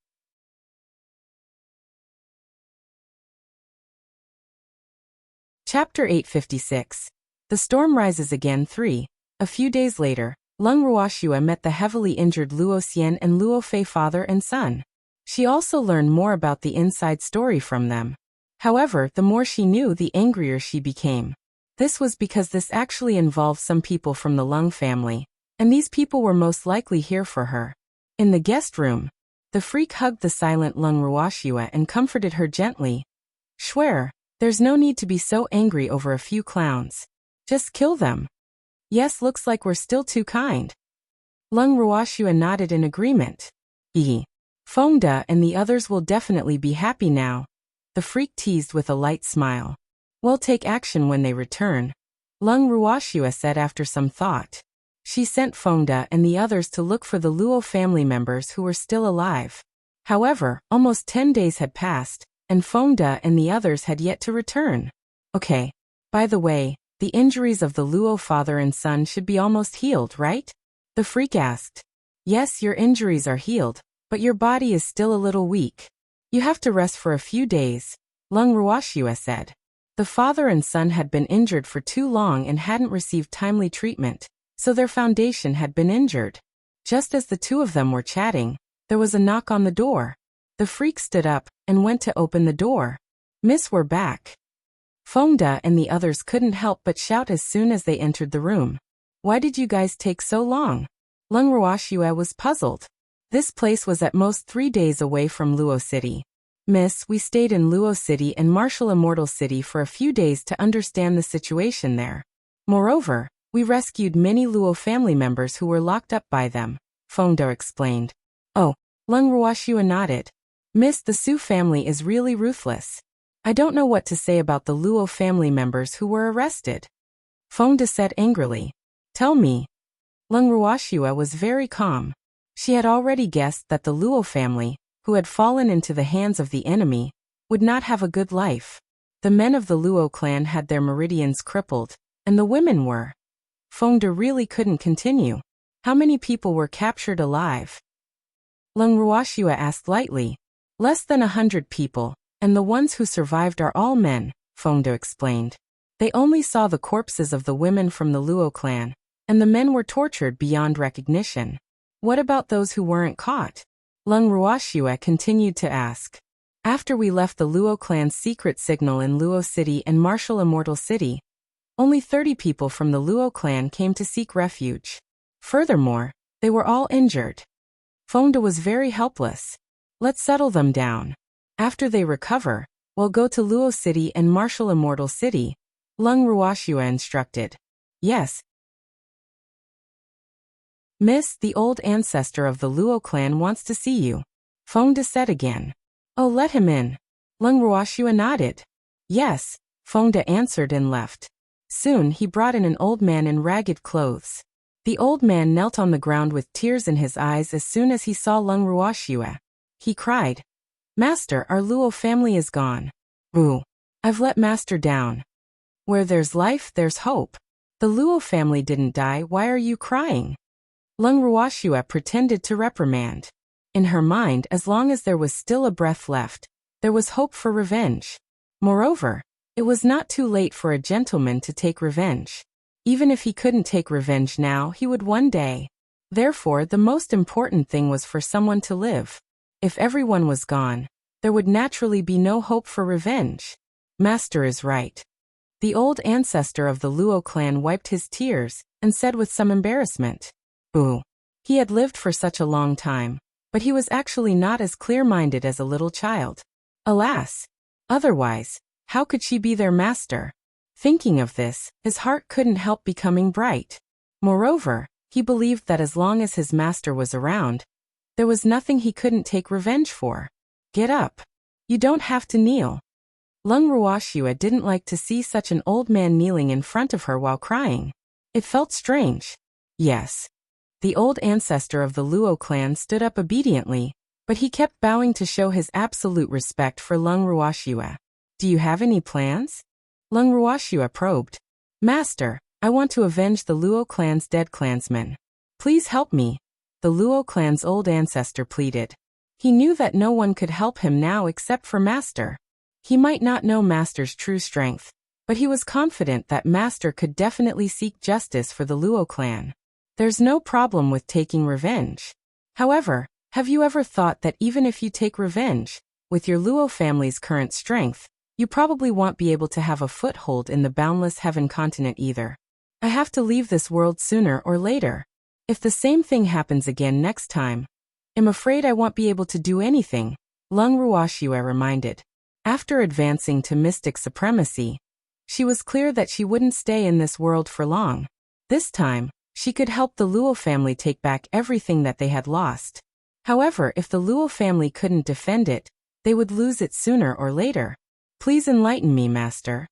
Chapter 856. The Storm Rises Again 3. A few days later, Leng Ruoxua met the heavily injured Luo Xian and Luo Fei father and son. She also learned more about the inside story from them. However, the more she knew, the angrier she became. This was because this actually involved some people from the Leng family, and these people were most likely here for her. In the guest room, the freak hugged the silent Leng Ruoxua and comforted her gently. Swear, there's no need to be so angry over a few clowns. Just kill them. Yes, looks like we're still too kind. Leng Ruoxua nodded in agreement. Fengde and the others will definitely be happy now, the freak teased with a light smile. We'll take action when they return, Leng Ruoxua said after some thought. She sent Fengde and the others to look for the Luo family members who were still alive. However, almost 10 days had passed, and Fengde and the others had yet to return. Okay. By the way, the injuries of the Luo father and son should be almost healed, right? The freak asked. Yes, your injuries are healed, but your body is still a little weak. You have to rest for a few days, Leng Ruoxua said. The father and son had been injured for too long and hadn't received timely treatment, so their foundation had been injured. Just as the two of them were chatting, there was a knock on the door. The freak stood up and went to open the door. Miss, we're back. Fengde and the others couldn't help but shout as soon as they entered the room. Why did you guys take so long? Leng Ruoxua was puzzled. This place was at most 3 days away from Luo City. Miss, we stayed in Luo City and Martial Immortal City for a few days to understand the situation there. Moreover, we rescued many Luo family members who were locked up by them, Fengde explained. Oh, Leng Ruoxua nodded. Miss, the Su family is really ruthless. I don't know what to say about the Luo family members who were arrested, Fengde said angrily. Tell me. Leng Ruoxua was very calm. She had already guessed that the Luo family, who had fallen into the hands of the enemy, would not have a good life. The men of the Luo clan had their meridians crippled, and the women were. Fengde really couldn't continue. How many people were captured alive? Leng Ruoxua asked lightly. Less than 100 people, and the ones who survived are all men, Fengde explained. They only saw the corpses of the women from the Luo clan, and the men were tortured beyond recognition. What about those who weren't caught? Leng Ruoxue continued to ask. After we left the Luo clan's secret signal in Luo City and Martial Immortal City, only 30 people from the Luo clan came to seek refuge. Furthermore, they were all injured. Fengde was very helpless. Let's settle them down. After they recover, we'll go to Luo City and Martial Immortal City, Leng Ruoxue instructed. Yes. Miss, the old ancestor of the Luo clan wants to see you, Fengde said again. Oh, let him in. Leng Ruoxue nodded. Yes, Fengde answered and left. Soon he brought in an old man in ragged clothes. The old man knelt on the ground with tears in his eyes as soon as he saw Leng Ruoxue. He cried, Master, our Luo family is gone. Ooh, I've let Master down. Where there's life, there's hope. The Luo family didn't die, why are you crying? Leng Ruoxue pretended to reprimand. In her mind, as long as there was still a breath left, there was hope for revenge. Moreover, it was not too late for a gentleman to take revenge. Even if he couldn't take revenge now, he would one day. Therefore, the most important thing was for someone to live. If everyone was gone, there would naturally be no hope for revenge. Master is right. The old ancestor of the Luo clan wiped his tears and said with some embarrassment. Ooh. He had lived for such a long time, but he was actually not as clear-minded as a little child. Alas! Otherwise, how could she be their master? Thinking of this, his heart couldn't help becoming bright. Moreover, he believed that as long as his master was around, there was nothing he couldn't take revenge for. Get up. You don't have to kneel. Leng Ruoxue didn't like to see such an old man kneeling in front of her while crying. It felt strange. Yes. The old ancestor of the Luo clan stood up obediently, but he kept bowing to show his absolute respect for Leng Ruoxue. Do you have any plans? Leng Ruoxue probed. Master, I want to avenge the Luo clan's dead clansmen. Please help me, the Luo clan's old ancestor pleaded. He knew that no one could help him now except for Master. He might not know Master's true strength, but he was confident that Master could definitely seek justice for the Luo clan. There's no problem with taking revenge. However, have you ever thought that even if you take revenge, with your Luo family's current strength, you probably won't be able to have a foothold in the boundless heaven continent either? I have to leave this world sooner or later. If the same thing happens again next time, I'm afraid I won't be able to do anything, Leng Ruoxue reminded. After advancing to mystic supremacy, she was clear that she wouldn't stay in this world for long. This time, she could help the Luo family take back everything that they had lost. However, if the Luo family couldn't defend it, they would lose it sooner or later. Please enlighten me, Master.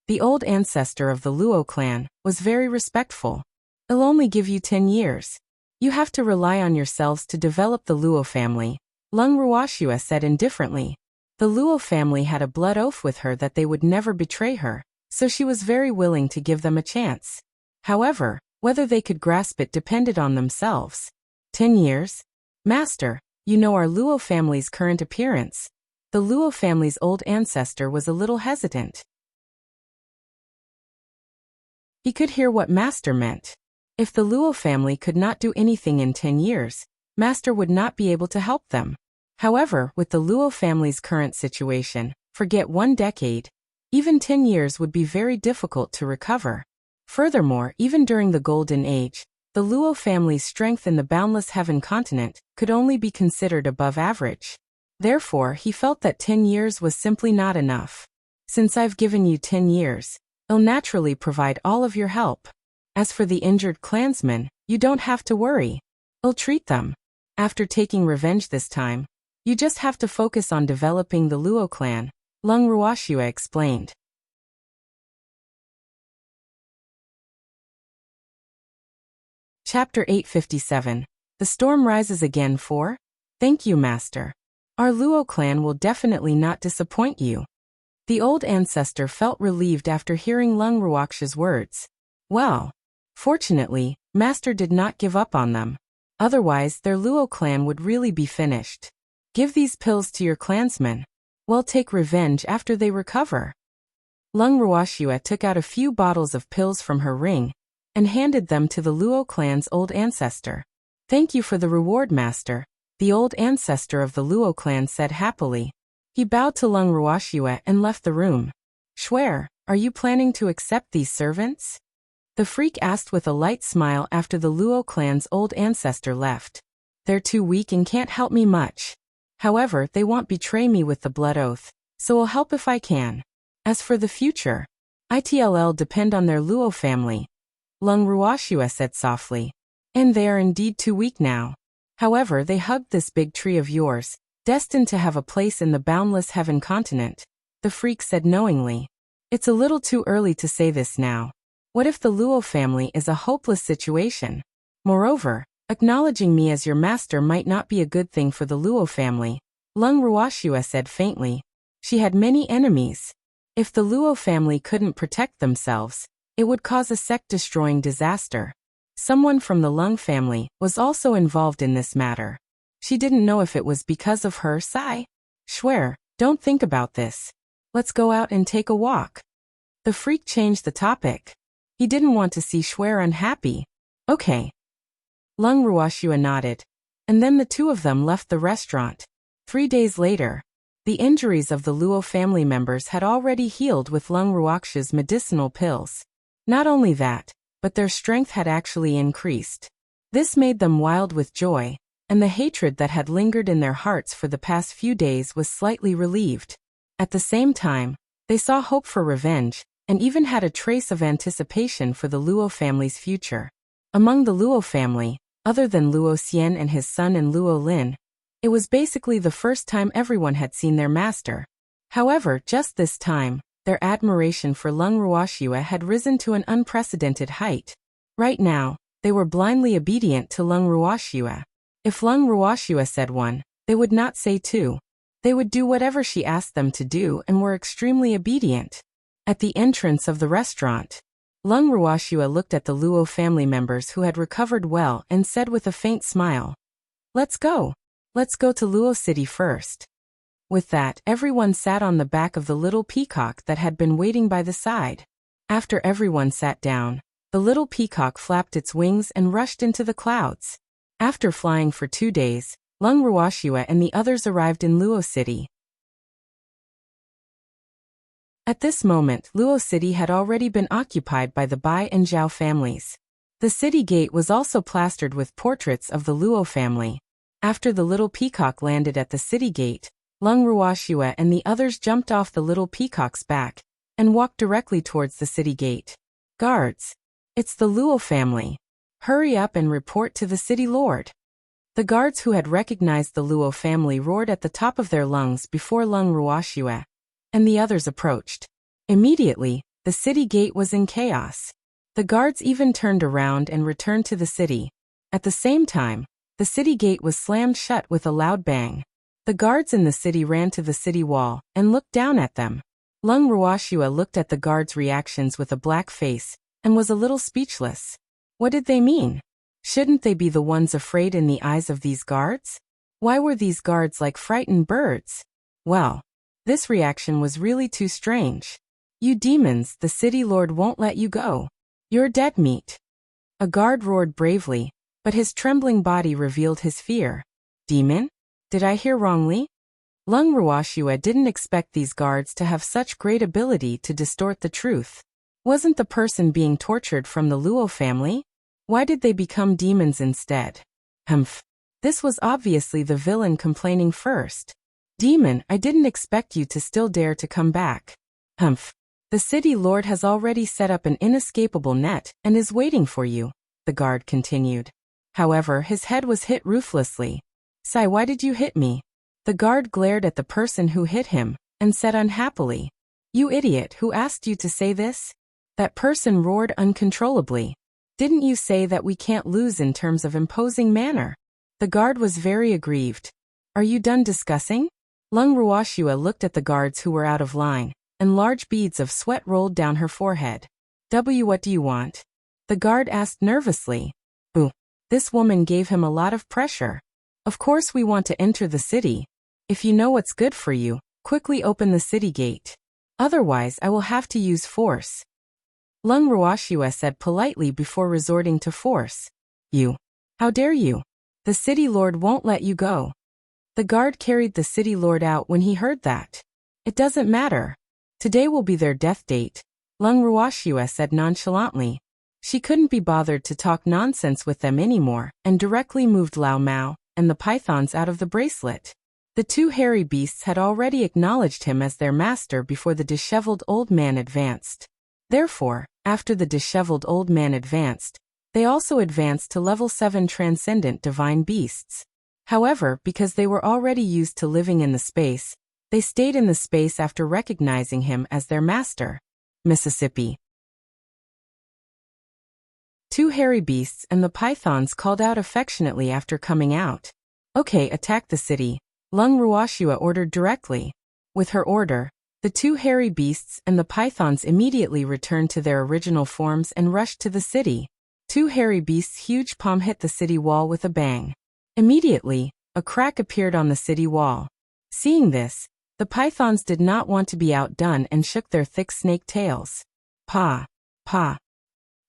The old ancestor of the Luo clan was very respectful. I'll only give you 10 years. You have to rely on yourselves to develop the Luo family, Leng Ruoxue said indifferently. The Luo family had a blood oath with her that they would never betray her, so she was very willing to give them a chance. However, whether they could grasp it depended on themselves. 10 years? Master, you know our Luo family's current appearance. The Luo family's old ancestor was a little hesitant. He could hear what Master meant. If the Luo family could not do anything in 10 years, Master would not be able to help them. However, with the Luo family's current situation, forget 1 decade, even 10 years would be very difficult to recover. Furthermore, even during the Golden Age, the Luo family's strength in the boundless heaven continent could only be considered above average. Therefore, he felt that 10 years was simply not enough. Since I've given you 10 years, I'll naturally provide all of your help. As for the injured clansmen, you don't have to worry. I'll treat them. After taking revenge this time, you just have to focus on developing the Luo clan, Leng Ruoxue explained. Chapter 857. The storm rises again for? Thank you, Master. Our Luo clan will definitely not disappoint you. The old ancestor felt relieved after hearing Leng Ruoxue's words. Well, fortunately, Master did not give up on them. Otherwise, their Luo clan would really be finished. Give these pills to your clansmen. We'll take revenge after they recover. Leng Ruoxue took out a few bottles of pills from her ring and handed them to the Luo clan's old ancestor. Thank you for the reward, Master. the old ancestor of the Luo clan said happily. He bowed to Leng Ruoxue and left the room. Shuer, are you planning to accept these servants? The freak asked with a light smile after the Luo clan's old ancestor left. They're too weak and can't help me much. However, they won't betray me with the blood oath, so I'll help if I can. As for the future, it'll depend on their Luo family. Leng Ruoxue said softly. And they are indeed too weak now. However, they hugged this big tree of yours, destined to have a place in the boundless heaven continent. The freak said knowingly. It's a little too early to say this now. What if the Luo family is a hopeless situation? Moreover, acknowledging me as your master might not be a good thing for the Luo family, Leng Ruoxue said faintly. She had many enemies. If the Luo family couldn't protect themselves, it would cause a sect-destroying disaster. Someone from the Leng family was also involved in this matter. She didn't know if it was because of her Sai. Shuer, don't think about this. Let's go out and take a walk. The freak changed the topic. He didn't want to see Shuer unhappy. Okay. Leng Ruoxue nodded. And then the two of them left the restaurant. 3 days later, the injuries of the Luo family members had already healed with Leng Ruoxue's medicinal pills. Not only that, but their strength had actually increased. This made them wild with joy, and the hatred that had lingered in their hearts for the past few days was slightly relieved. At the same time, they saw hope for revenge, and even had a trace of anticipation for the Luo family's future. Among the Luo family, other than Luo Xian and his son and Luo Lin, it was basically the first time everyone had seen their master. However, just this time, their admiration for Leng Ruoxue had risen to an unprecedented height. Right now, they were blindly obedient to Leng Ruoxue. If Leng Ruoxue said one, they would not say two. They would do whatever she asked them to do and were extremely obedient. At the entrance of the restaurant, Leng Ruoxue looked at the Luo family members who had recovered well and said with a faint smile, Let's go. Let's go to Luo City first. With that, everyone sat on the back of the little peacock that had been waiting by the side. After everyone sat down, the little peacock flapped its wings and rushed into the clouds. After flying for 2 days, Leng Ruoxue and the others arrived in Luo City. At this moment, Luo City had already been occupied by the Bai and Zhao families. The city gate was also plastered with portraits of the Luo family. After the little peacock landed at the city gate, Leng Ruoxue and the others jumped off the little peacock's back and walked directly towards the city gate. Guards! It's the Luo family. Hurry up and report to the city lord. The guards who had recognized the Luo family roared at the top of their lungs before Leng Ruoxue and the others approached. Immediately, the city gate was in chaos. The guards even turned around and returned to the city. At the same time, the city gate was slammed shut with a loud bang. The guards in the city ran to the city wall and looked down at them. Leng Ruoxue looked at the guards' reactions with a black face and was a little speechless. What did they mean? Shouldn't they be the ones afraid in the eyes of these guards? Why were these guards like frightened birds? Well, this reaction was really too strange. You demons, the city lord won't let you go. You're dead meat. A guard roared bravely, but his trembling body revealed his fear. Demon? Did I hear wrongly? Leng Ruoxue didn't expect these guards to have such great ability to distort the truth. Wasn't the person being tortured from the Luo family? Why did they become demons instead? Humph. This was obviously the villain complaining first. Demon, I didn't expect you to still dare to come back. Humph. The city lord has already set up an inescapable net and is waiting for you, the guard continued. However, his head was hit ruthlessly. Sai, why did you hit me? The guard glared at the person who hit him and said unhappily, You idiot, who asked you to say this? That person roared uncontrollably. Didn't you say that we can't lose in terms of imposing manner? The guard was very aggrieved. Are you done discussing? Leng Ruoxue looked at the guards who were out of line, and large beads of sweat rolled down her forehead. What do you want? The guard asked nervously. Ooh, this woman gave him a lot of pressure. Of course we want to enter the city. If you know what's good for you, quickly open the city gate. Otherwise I will have to use force. Leng Ruoxue said politely before resorting to force. You. How dare you? The city lord won't let you go. The guard carried the city lord out when he heard that. It doesn't matter. Today will be their death date, Leng Ruoxue said nonchalantly. She couldn't be bothered to talk nonsense with them anymore, and directly moved Lao Mao and the pythons out of the bracelet. The two hairy beasts had already acknowledged him as their master before the disheveled old man advanced. Therefore, after the disheveled old man advanced, they also advanced to level 7 transcendent divine beasts. However, because they were already used to living in the space, they stayed in the space after recognizing him as their master. Mississippi. Two hairy beasts and the pythons called out affectionately after coming out. Okay, attack the city, Leng Ruoxue ordered directly. With her order, the two hairy beasts and the pythons immediately returned to their original forms and rushed to the city. Two hairy beasts' huge palm hit the city wall with a bang. Immediately, a crack appeared on the city wall. Seeing this, the pythons did not want to be outdone and shook their thick snake tails. Pa! Pa!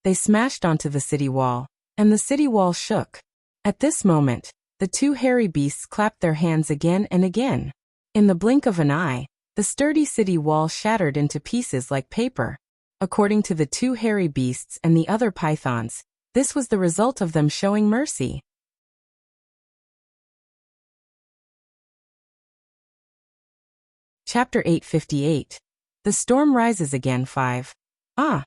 They smashed onto the city wall, and the city wall shook. At this moment, the two hairy beasts clapped their hands again and again. In the blink of an eye, the sturdy city wall shattered into pieces like paper. According to the two hairy beasts and the other pythons, this was the result of them showing mercy. Chapter 858. The Storm Rises Again 5. Ah!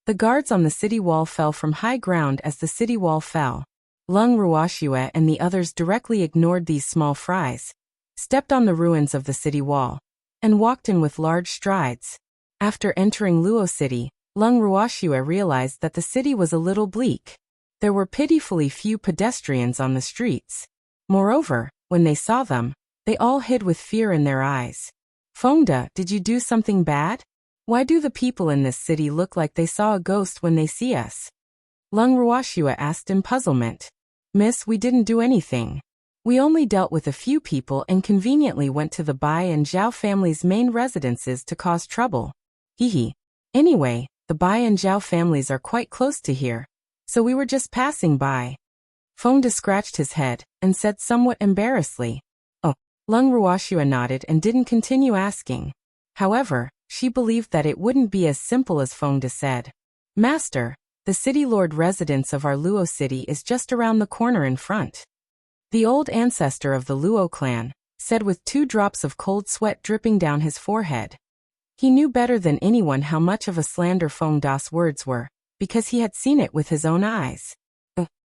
The guards on the city wall fell from high ground as the city wall fell. Leng Ruoxue and the others directly ignored these small fries, stepped on the ruins of the city wall, and walked in with large strides. After entering Luo City, Leng Ruoxue realized that the city was a little bleak. There were pitifully few pedestrians on the streets. Moreover, when they saw them, they all hid with fear in their eyes. Fengde, did you do something bad? Why do the people in this city look like they saw a ghost when they see us? Leng Ruoxue asked in puzzlement. Miss, we didn't do anything. We only dealt with a few people and conveniently went to the Bai and Zhao family's main residences to cause trouble. Hehe. Anyway, the Bai and Zhao families are quite close to here, so we were just passing by. Fengde scratched his head and said somewhat embarrassedly. Oh. Leng Ruoxue nodded and didn't continue asking. However, she believed that it wouldn't be as simple as Fengde said. Master, the city lord residence of our Luo city is just around the corner in front. The old ancestor of the Luo clan said with 2 drops of cold sweat dripping down his forehead. He knew better than anyone how much of a slander Fengde's words were, because he had seen it with his own eyes.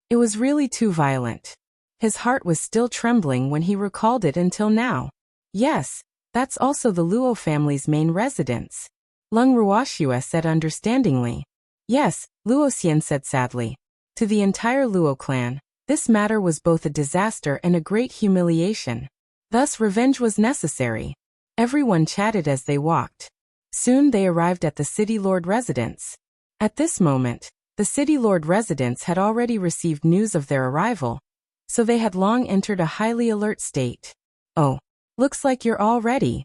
It was really too violent. His heart was still trembling when he recalled it until now. Yes, that's also the Luo family's main residence. Leng Ruoxue said understandingly. Yes, Luo Xian said sadly. To the entire Luo clan, this matter was both a disaster and a great humiliation. Thus revenge was necessary. Everyone chatted as they walked. Soon they arrived at the city lord residence. At this moment, the city lord residence had already received news of their arrival, so they had long entered a highly alert state. Oh. Looks like you're all ready.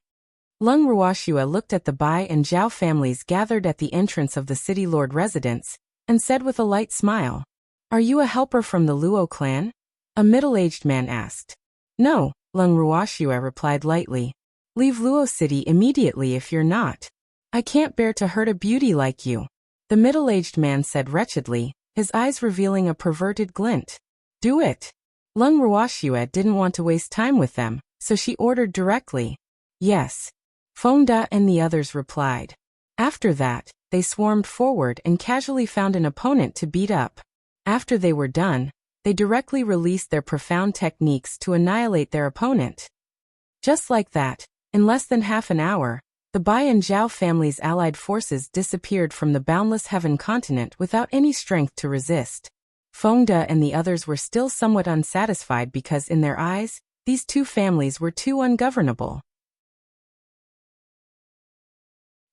Leng Ruoxue looked at the Bai and Zhao families gathered at the entrance of the city lord residence, and said with a light smile. Are you a helper from the Luo clan? A middle-aged man asked. No, Leng Ruoxue replied lightly. Leave Luo City immediately if you're not. I can't bear to hurt a beauty like you. The middle-aged man said wretchedly, his eyes revealing a perverted glint. Do it. Leng Ruoxue didn't want to waste time with them, so she ordered directly. Yes. Fengde and the others replied. After that, they swarmed forward and casually found an opponent to beat up. After they were done, they directly released their profound techniques to annihilate their opponent. Just like that, in less than half an hour, the Bai and Zhao families' allied forces disappeared from the boundless heaven continent without any strength to resist. Fengde and the others were still somewhat unsatisfied because in their eyes, these two families were too ungovernable.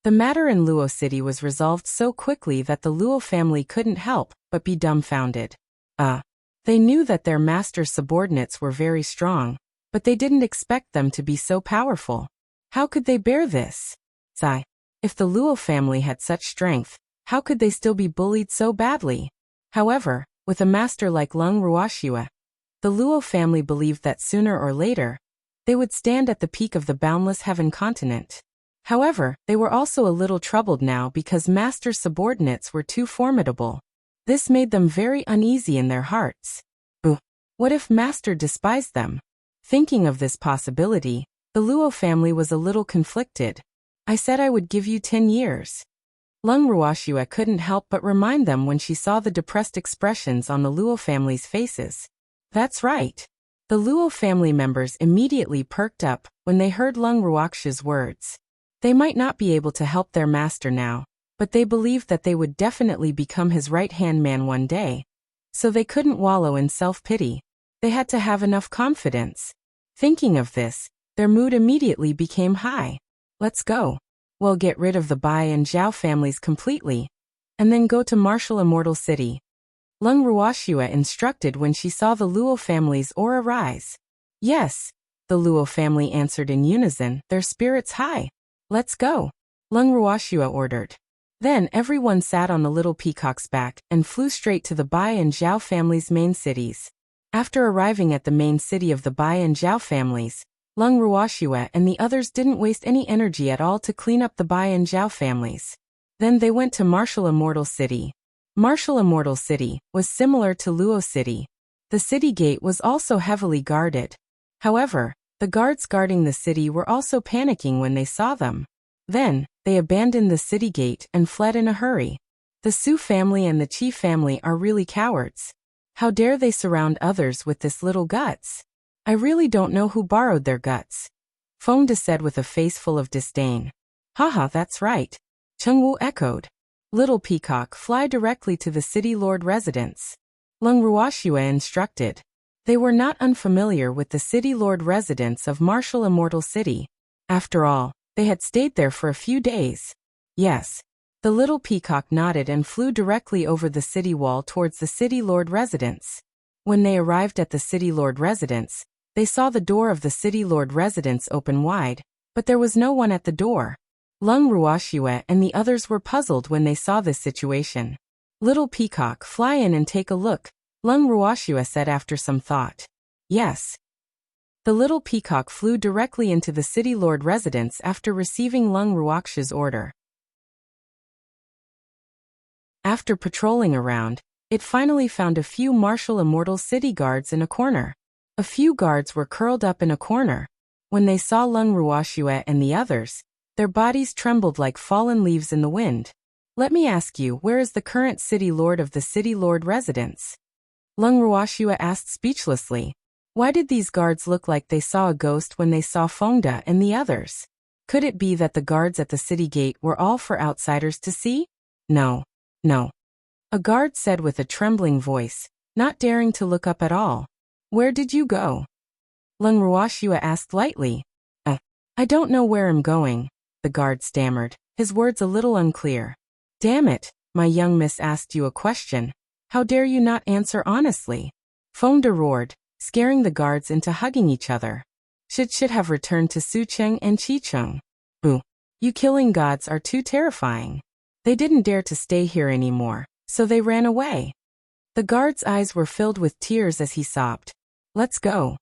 The matter in Luo City was resolved so quickly that the Luo family couldn't help but be dumbfounded. They knew that their master's subordinates were very strong, but they didn't expect them to be so powerful. How could they bear this? If the Luo family had such strength, how could they still be bullied so badly? However, with a master like Leng Ruoxue, The Luo family believed that sooner or later, they would stand at the peak of the boundless heaven continent. However, they were also a little troubled now because Master's subordinates were too formidable. This made them very uneasy in their hearts. What if Master despised them? Thinking of this possibility, the Luo family was a little conflicted. I said I would give you 10 years. Leng Ruoxue couldn't help but remind them when she saw the depressed expressions on the Luo family's faces. That's right. The Luo family members immediately perked up when they heard Leng Ruoxue's words. They might not be able to help their master now, but they believed that they would definitely become his right-hand man one day. So they couldn't wallow in self-pity. They had to have enough confidence. Thinking of this, their mood immediately became high. Let's go. We'll get rid of the Bai and Zhao families completely, and then go to Martial Immortal City. Leng Ruoxue instructed when she saw the Luo family's aura rise. Yes, the Luo family answered in unison, their spirits high. Let's go. Leng Ruoxue ordered. Then everyone sat on the little peacock's back and flew straight to the Bai and Zhao families' main cities. After arriving at the main city of the Bai and Zhao families, Leng Ruoxue and the others didn't waste any energy at all to clean up the Bai and Zhao families. Then they went to Martial Immortal City. Martial Immortal City was similar to Luo City. The city gate was also heavily guarded. However, the guards guarding the city were also panicking when they saw them. Then, they abandoned the city gate and fled in a hurry. The Su family and the Qi family are really cowards. How dare they surround others with this little guts? I really don't know who borrowed their guts. Fengde said with a face full of disdain. Haha, that's right. Chengwu echoed. Little Peacock, fly directly to the city lord residence. Leng Ruoxue instructed. They were not unfamiliar with the city lord residence of Martial Immortal City. After all, they had stayed there for a few days. Yes. The little peacock nodded and flew directly over the city wall towards the city lord residence. When they arrived at the city lord residence, they saw the door of the city lord residence open wide, but there was no one at the door. Leng Ruoxue and the others were puzzled when they saw this situation. Little Peacock, fly in and take a look, Leng Ruoxue said after some thought. Yes. The little peacock flew directly into the city lord residence after receiving Leng Ruoxue's order. After patrolling around, it finally found a few Martial Immortal City guards in a corner. A few guards were curled up in a corner. When they saw Leng Ruoxue and the others, their bodies trembled like fallen leaves in the wind. Let me ask you, where is the current city lord of the city lord residence? Leng Ruoxue asked speechlessly. Why did these guards look like they saw a ghost when they saw Fengde and the others? Could it be that the guards at the city gate were all for outsiders to see? No. A guard said with a trembling voice, not daring to look up at all. Where did you go? Leng Ruoxue asked lightly. I don't know where I'm going, the guard stammered, his words a little unclear. Damn it, my young miss asked you a question. How dare you not answer honestly? Fengde roared, scaring the guards into hugging each other. Should have returned to Sucheng and Qicheng. Boo. You killing gods are too terrifying. They didn't dare to stay here anymore, so they ran away. The guard's eyes were filled with tears as he sobbed. Let's go.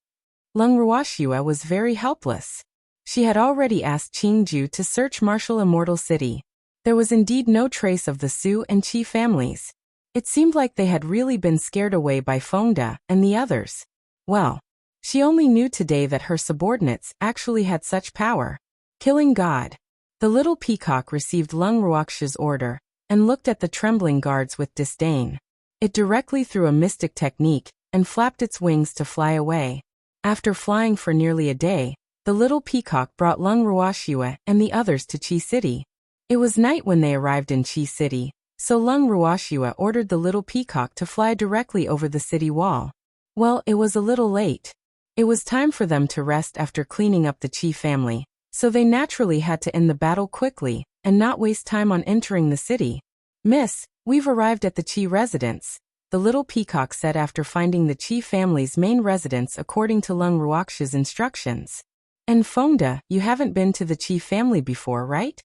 Leng Ruoxue was very helpless. She had already asked Qingju to search Martial Immortal City. There was indeed no trace of the Su and Qi families. It seemed like they had really been scared away by Fengde and the others. Well, she only knew today that her subordinates actually had such power. Killing God. The little peacock received Leng Ruoxue's order and looked at the trembling guards with disdain. It directly threw a mystic technique and flapped its wings to fly away. After flying for nearly a day, the little peacock brought Leng Ruoxue and the others to Qi City. It was night when they arrived in Qi City, so Leng Ruoxue ordered the little peacock to fly directly over the city wall. Well, it was a little late. It was time for them to rest after cleaning up the Qi family, so they naturally had to end the battle quickly and not waste time on entering the city. Miss, we've arrived at the Qi residence, the little peacock said after finding the Qi family's main residence according to Leng Ruoxue's instructions. And Fengde, you haven't been to the Qi family before, right?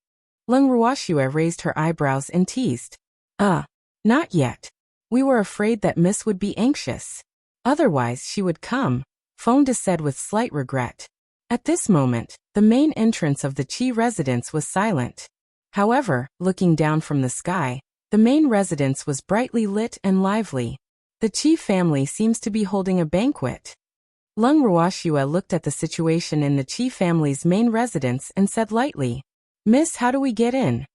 Leng Ruoxue raised her eyebrows and teased. Not yet. We were afraid that Miss would be anxious. Otherwise she would come, Fonda said with slight regret. At this moment, the main entrance of the Qi residence was silent. However, looking down from the sky, the main residence was brightly lit and lively. The Qi family seems to be holding a banquet. Leng Ruoxue looked at the situation in the Qi family's main residence and said lightly, "Miss, how do we get in?"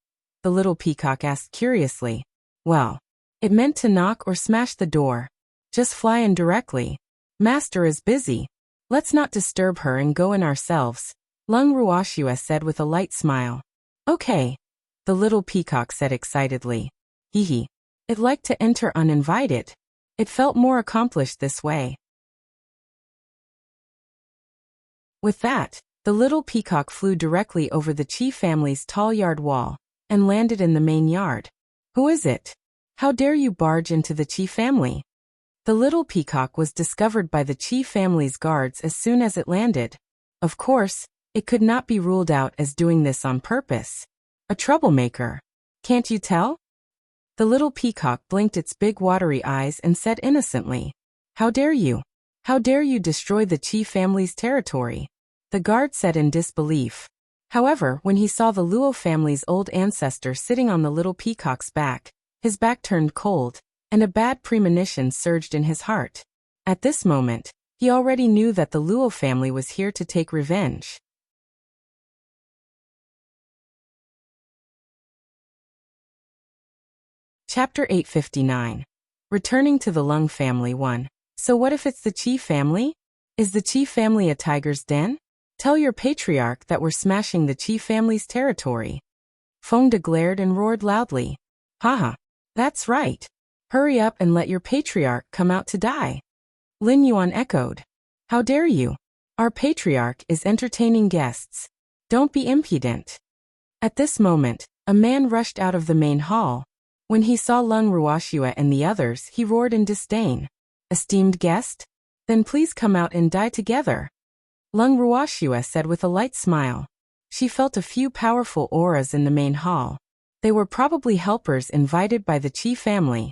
The little peacock asked curiously. Well, it meant to knock or smash the door. Just fly in directly. Master is busy. Let's not disturb her and go in ourselves, Leng Ruoxue said with a light smile. Okay, the little peacock said excitedly. Hee. It liked to enter uninvited. It felt more accomplished this way. With that, the little peacock flew directly over the Qi family's tall yard wall and landed in the main yard. Who is it? How dare you barge into the Qi family? The little peacock was discovered by the Qi family's guards as soon as it landed. Of course, it could not be ruled out as doing this on purpose. A troublemaker. Can't you tell? The little peacock blinked its big watery eyes and said innocently, How dare you? How dare you destroy the Qi family's territory? The guard said in disbelief. However, when he saw the Luo family's old ancestor sitting on the little peacock's back, his back turned cold, and a bad premonition surged in his heart. At this moment, he already knew that the Luo family was here to take revenge. Chapter 859. Returning to the Leng family 1. So what if it's the Qi family? Is the Qi family a tiger's den? Tell your patriarch that we're smashing the Qi family's territory. Fonda glared and roared loudly. Haha, that's right. Hurry up and let your patriarch come out to die. Lin Yuan echoed. How dare you? Our patriarch is entertaining guests. Don't be impudent. At this moment, a man rushed out of the main hall. When he saw Leng Ruoxue and the others, he roared in disdain. Esteemed guest? Then please come out and die together. Leng Ruoxue said with a light smile. She felt a few powerful auras in the main hall. They were probably helpers invited by the Qi family.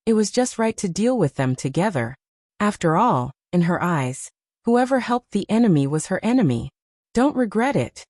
It was just right to deal with them together. After all, in her eyes, whoever helped the enemy was her enemy. Don't regret it.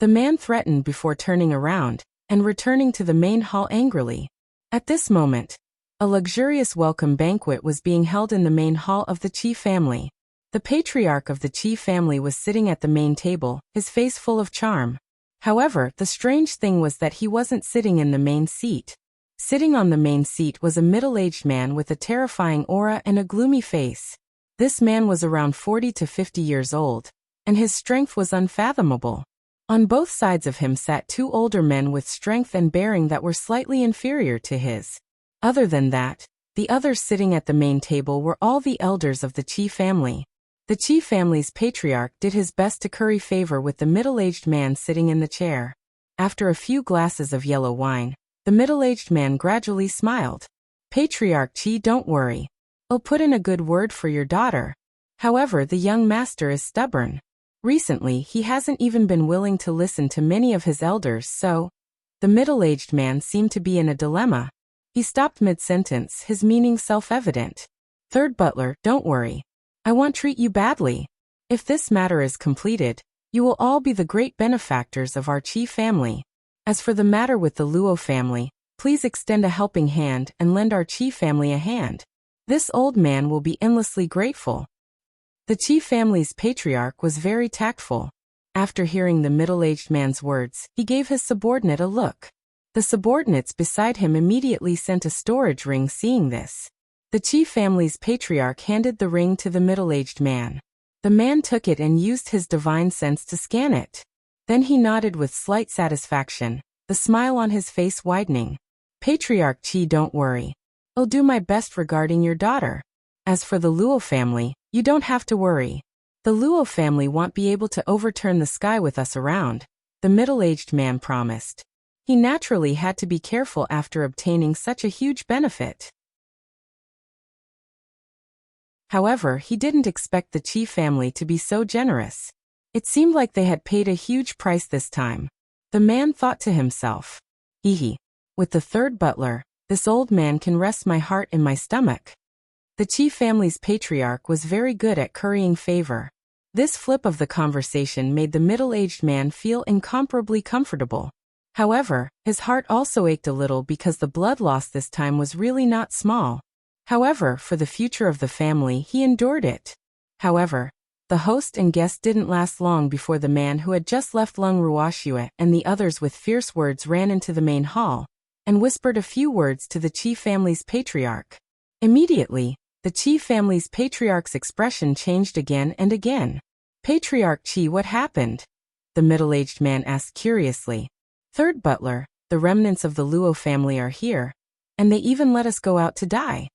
The man threatened before turning around and returning to the main hall angrily. At this moment, a luxurious welcome banquet was being held in the main hall of the Qi family. The patriarch of the Qi family was sitting at the main table, his face full of charm. However, the strange thing was that he wasn't sitting in the main seat. Sitting on the main seat was a middle-aged man with a terrifying aura and a gloomy face. This man was around 40 to 50 years old, and his strength was unfathomable. On both sides of him sat two older men with strength and bearing that were slightly inferior to his. Other than that, the others sitting at the main table were all the elders of the Qi family. The Qi family's patriarch did his best to curry favor with the middle-aged man sitting in the chair. After a few glasses of yellow wine, the middle-aged man gradually smiled. Patriarch Qi, don't worry. I'll put in a good word for your daughter. However, the young master is stubborn. Recently, he hasn't even been willing to listen to many of his elders, so... The middle-aged man seemed to be in a dilemma. He stopped mid-sentence, his meaning self-evident. Third butler, don't worry. I won't treat you badly. If this matter is completed, you will all be the great benefactors of our Qi family. As for the matter with the Luo family, please extend a helping hand and lend our Qi family a hand. This old man will be endlessly grateful. The Qi family's patriarch was very tactful. After hearing the middle-aged man's words, he gave his subordinate a look. The subordinates beside him immediately sent a storage ring seeing this. The Qi family's patriarch handed the ring to the middle-aged man. The man took it and used his divine sense to scan it. Then he nodded with slight satisfaction, the smile on his face widening. Patriarch Qi, don't worry. I'll do my best regarding your daughter. As for the Luo family, you don't have to worry. The Luo family won't be able to overturn the sky with us around, the middle-aged man promised. He naturally had to be careful after obtaining such a huge benefit. However, he didn't expect the Qi family to be so generous. It seemed like they had paid a huge price this time. The man thought to himself, Hee. With the third butler, this old man can rest my heart in my stomach. The Qi family's patriarch was very good at currying favor. This flip of the conversation made the middle-aged man feel incomparably comfortable. However, his heart also ached a little because the blood loss this time was really not small. However, for the future of the family, he endured it. However, the host and guest didn't last long before the man who had just left Leng Ruoxue and the others with fierce words ran into the main hall and whispered a few words to the Qi family's patriarch. Immediately, the Qi family's patriarch's expression changed again and again. "Patriarch Qi, what happened?" the middle-aged man asked curiously. "Third butler, the remnants of the Luo family are here, and they even let us go out to die."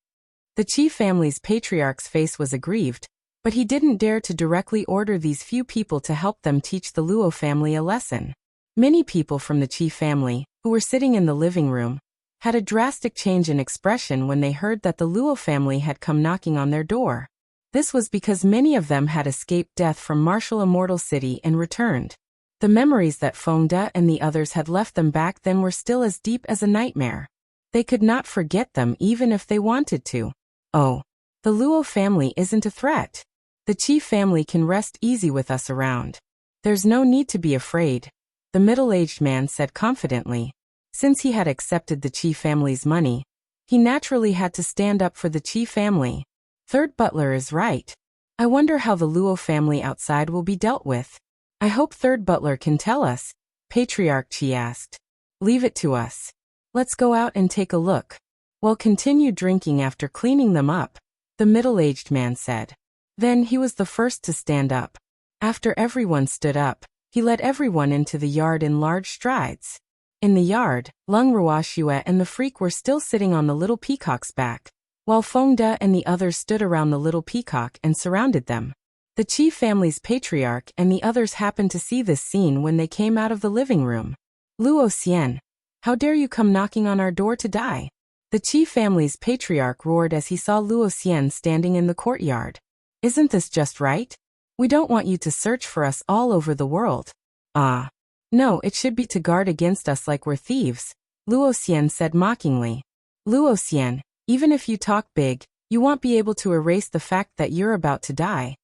The Qi family's patriarch's face was aggrieved, but he didn't dare to directly order these few people to help them teach the Luo family a lesson. Many people from the Qi family, who were sitting in the living room, had a drastic change in expression when they heard that the Luo family had come knocking on their door. This was because many of them had escaped death from Martial Immortal City and returned. The memories that Feng De and the others had left them back then were still as deep as a nightmare. They could not forget them even if they wanted to. "Oh, the Luo family isn't a threat. The Qi family can rest easy with us around. There's no need to be afraid," the middle-aged man said confidently. Since he had accepted the Qi family's money, he naturally had to stand up for the Qi family. "Third butler is right. I wonder how the Luo family outside will be dealt with. I hope Third butler can tell us," Patriarch Qi asked. "Leave it to us. Let's go out and take a look. We'll continue drinking after cleaning them up," the middle-aged man said. Then he was the first to stand up. After everyone stood up, he led everyone into the yard in large strides. In the yard, Leng Ruoxue and the freak were still sitting on the little peacock's back, while Feng De and the others stood around the little peacock and surrounded them. The Qi family's patriarch and the others happened to see this scene when they came out of the living room. "Luo Xian, how dare you come knocking on our door to die?" The Qi family's patriarch roared as he saw Luo Xian standing in the courtyard. "Isn't this just right? We don't want you to search for us all over the world." "Ah. No, it should be to guard against us like we're thieves," Luo Xian said mockingly. "Luo Xian, even if you talk big, you won't be able to erase the fact that you're about to die,"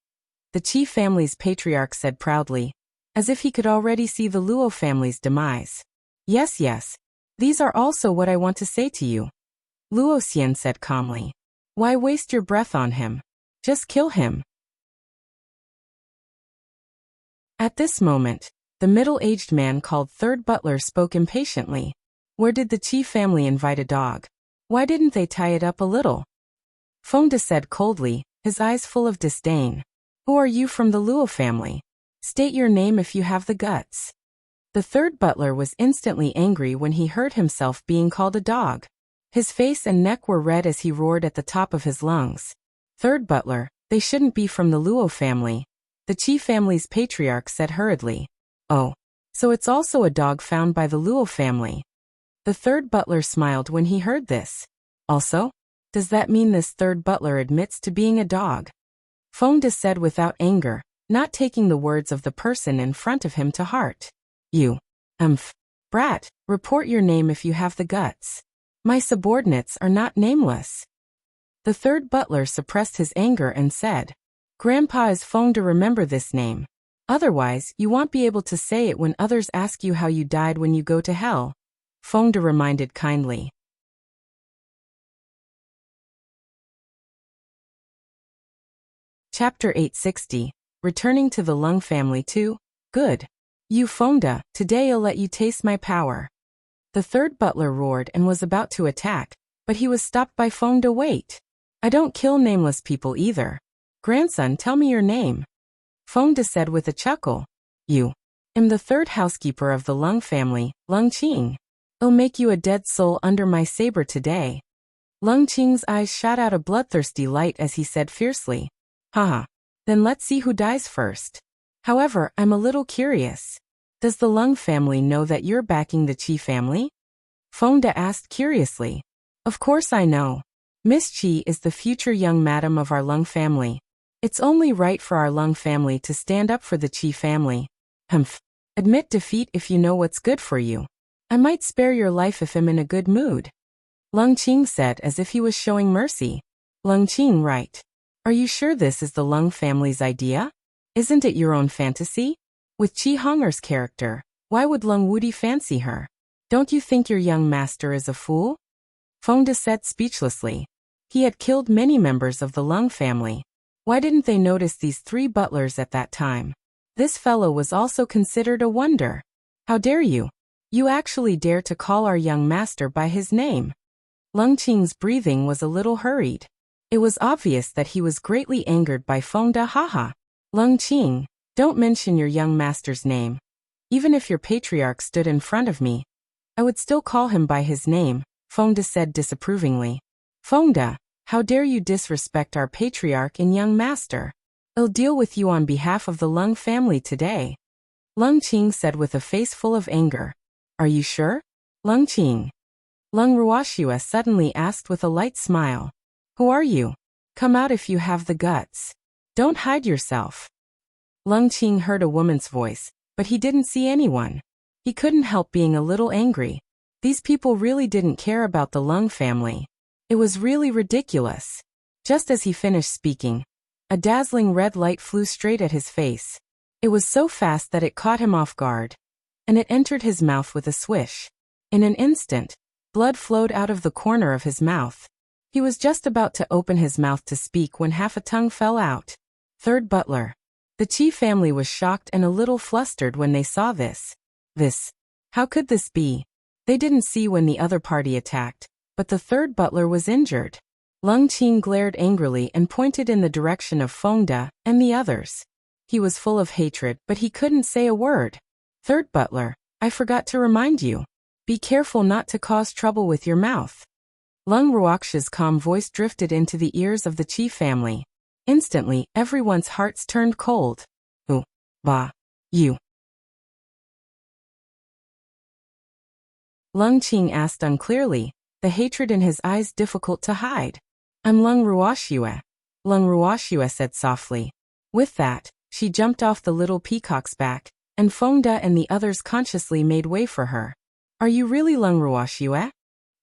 the Qi family's patriarch said proudly, as if he could already see the Luo family's demise. Yes, these are also what I want to say to you," Luo Xian said calmly. "Why waste your breath on him? Just kill him." At this moment, the middle-aged man called Third Butler spoke impatiently. "Where did the Qi family invite a dog? Why didn't they tie it up a little?" Feng De said coldly, his eyes full of disdain. "Who are you from the Luo family? State your name if you have the guts." The third butler was instantly angry when he heard himself being called a dog. His face and neck were red as he roared at the top of his lungs. "Third butler, they shouldn't be from the Luo family," the Qi family's patriarch said hurriedly. "Oh, so it's also a dog found by the Luo family." The third butler smiled when he heard this. "Also? Does that mean this third butler admits to being a dog?" Feng De said without anger, not taking the words of the person in front of him to heart. "You, brat, report your name if you have the guts. My subordinates are not nameless." The third butler suppressed his anger and said, "Grandpa is Feng De, remember this name. Otherwise, you won't be able to say it when others ask you how you died when you go to hell," Feng De reminded kindly. Chapter 860, Returning to the Leng family too? Good. "You Feng De, today I'll let you taste my power." The third butler roared and was about to attack, but he was stopped by Feng De. "Wait. I don't kill nameless people either. Grandson, tell me your name." Feng De said with a chuckle. "You. I'm the third housekeeper of the Leng family, Leng Qing. I'll make you a dead soul under my saber today." Leng Qing's eyes shot out a bloodthirsty light as he said fiercely, "Haha. Then let's see who dies first. However, I'm a little curious. Does the Leng family know that you're backing the Qi family?" Feng De asked curiously. "Of course I know. Miss Qi is the future young madam of our Leng family. It's only right for our Leng family to stand up for the Qi family. Admit defeat if you know what's good for you. I might spare your life if I'm in a good mood," Leng Qing said as if he was showing mercy. Leng Qing, right. Are you sure this is the Leng family's idea? Isn't it your own fantasy? With Qi Honger's character, why would Leng Wudi fancy her? Don't you think your young master is a fool? Fengde said speechlessly. He had killed many members of the Leng family. Why didn't they notice these 3 butlers at that time? This fellow was also considered a wonder. How dare you? You actually dare to call our young master by his name. Leng Qing's breathing was a little hurried. It was obvious that he was greatly angered by Fengde. Haha. Leng Qing, don't mention your young master's name. Even if your patriarch stood in front of me, I would still call him by his name, Fengde said disapprovingly. Fengde, how dare you disrespect our patriarch and young master? I'll deal with you on behalf of the Leng family today. Leng Qing said with a face full of anger. Are you sure? Leng Qing. Leng Ruoxue suddenly asked with a light smile. Who are you? Come out if you have the guts. Don't hide yourself. Leng Qing heard a woman's voice, but he didn't see anyone. He couldn't help being a little angry. These people really didn't care about the Leng family. It was really ridiculous. Just as he finished speaking, a dazzling red light flew straight at his face. It was so fast that it caught him off guard, and it entered his mouth with a swish. In an instant, blood flowed out of the corner of his mouth. He was just about to open his mouth to speak when half a tongue fell out. Third butler. The Qi family was shocked and a little flustered when they saw this. How could this be? They didn't see when the other party attacked, but the third butler was injured. Leng Qing glared angrily and pointed in the direction of Fengde and the others. He was full of hatred, but he couldn't say a word. Third butler, I forgot to remind you. Be careful not to cause trouble with your mouth. Leng Ruoxue's calm voice drifted into the ears of the Qi family. Instantly, everyone's hearts turned cold. You. Leng Qing asked unclearly, the hatred in his eyes difficult to hide. I'm Leng Ruoxue. Leng Ruoxue said softly. With that, she jumped off the little peacock's back, and Fengde and the others consciously made way for her. Are you really Leng Ruoxue?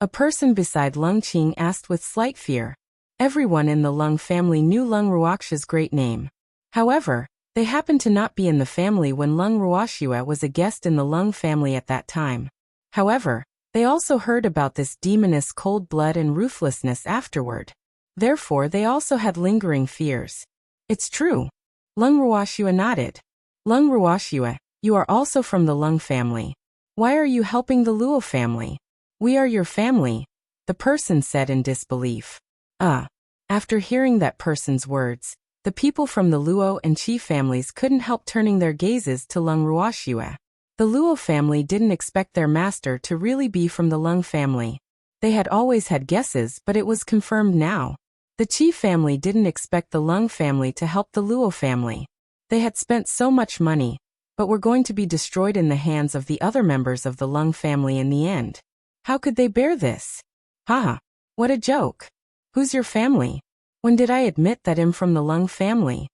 A person beside Leng Qing asked with slight fear. Everyone in the Leng family knew Leng Ruoxue's great name. However, they happened to not be in the family when Leng Ruoxue was a guest in the Leng family at that time. However, they also heard about this demoness cold blood and ruthlessness afterward. Therefore, they also had lingering fears. It's true. Leng Ruoxue nodded. Leng Ruoxue, you are also from the Leng family. Why are you helping the Luo family? We are your family, the person said in disbelief. After hearing that person's words, the people from the Luo and Qi families couldn't help turning their gazes to Leng Ruoxue. The Luo family didn't expect their master to really be from the Leng family. They had always had guesses, but it was confirmed now. The Qi family didn't expect the Leng family to help the Luo family. They had spent so much money, but were going to be destroyed in the hands of the other members of the Leng family in the end. How could they bear this? Haha, what a joke. Who's your family? When did I admit that I'm from the Leng family?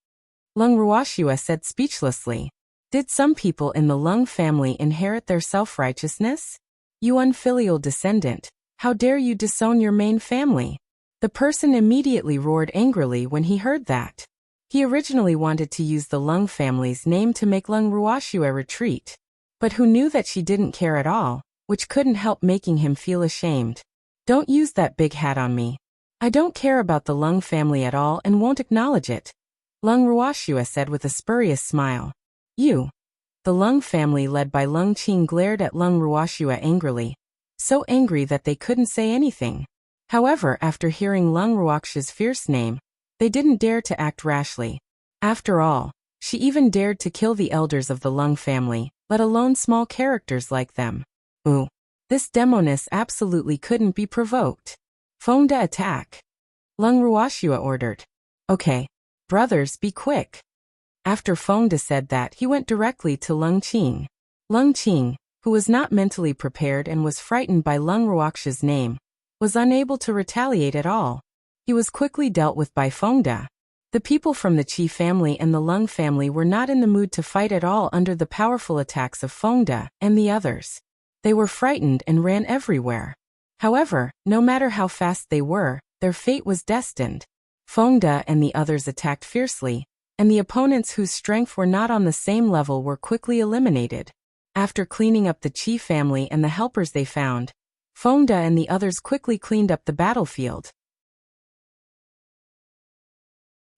Leng Ruoxue said speechlessly. Did some people in the Leng family inherit their self-righteousness? You unfilial descendant, how dare you disown your main family? The person immediately roared angrily when he heard that. He originally wanted to use the Leng family's name to make Leng Ruoxue retreat. But who knew that she didn't care at all, which couldn't help making him feel ashamed. Don't use that big hat on me. I don't care about the Leng family at all and won't acknowledge it. Leng Ruoxue said with a spurious smile. You. The Leng family led by Leng Qing glared at Leng Ruoxue angrily. So angry that they couldn't say anything. However, after hearing Leng Ruoxue's fierce name, they didn't dare to act rashly. After all, she even dared to kill the elders of the Leng family, let alone small characters like them. This demoness absolutely couldn't be provoked. Fengde attack. Leng Ruoxue ordered. Okay. Brothers, be quick. After Fengde said that, he went directly to Leng Qing. Leng Qing, who was not mentally prepared and was frightened by Leng Ruoxue's name, was unable to retaliate at all. He was quickly dealt with by Fengde. The people from the Qi family and the Leng family were not in the mood to fight at all under the powerful attacks of Fengde and the others. They were frightened and ran everywhere. However, no matter how fast they were, their fate was destined. Fengde and the others attacked fiercely, and the opponents whose strength were not on the same level were quickly eliminated. After cleaning up the Qi family and the helpers they found, Fengde and the others quickly cleaned up the battlefield.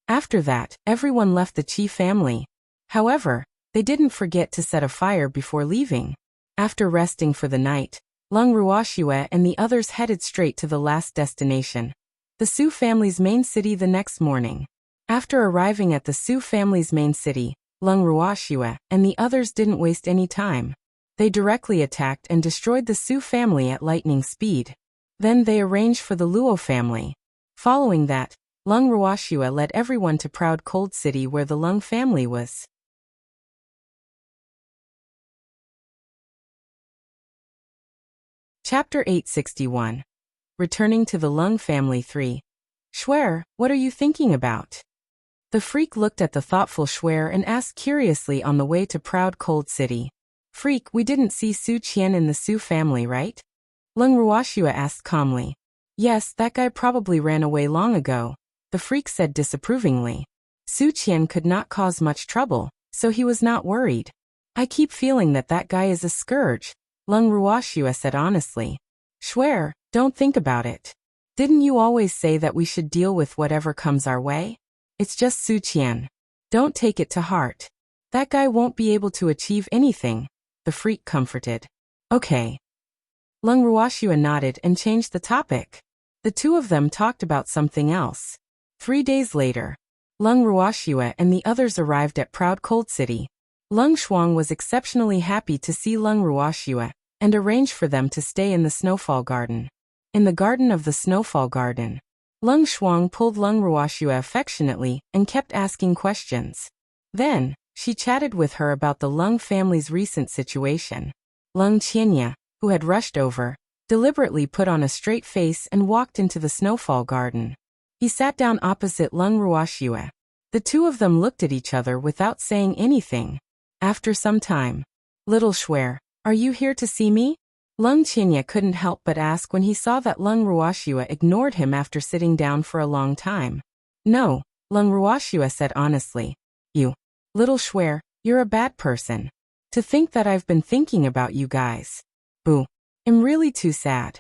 After that, everyone left the Qi family. However, they didn't forget to set a fire before leaving. After resting for the night, Leng Ruoxue and the others headed straight to the last destination, the Su family's main city the next morning. After arriving at the Su family's main city, Leng Ruoxue and the others didn't waste any time. They directly attacked and destroyed the Su family at lightning speed. Then they arranged for the Luo family. Following that, Leng Ruoxue led everyone to Proud Cold City where the Leng family was. Chapter 861. Returning to the Leng family 3. Schwer, what are you thinking about? The freak looked at the thoughtful Schwer and asked curiously on the way to Proud Cold City. Freak, we didn't see Su Qian in the Su family, right? Leng Ruoxue asked calmly. Yes, that guy probably ran away long ago, the freak said disapprovingly. Su Qian could not cause much trouble, so he was not worried. I keep feeling that guy is a scourge, Leng Ruoxue said honestly. Schwer, don't think about it. Didn't you always say that we should deal with whatever comes our way? It's just Su Qian. Don't take it to heart. That guy won't be able to achieve anything, the freak comforted. Okay. Leng Ruoxue nodded and changed the topic. The two of them talked about something else. 3 days later, Leng Ruoxue and the others arrived at Proud Cold City. Leng Shuang was exceptionally happy to see Leng Ruoxue and arranged for them to stay in the Snowfall Garden. In the garden of the Snowfall Garden, Leng Shuang pulled Leng Ruoxue affectionately and kept asking questions. Then, she chatted with her about the Leng family's recent situation. Leng Qianye, who had rushed over, deliberately put on a straight face and walked into the Snowfall Garden. He sat down opposite Leng Ruoxue. The two of them looked at each other without saying anything. After some time, Little Schwer, are you here to see me? Leng Qianye couldn't help but ask when he saw that Leng Ruoxue ignored him after sitting down for a long time. No, Leng Ruoxue said honestly. You, Little Schwer, you're a bad person. To think that I've been thinking about you guys. Boo. I'm really too sad.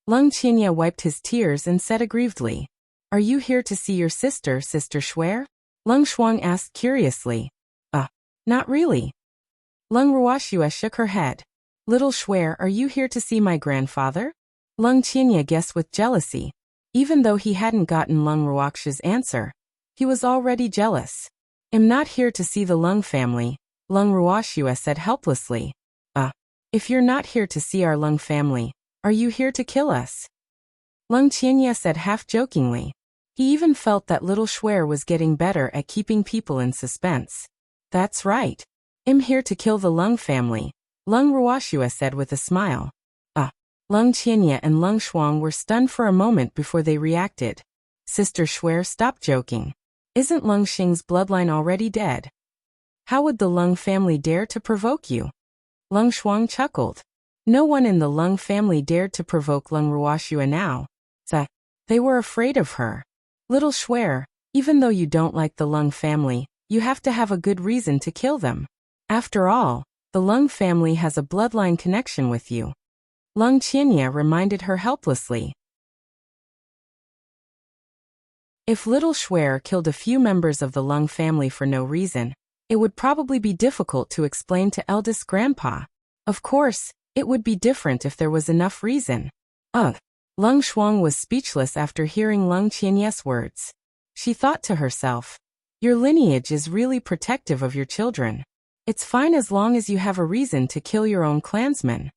Leng Qianye wiped his tears and said aggrievedly. Are you here to see your sister, Sister Schwer? Leng Shuang asked curiously. Not really. Leng Ruoxue shook her head. Little Schwer, are you here to see my grandfather? Leng Qianye guessed with jealousy. Even though he hadn't gotten Leng Ruoxue's answer, he was already jealous. I'm not here to see the Leng family, Leng Ruoxue said helplessly. If you're not here to see our Leng family, are you here to kill us? Leng Qianye said half-jokingly. He even felt that Little Schwer was getting better at keeping people in suspense. That's right. I'm here to kill the Leng family, Leng Ruoxue said with a smile. Leng Qianye and Leng Shuang were stunned for a moment before they reacted. Sister Schwer, stop joking. Isn't Leng Xing's bloodline already dead? How would the Leng family dare to provoke you? Leng Shuang chuckled. No one in the Leng family dared to provoke Leng Ruoxue now. They were afraid of her. Little Schwer, even though you don't like the Leng family, you have to have a good reason to kill them. After all, the Leng family has a bloodline connection with you. Leng Qianye reminded her helplessly. If Little Schwer killed a few members of the Leng family for no reason, it would probably be difficult to explain to eldest grandpa. Of course, it would be different if there was enough reason. Leng Shuang was speechless after hearing Leng Qianye's words. She thought to herself, your lineage is really protective of your children. It's fine as long as you have a reason to kill your own clansmen.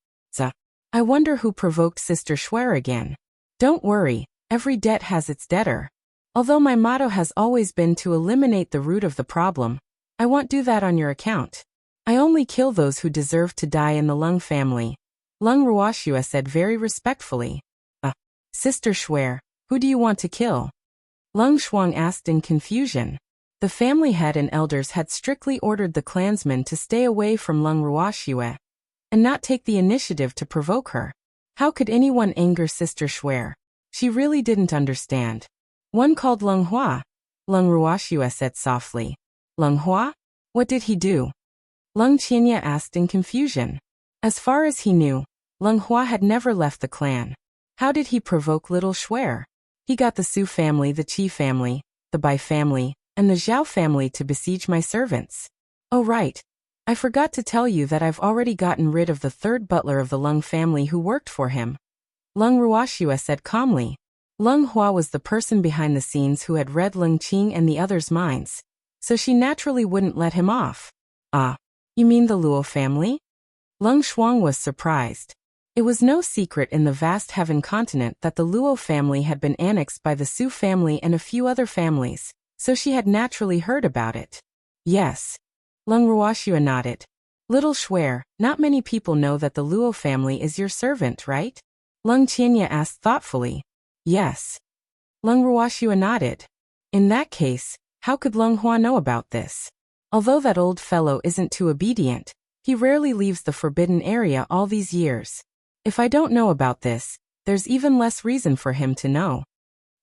I wonder who provoked Sister Schwer again. Don't worry, every debt has its debtor. Although my motto has always been to eliminate the root of the problem, I won't do that on your account. I only kill those who deserve to die in the Leng family, Leng Ruoxue said very respectfully. Sister Schwer, who do you want to kill? Leng Shuang asked in confusion. The family head and elders had strictly ordered the clansmen to stay away from Leng Ruoxue and not take the initiative to provoke her. How could anyone anger Sister Schwer? She really didn't understand. One called Leng Hua. Leng Ruoxue said softly. Leng Hua? What did he do? Leng Qianye asked in confusion. As far as he knew, Leng Hua had never left the clan. How did he provoke little Shuer? He got the Su family, the Qi family, the Bai family, and the Zhao family to besiege my servants. Oh right. I forgot to tell you that I've already gotten rid of the third butler of the Leng family who worked for him. Leng Ruoxue said calmly. Leng Hua was the person behind the scenes who had read Leng Qing and the others' minds, so she naturally wouldn't let him off. Ah, you mean the Luo family? Leng Shuang was surprised. It was no secret in the vast Heaven continent that the Luo family had been annexed by the Su family and a few other families, so she had naturally heard about it. Yes. Leng Ruoxue nodded. Little Shuer, not many people know that the Luo family is your servant, right? Leng Qianye asked thoughtfully. Yes. Leng Ruoxue nodded. In that case, how could Leng Hua know about this? Although that old fellow isn't too obedient, he rarely leaves the forbidden area all these years. If I don't know about this, there's even less reason for him to know.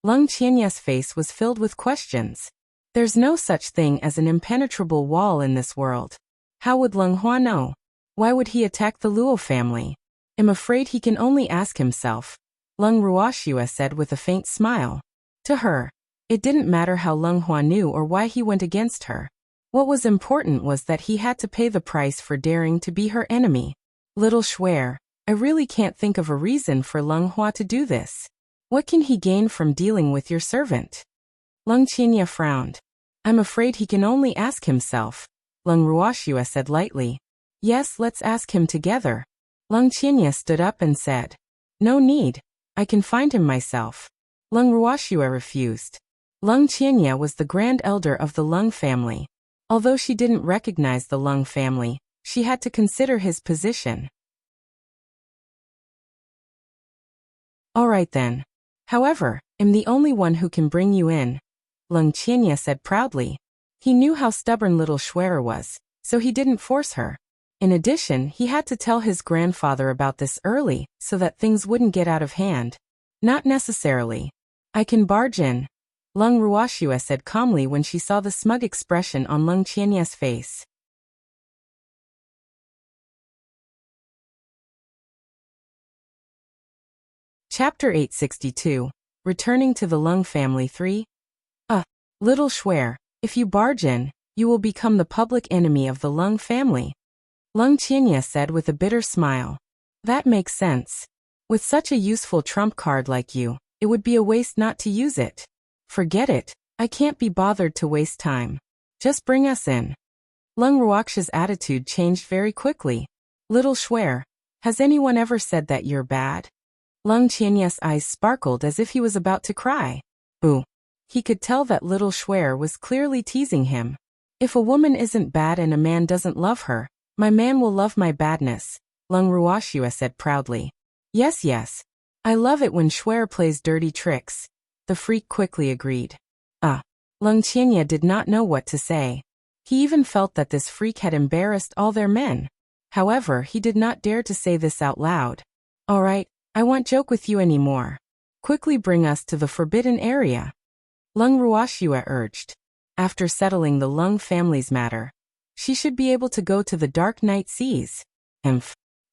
Leng Qianye's face was filled with questions. There's no such thing as an impenetrable wall in this world. How would Leng Hua know? Why would he attack the Luo family? I'm afraid he can only ask himself. Leng Ruoxue said with a faint smile. To her, it didn't matter how Leng Hua knew or why he went against her. What was important was that he had to pay the price for daring to be her enemy. Little Shuer, I really can't think of a reason for Leng Hua to do this. What can he gain from dealing with your servant? Leng Qianye frowned. I'm afraid he can only ask himself. Leng Ruoxue said lightly. Yes, let's ask him together. Leng Qianye stood up and said. No need. I can find him myself. Leng Ruoxue refused. Leng Qianye was the grand elder of the Leng family. Although she didn't recognize the Leng family, she had to consider his position. All right then. However, I'm the only one who can bring you in. Leng Qianye said proudly. He knew how stubborn little Shuer was, so he didn't force her. In addition, he had to tell his grandfather about this early, so that things wouldn't get out of hand. Not necessarily. I can barge in. Leng Ruoxue said calmly when she saw the smug expression on Leng Qianye's face. Chapter 862. Returning to the Leng family 3. Little Shuer, if you barge in, you will become the public enemy of the Leng family. Leng Qianye said with a bitter smile. That makes sense. With such a useful trump card like you, it would be a waste not to use it. Forget it, I can't be bothered to waste time. Just bring us in. Leng Ruoxue's attitude changed very quickly. Little Shuer, has anyone ever said that you're bad? Leng Qianye's eyes sparkled as if he was about to cry. Ooh. He could tell that little Shuer was clearly teasing him. If a woman isn't bad and a man doesn't love her, my man will love my badness, Leng Ruoxue said proudly. Yes, yes. I love it when Shuer plays dirty tricks. The freak quickly agreed. Leng Qianye did not know what to say. He even felt that this freak had embarrassed all their men. However, he did not dare to say this out loud. All right, I won't joke with you anymore. Quickly bring us to the forbidden area. Leng Ruoxue urged. After settling the Leng family's matter, she should be able to go to the dark night seas.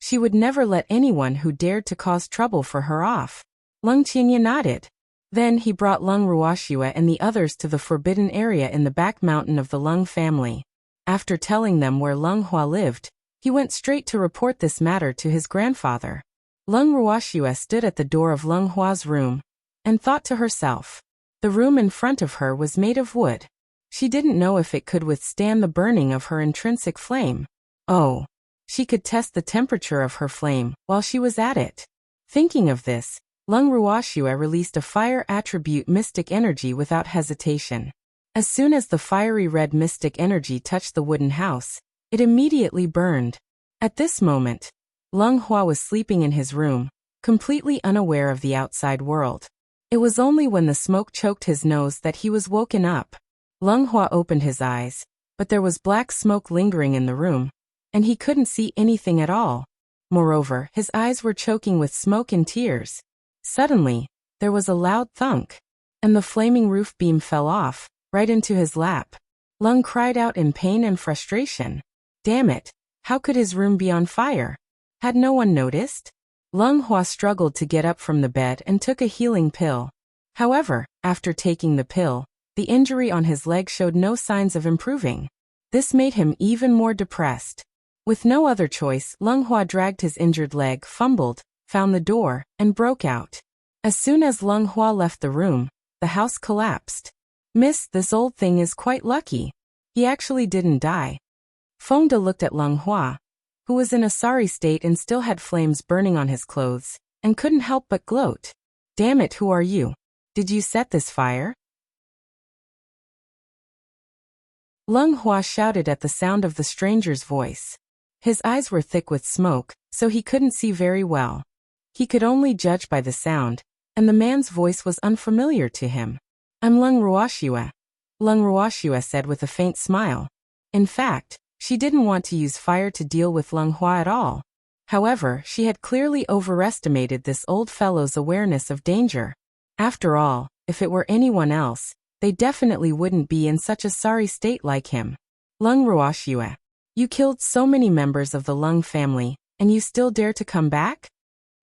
She would never let anyone who dared to cause trouble for her off. Leng Qianye nodded. Then he brought Leng Ruoxue and the others to the forbidden area in the back mountain of the Leng family. After telling them where Leng Hua lived, he went straight to report this matter to his grandfather. Leng Ruoxue stood at the door of Leng Hua's room and thought to herself. The room in front of her was made of wood. She didn't know if it could withstand the burning of her intrinsic flame. Oh, she could test the temperature of her flame while she was at it. Thinking of this, Leng Ruoxue released a fire attribute mystic energy without hesitation. As soon as the fiery red mystic energy touched the wooden house, it immediately burned. At this moment, Leng Hua was sleeping in his room, completely unaware of the outside world. It was only when the smoke choked his nose that he was woken up. Leng Hua opened his eyes, but there was black smoke lingering in the room, and he couldn't see anything at all. Moreover, his eyes were choking with smoke and tears. Suddenly, there was a loud thunk. and the flaming roof beam fell off, right into his lap. Leng cried out in pain and frustration. Damn it, how could his room be on fire? Had no one noticed? Leng Hua struggled to get up from the bed and took a healing pill. However, after taking the pill, the injury on his leg showed no signs of improving. This made him even more depressed. With no other choice, Leng Hua dragged his injured leg, fumbled, found the door, and broke out. As soon as Leng Hua left the room, the house collapsed. Miss, this old thing is quite lucky. He actually didn't die. Feng De looked at Leng Hua, who was in a sorry state and still had flames burning on his clothes, and couldn't help but gloat. Damn it, who are you? Did you set this fire? Leng Hua shouted at the sound of the stranger's voice. His eyes were thick with smoke, so he couldn't see very well. He could only judge by the sound, and the man's voice was unfamiliar to him. I'm Leng Ruoxue. Leng Ruoxue said with a faint smile. In fact, she didn't want to use fire to deal with Leng Hua at all. However, she had clearly overestimated this old fellow's awareness of danger. After all, if it were anyone else, they definitely wouldn't be in such a sorry state like him. Leng Ruoxue, you killed so many members of the Leng family, and you still dare to come back?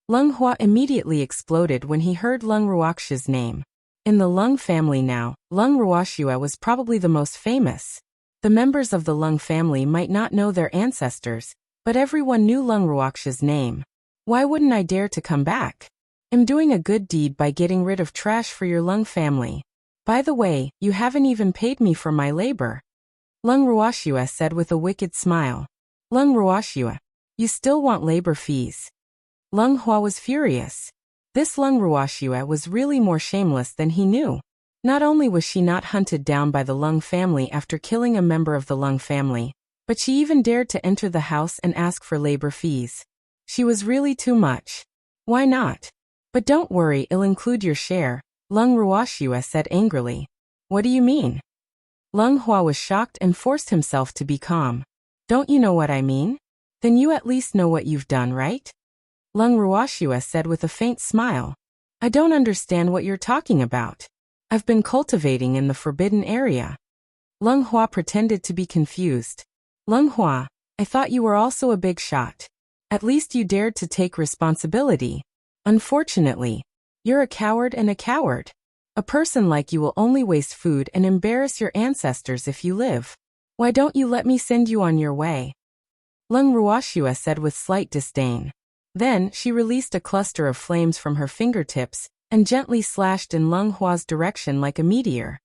Leng Hua immediately exploded when he heard Leng Ruoxue's name. In the Leng family now, Leng Ruoxue was probably the most famous. The members of the Leng family might not know their ancestors, but everyone knew Leng Ruoxue's name. Why wouldn't I dare to come back? I'm doing a good deed by getting rid of trash for your Leng family. By the way, you haven't even paid me for my labor. Leng Ruoxue said with a wicked smile. Leng Ruoxue, you still want labor fees? Leng Hua was furious. This Leng Ruoxue was really more shameless than he knew. Not only was she not hunted down by the Leng family after killing a member of the Leng family, but she even dared to enter the house and ask for labor fees. She was really too much. Why not? But don't worry, I'll include your share, Leng Ruoxue said angrily. What do you mean? Leng Hua was shocked and forced himself to be calm. Don't you know what I mean? Then you at least know what you've done, right? Leng Ruoxue said with a faint smile. I don't understand what you're talking about. I've been cultivating in the forbidden area. Leng Hua pretended to be confused. Leng Hua, I thought you were also a big shot. At least you dared to take responsibility. Unfortunately, you're a coward and a coward. A person like you will only waste food and embarrass your ancestors if you live. Why don't you let me send you on your way? Leng Ruoxue said with slight disdain. Then, she released a cluster of flames from her fingertips and gently slashed in Leng Hua's direction like a meteor.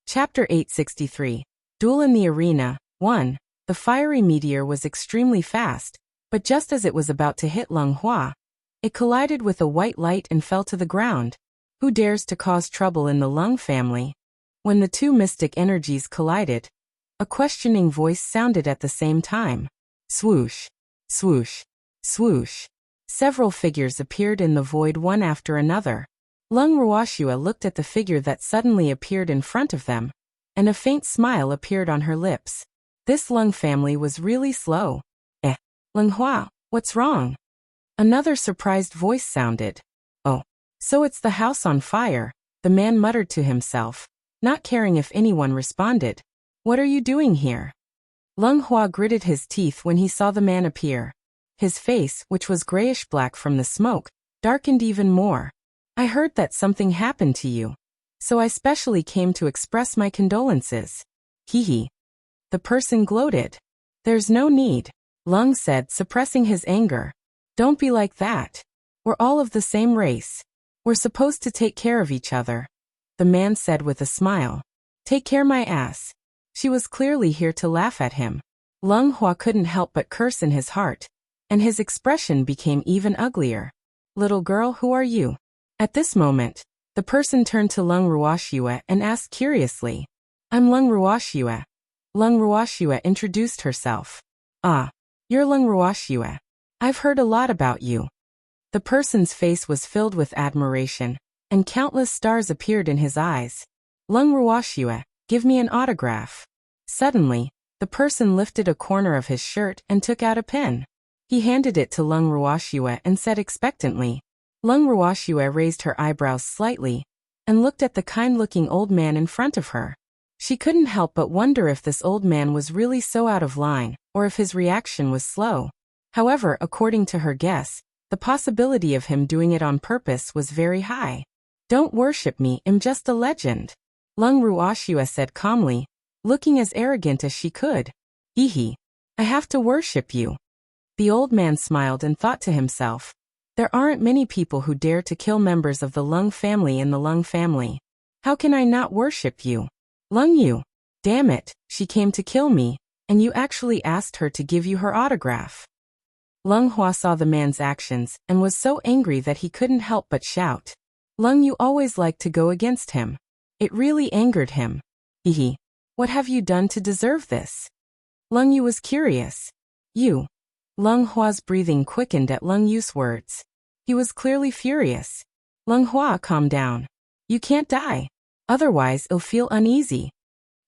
Chapter 863. Duel in the Arena, 1. The fiery meteor was extremely fast, but just as it was about to hit Leng Hua, it collided with a white light and fell to the ground. Who dares to cause trouble in the Leng family? When the two mystic energies collided, a questioning voice sounded at the same time. Swoosh, swoosh, swoosh. Several figures appeared in the void one after another. Leng Ruoxue looked at the figure that suddenly appeared in front of them, and a faint smile appeared on her lips. This Leng family was really slow. Leng Hua, what's wrong? Another surprised voice sounded. Oh, so it's the house on fire, the man muttered to himself, not caring if anyone responded. What are you doing here? Leng Hua gritted his teeth when he saw the man appear. His face, which was grayish-black from the smoke, darkened even more. I heard that something happened to you, so I specially came to express my condolences. Hee. The person gloated. There's no need, Leng said, suppressing his anger. Don't be like that. We're all of the same race. We're supposed to take care of each other. The man said with a smile. Take care my ass. She was clearly here to laugh at him. Leng Hua couldn't help but curse in his heart, and his expression became even uglier. Little girl, who are you? At this moment, the person turned to Leng Ruoxue and asked curiously. I'm Leng Ruoxue. Leng Ruoxue introduced herself. Ah, you're Leng Ruoxue. I've heard a lot about you. The person's face was filled with admiration, and countless stars appeared in his eyes. Leng Ruoxue, give me an autograph. Suddenly, the person lifted a corner of his shirt and took out a pen. He handed it to Leng Ruoxue and said expectantly. Leng Ruoxue raised her eyebrows slightly and looked at the kind-looking old man in front of her. She couldn't help but wonder if this old man was really so out of line, or if his reaction was slow. However, according to her guess, the possibility of him doing it on purpose was very high. Don't worship me, I'm just a legend, Leng Ruoxue said calmly, looking as arrogant as she could. Hehe. I have to worship you. The old man smiled and thought to himself, there aren't many people who dare to kill members of the Leng family in the Leng family. How can I not worship you? Leng Yu. Damn it, she came to kill me, and you actually asked her to give you her autograph. Leng Hua saw the man's actions and was so angry that he couldn't help but shout. Leng Yu always liked to go against him. It really angered him. Hehe. What have you done to deserve this? Leng Yu was curious. You. Leng Hua's breathing quickened at Leng Yu's words. He was clearly furious. Leng Hua, calm down. You can't die. Otherwise, you'll feel uneasy.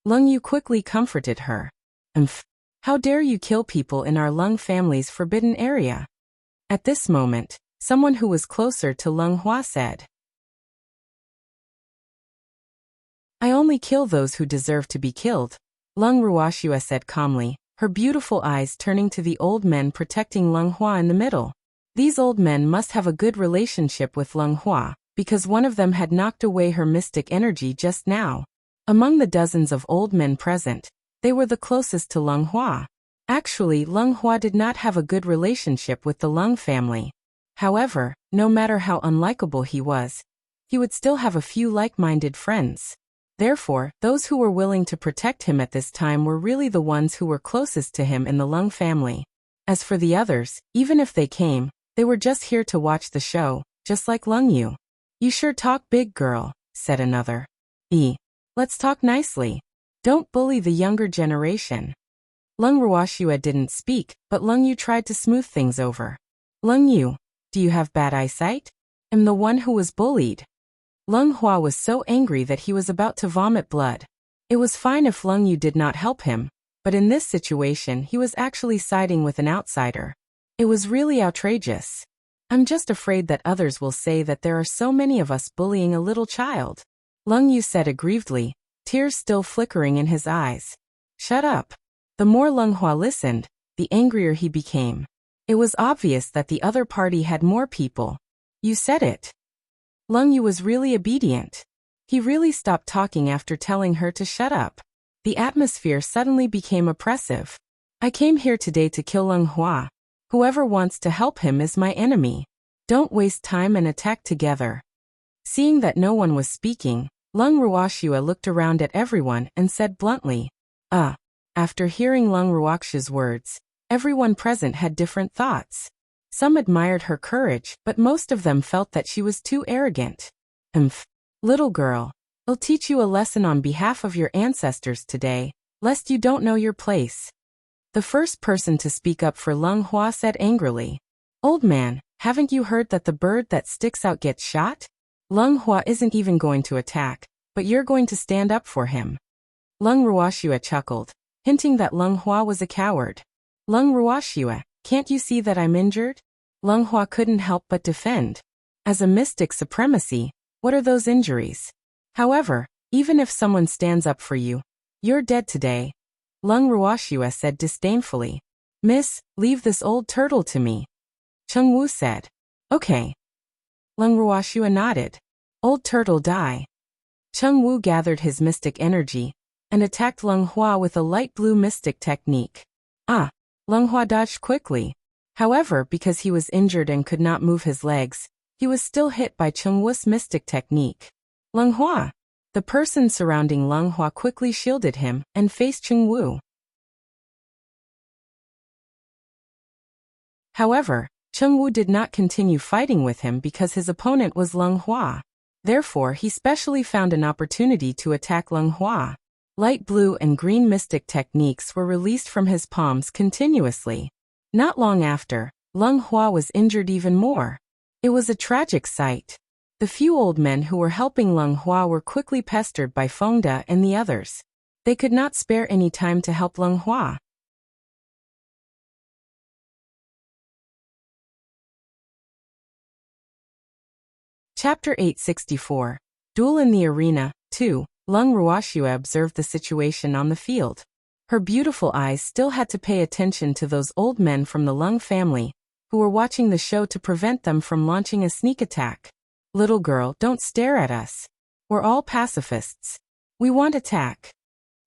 Leng Yu quickly comforted her. How dare you kill people in our Leng family's forbidden area? At this moment, someone who was closer to Leng Hua said. I only kill those who deserve to be killed, Leng Ruoxue said calmly, her beautiful eyes turning to the old men protecting Leng Hua in the middle. These old men must have a good relationship with Leng Hua, because one of them had knocked away her mystic energy just now. Among the dozens of old men present, they were the closest to Leng Hua. Actually, Leng Hua did not have a good relationship with the Leng family. However, no matter how unlikable he was, he would still have a few like-minded friends. Therefore, those who were willing to protect him at this time were really the ones who were closest to him in the Leng family. As for the others, even if they came, they were just here to watch the show, just like Leng Yu. You sure talk big, girl, said another. Let's talk nicely. Don't bully the younger generation. Leng Ruoxue didn't speak, but Leng Yu tried to smooth things over. Leng Yu, do you have bad eyesight? I'm the one who was bullied. Leng Hua was so angry that he was about to vomit blood. It was fine if Leng Yu did not help him, but in this situation he was actually siding with an outsider. It was really outrageous. I'm just afraid that others will say that there are so many of us bullying a little child, Leng Yu said aggrievedly, tears still flickering in his eyes. Shut up. The more Leng Hua listened, the angrier he became. It was obvious that the other party had more people. You said it. Leng Yu was really obedient. He really stopped talking after telling her to shut up. The atmosphere suddenly became oppressive. I came here today to kill Leng Hua. Whoever wants to help him is my enemy. Don't waste time and attack together. Seeing that no one was speaking, Leng Ruoxue looked around at everyone and said bluntly, After hearing Leng Ruoxue's words, everyone present had different thoughts. Some admired her courage, but most of them felt that she was too arrogant. Little girl, I'll teach you a lesson on behalf of your ancestors today, lest you don't know your place. The first person to speak up for Leng Hua said angrily. Old man, haven't you heard that the bird that sticks out gets shot? Leng Hua isn't even going to attack, but you're going to stand up for him. Leng Ruoxue chuckled, hinting that Leng Hua was a coward. Leng Ruoxue, can't you see that I'm injured? Leng Hua couldn't help but defend. As a mystic supremacy, what are those injuries? However, even if someone stands up for you, you're dead today, Leng Ruoxue said disdainfully. Miss, leave this old turtle to me. Cheng Wu said. Okay. Leng Ruoxue nodded. Old turtle die. Cheng Wu gathered his mystic energy and attacked Leng Hua with a light blue mystic technique. Leng Hua dodged quickly. However, because he was injured and could not move his legs, he was still hit by Cheng Wu's mystic technique. Leng Hua. The person surrounding Leng Hua quickly shielded him and faced Cheng Wu. However, Cheng Wu did not continue fighting with him because his opponent was Leng Hua. Therefore, he specially found an opportunity to attack Leng Hua. Light blue and green mystic techniques were released from his palms continuously. Not long after, Leng Hua was injured even more. It was a tragic sight. The few old men who were helping Leng Hua were quickly pestered by Fengda and the others. They could not spare any time to help Leng Hua. Chapter 864. Duel in the Arena, 2. Leng Ruoxue observed the situation on the field. Her beautiful eyes still had to pay attention to those old men from the Leng family, who were watching the show to prevent them from launching a sneak attack. Little girl, don't stare at us. We're all pacifists. We want attack.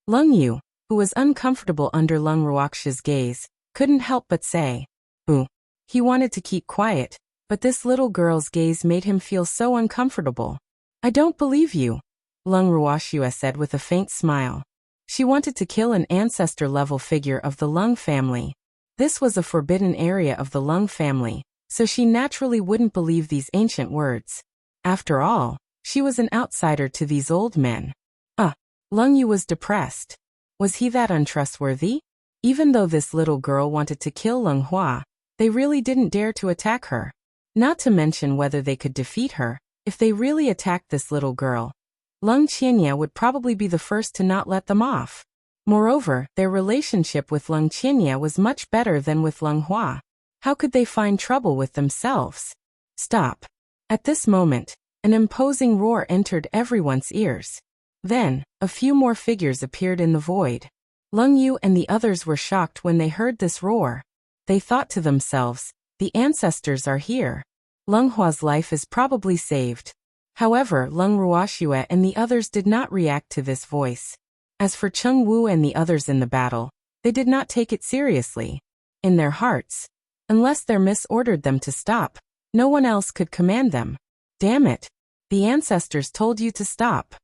Leng Yu, who was uncomfortable under Leng Ruoxue's gaze, couldn't help but say, "Ooh." He wanted to keep quiet, but this little girl's gaze made him feel so uncomfortable. "I don't believe you," Leng Ruoxue said with a faint smile. She wanted to kill an ancestor-level figure of the Leng family. This was a forbidden area of the Leng family, so she naturally wouldn't believe these ancient words. After all, she was an outsider to these old men. Leng Yu was depressed. Was he that untrustworthy? Even though this little girl wanted to kill Leng Hua, they really didn't dare to attack her. Not to mention whether they could defeat her. If they really attacked this little girl, Leng Qianye would probably be the first to not let them off. Moreover, their relationship with Leng Qianye was much better than with Leng Hua. How could they find trouble with themselves? Stop. At this moment, an imposing roar entered everyone's ears. Then, a few more figures appeared in the void. Leng Yu and the others were shocked when they heard this roar. They thought to themselves, the ancestors are here. Leng Hua's life is probably saved. However, Leng Ruoxue and the others did not react to this voice. As for Cheng Wu and the others in the battle, they did not take it seriously. In their hearts, unless their miss ordered them to stop, no one else could command them. Damn it. The ancestors told you to stop.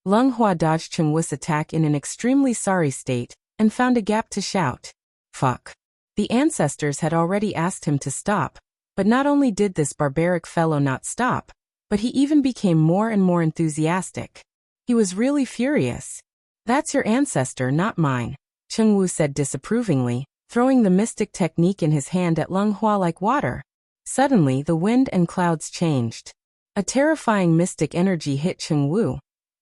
Leng Hua dodged Cheng Wu's attack in an extremely sorry state, and found a gap to shout. Fuck. The ancestors had already asked him to stop, but not only did this barbaric fellow not stop, but he even became more and more enthusiastic. He was really furious. That's your ancestor, not mine, Cheng Wu said disapprovingly, throwing the mystic technique in his hand at Leng Hua like water. Suddenly the wind and clouds changed. A terrifying mystic energy hit Cheng Wu,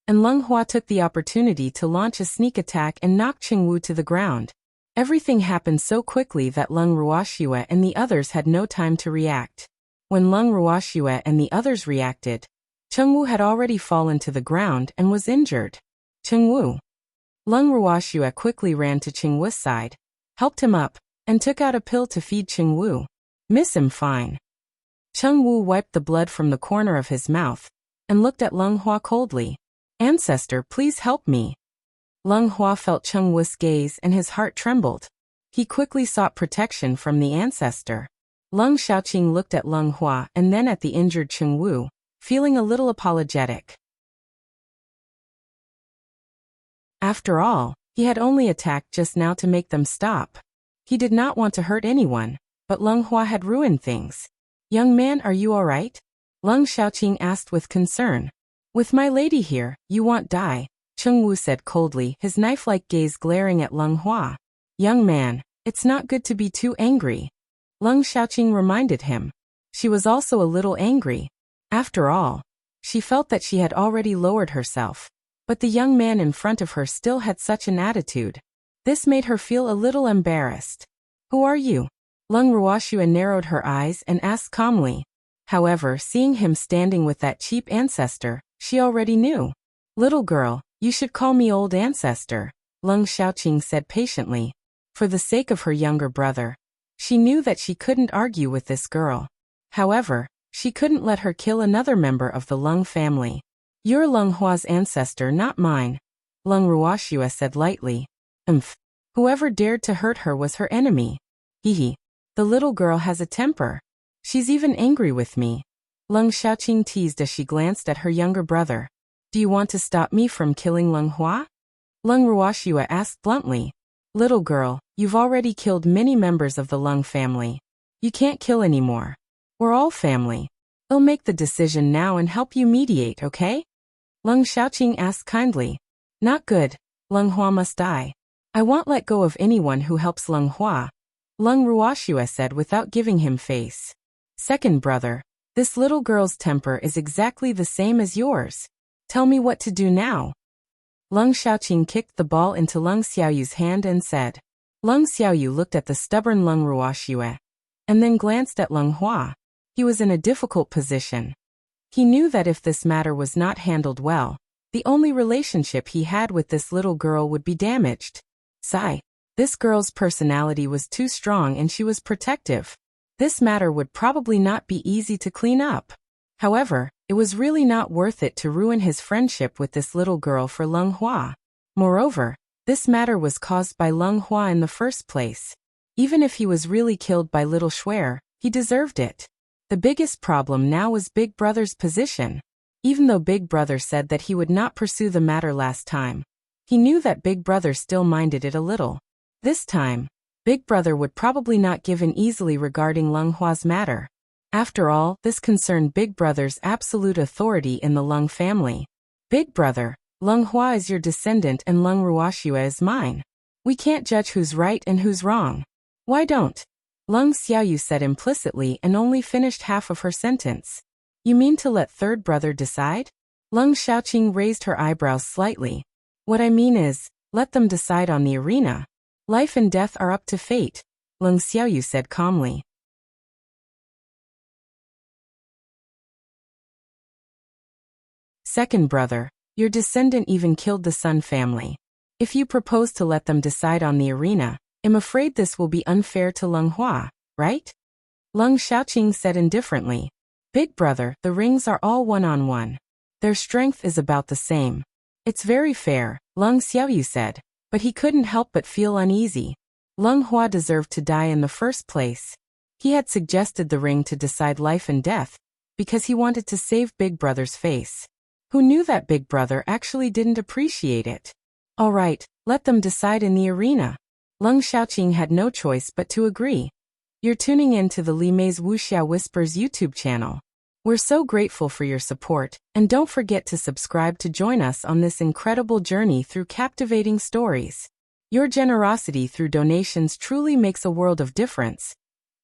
and Leng Hua took the opportunity to launch a sneak attack and knock Cheng Wu to the ground. Everything happened so quickly that Leng Ruoxue and the others had no time to react. When Leng Ruoxue and the others reacted, Cheng Wu had already fallen to the ground and was injured. Cheng Wu. Leng Ruoxue quickly ran to Cheng Wu's side, helped him up, and took out a pill to feed Cheng Wu. Miss him fine. Cheng Wu wiped the blood from the corner of his mouth, and looked at Leng Hua coldly. Ancestor, please help me. Leng Hua felt Cheng Wu's gaze and his heart trembled. He quickly sought protection from the ancestor. Leng Xiaoqing looked at Leng Hua and then at the injured Cheng Wu, feeling a little apologetic. After all, he had only attacked just now to make them stop. He did not want to hurt anyone, but Leng Hua had ruined things. Young man, are you all right? Leng Xiaoqing asked with concern. With my lady here, you won't die, Cheng Wu said coldly, his knife-like gaze glaring at Leng Hua. Young man, it's not good to be too angry. Leng Xiaoqing reminded him. She was also a little angry. After all, she felt that she had already lowered herself, but the young man in front of her still had such an attitude. This made her feel a little embarrassed. Who are you? Leng Ruoxue narrowed her eyes and asked calmly. However, seeing him standing with that cheap ancestor, she already knew. Little girl, you should call me old ancestor, Leng Xiaoqing said patiently. For the sake of her younger brother, she knew that she couldn't argue with this girl. However, she couldn't let her kill another member of the Leng family. You're Leng Hua's ancestor, not mine, Leng Ruoxue said lightly. Whoever dared to hurt her was her enemy. Hehe. The little girl has a temper. She's even angry with me, Leng Xiaoqing teased as she glanced at her younger brother. Do you want to stop me from killing Leng Hua? Leng Ruoxue asked bluntly. Little girl, you've already killed many members of the Leng family. You can't kill anymore. We're all family. I'll make the decision now and help you mediate, okay? Leng Xiaoqing asked kindly. Not good. Leng Hua must die. I won't let go of anyone who helps Leng Hua, Leng Ruoxue said without giving him face. Second brother, this little girl's temper is exactly the same as yours. Tell me what to do now. Leng Xiaoqing kicked the ball into Leng Xiaoyu's hand and said. Leng Xiaoyu looked at the stubborn Leng Ruoxue, and then glanced at Leng Hua. He was in a difficult position. He knew that if this matter was not handled well, the only relationship he had with this little girl would be damaged. Sigh. This girl's personality was too strong and she was protective. This matter would probably not be easy to clean up. However, it was really not worth it to ruin his friendship with this little girl for Leng Hua. Moreover, this matter was caused by Leng Hua in the first place. Even if he was really killed by little Schwer, he deserved it. The biggest problem now was Big Brother's position. Even though Big Brother said that he would not pursue the matter last time, he knew that Big Brother still minded it a little. This time, Big Brother would probably not give in easily regarding Leng Hua's matter. After all, this concerned Big Brother's absolute authority in the Leng family. Big Brother, Leng Hua is your descendant and Leng Ruoxia is mine. We can't judge who's right and who's wrong. Why don't? Leng Xiaoyu said implicitly and only finished half of her sentence. You mean to let third brother decide? Leng Xiaoqing raised her eyebrows slightly. What I mean is, let them decide on the arena. Life and death are up to fate, Leng Xiaoyu said calmly. Second brother, your descendant even killed the Sun family. If you propose to let them decide on the arena, I'm afraid this will be unfair to Leng Hua, right? Leng Xiaoqing said indifferently. Big brother, the rings are all one-on-one. Their strength is about the same. It's very fair, Leng Xiaoyu said, but he couldn't help but feel uneasy. Leng Hua deserved to die in the first place. He had suggested the ring to decide life and death, because he wanted to save Big Brother's face. Who knew that Big Brother actually didn't appreciate it? All right, let them decide in the arena. Leng Xiaoqing had no choice but to agree. You're tuning in to the Li Mei's Wuxia Whispers YouTube channel. We're so grateful for your support, and don't forget to subscribe to join us on this incredible journey through captivating stories. Your generosity through donations truly makes a world of difference,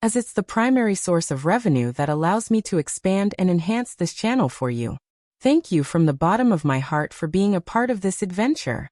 as it's the primary source of revenue that allows me to expand and enhance this channel for you. Thank you from the bottom of my heart for being a part of this adventure.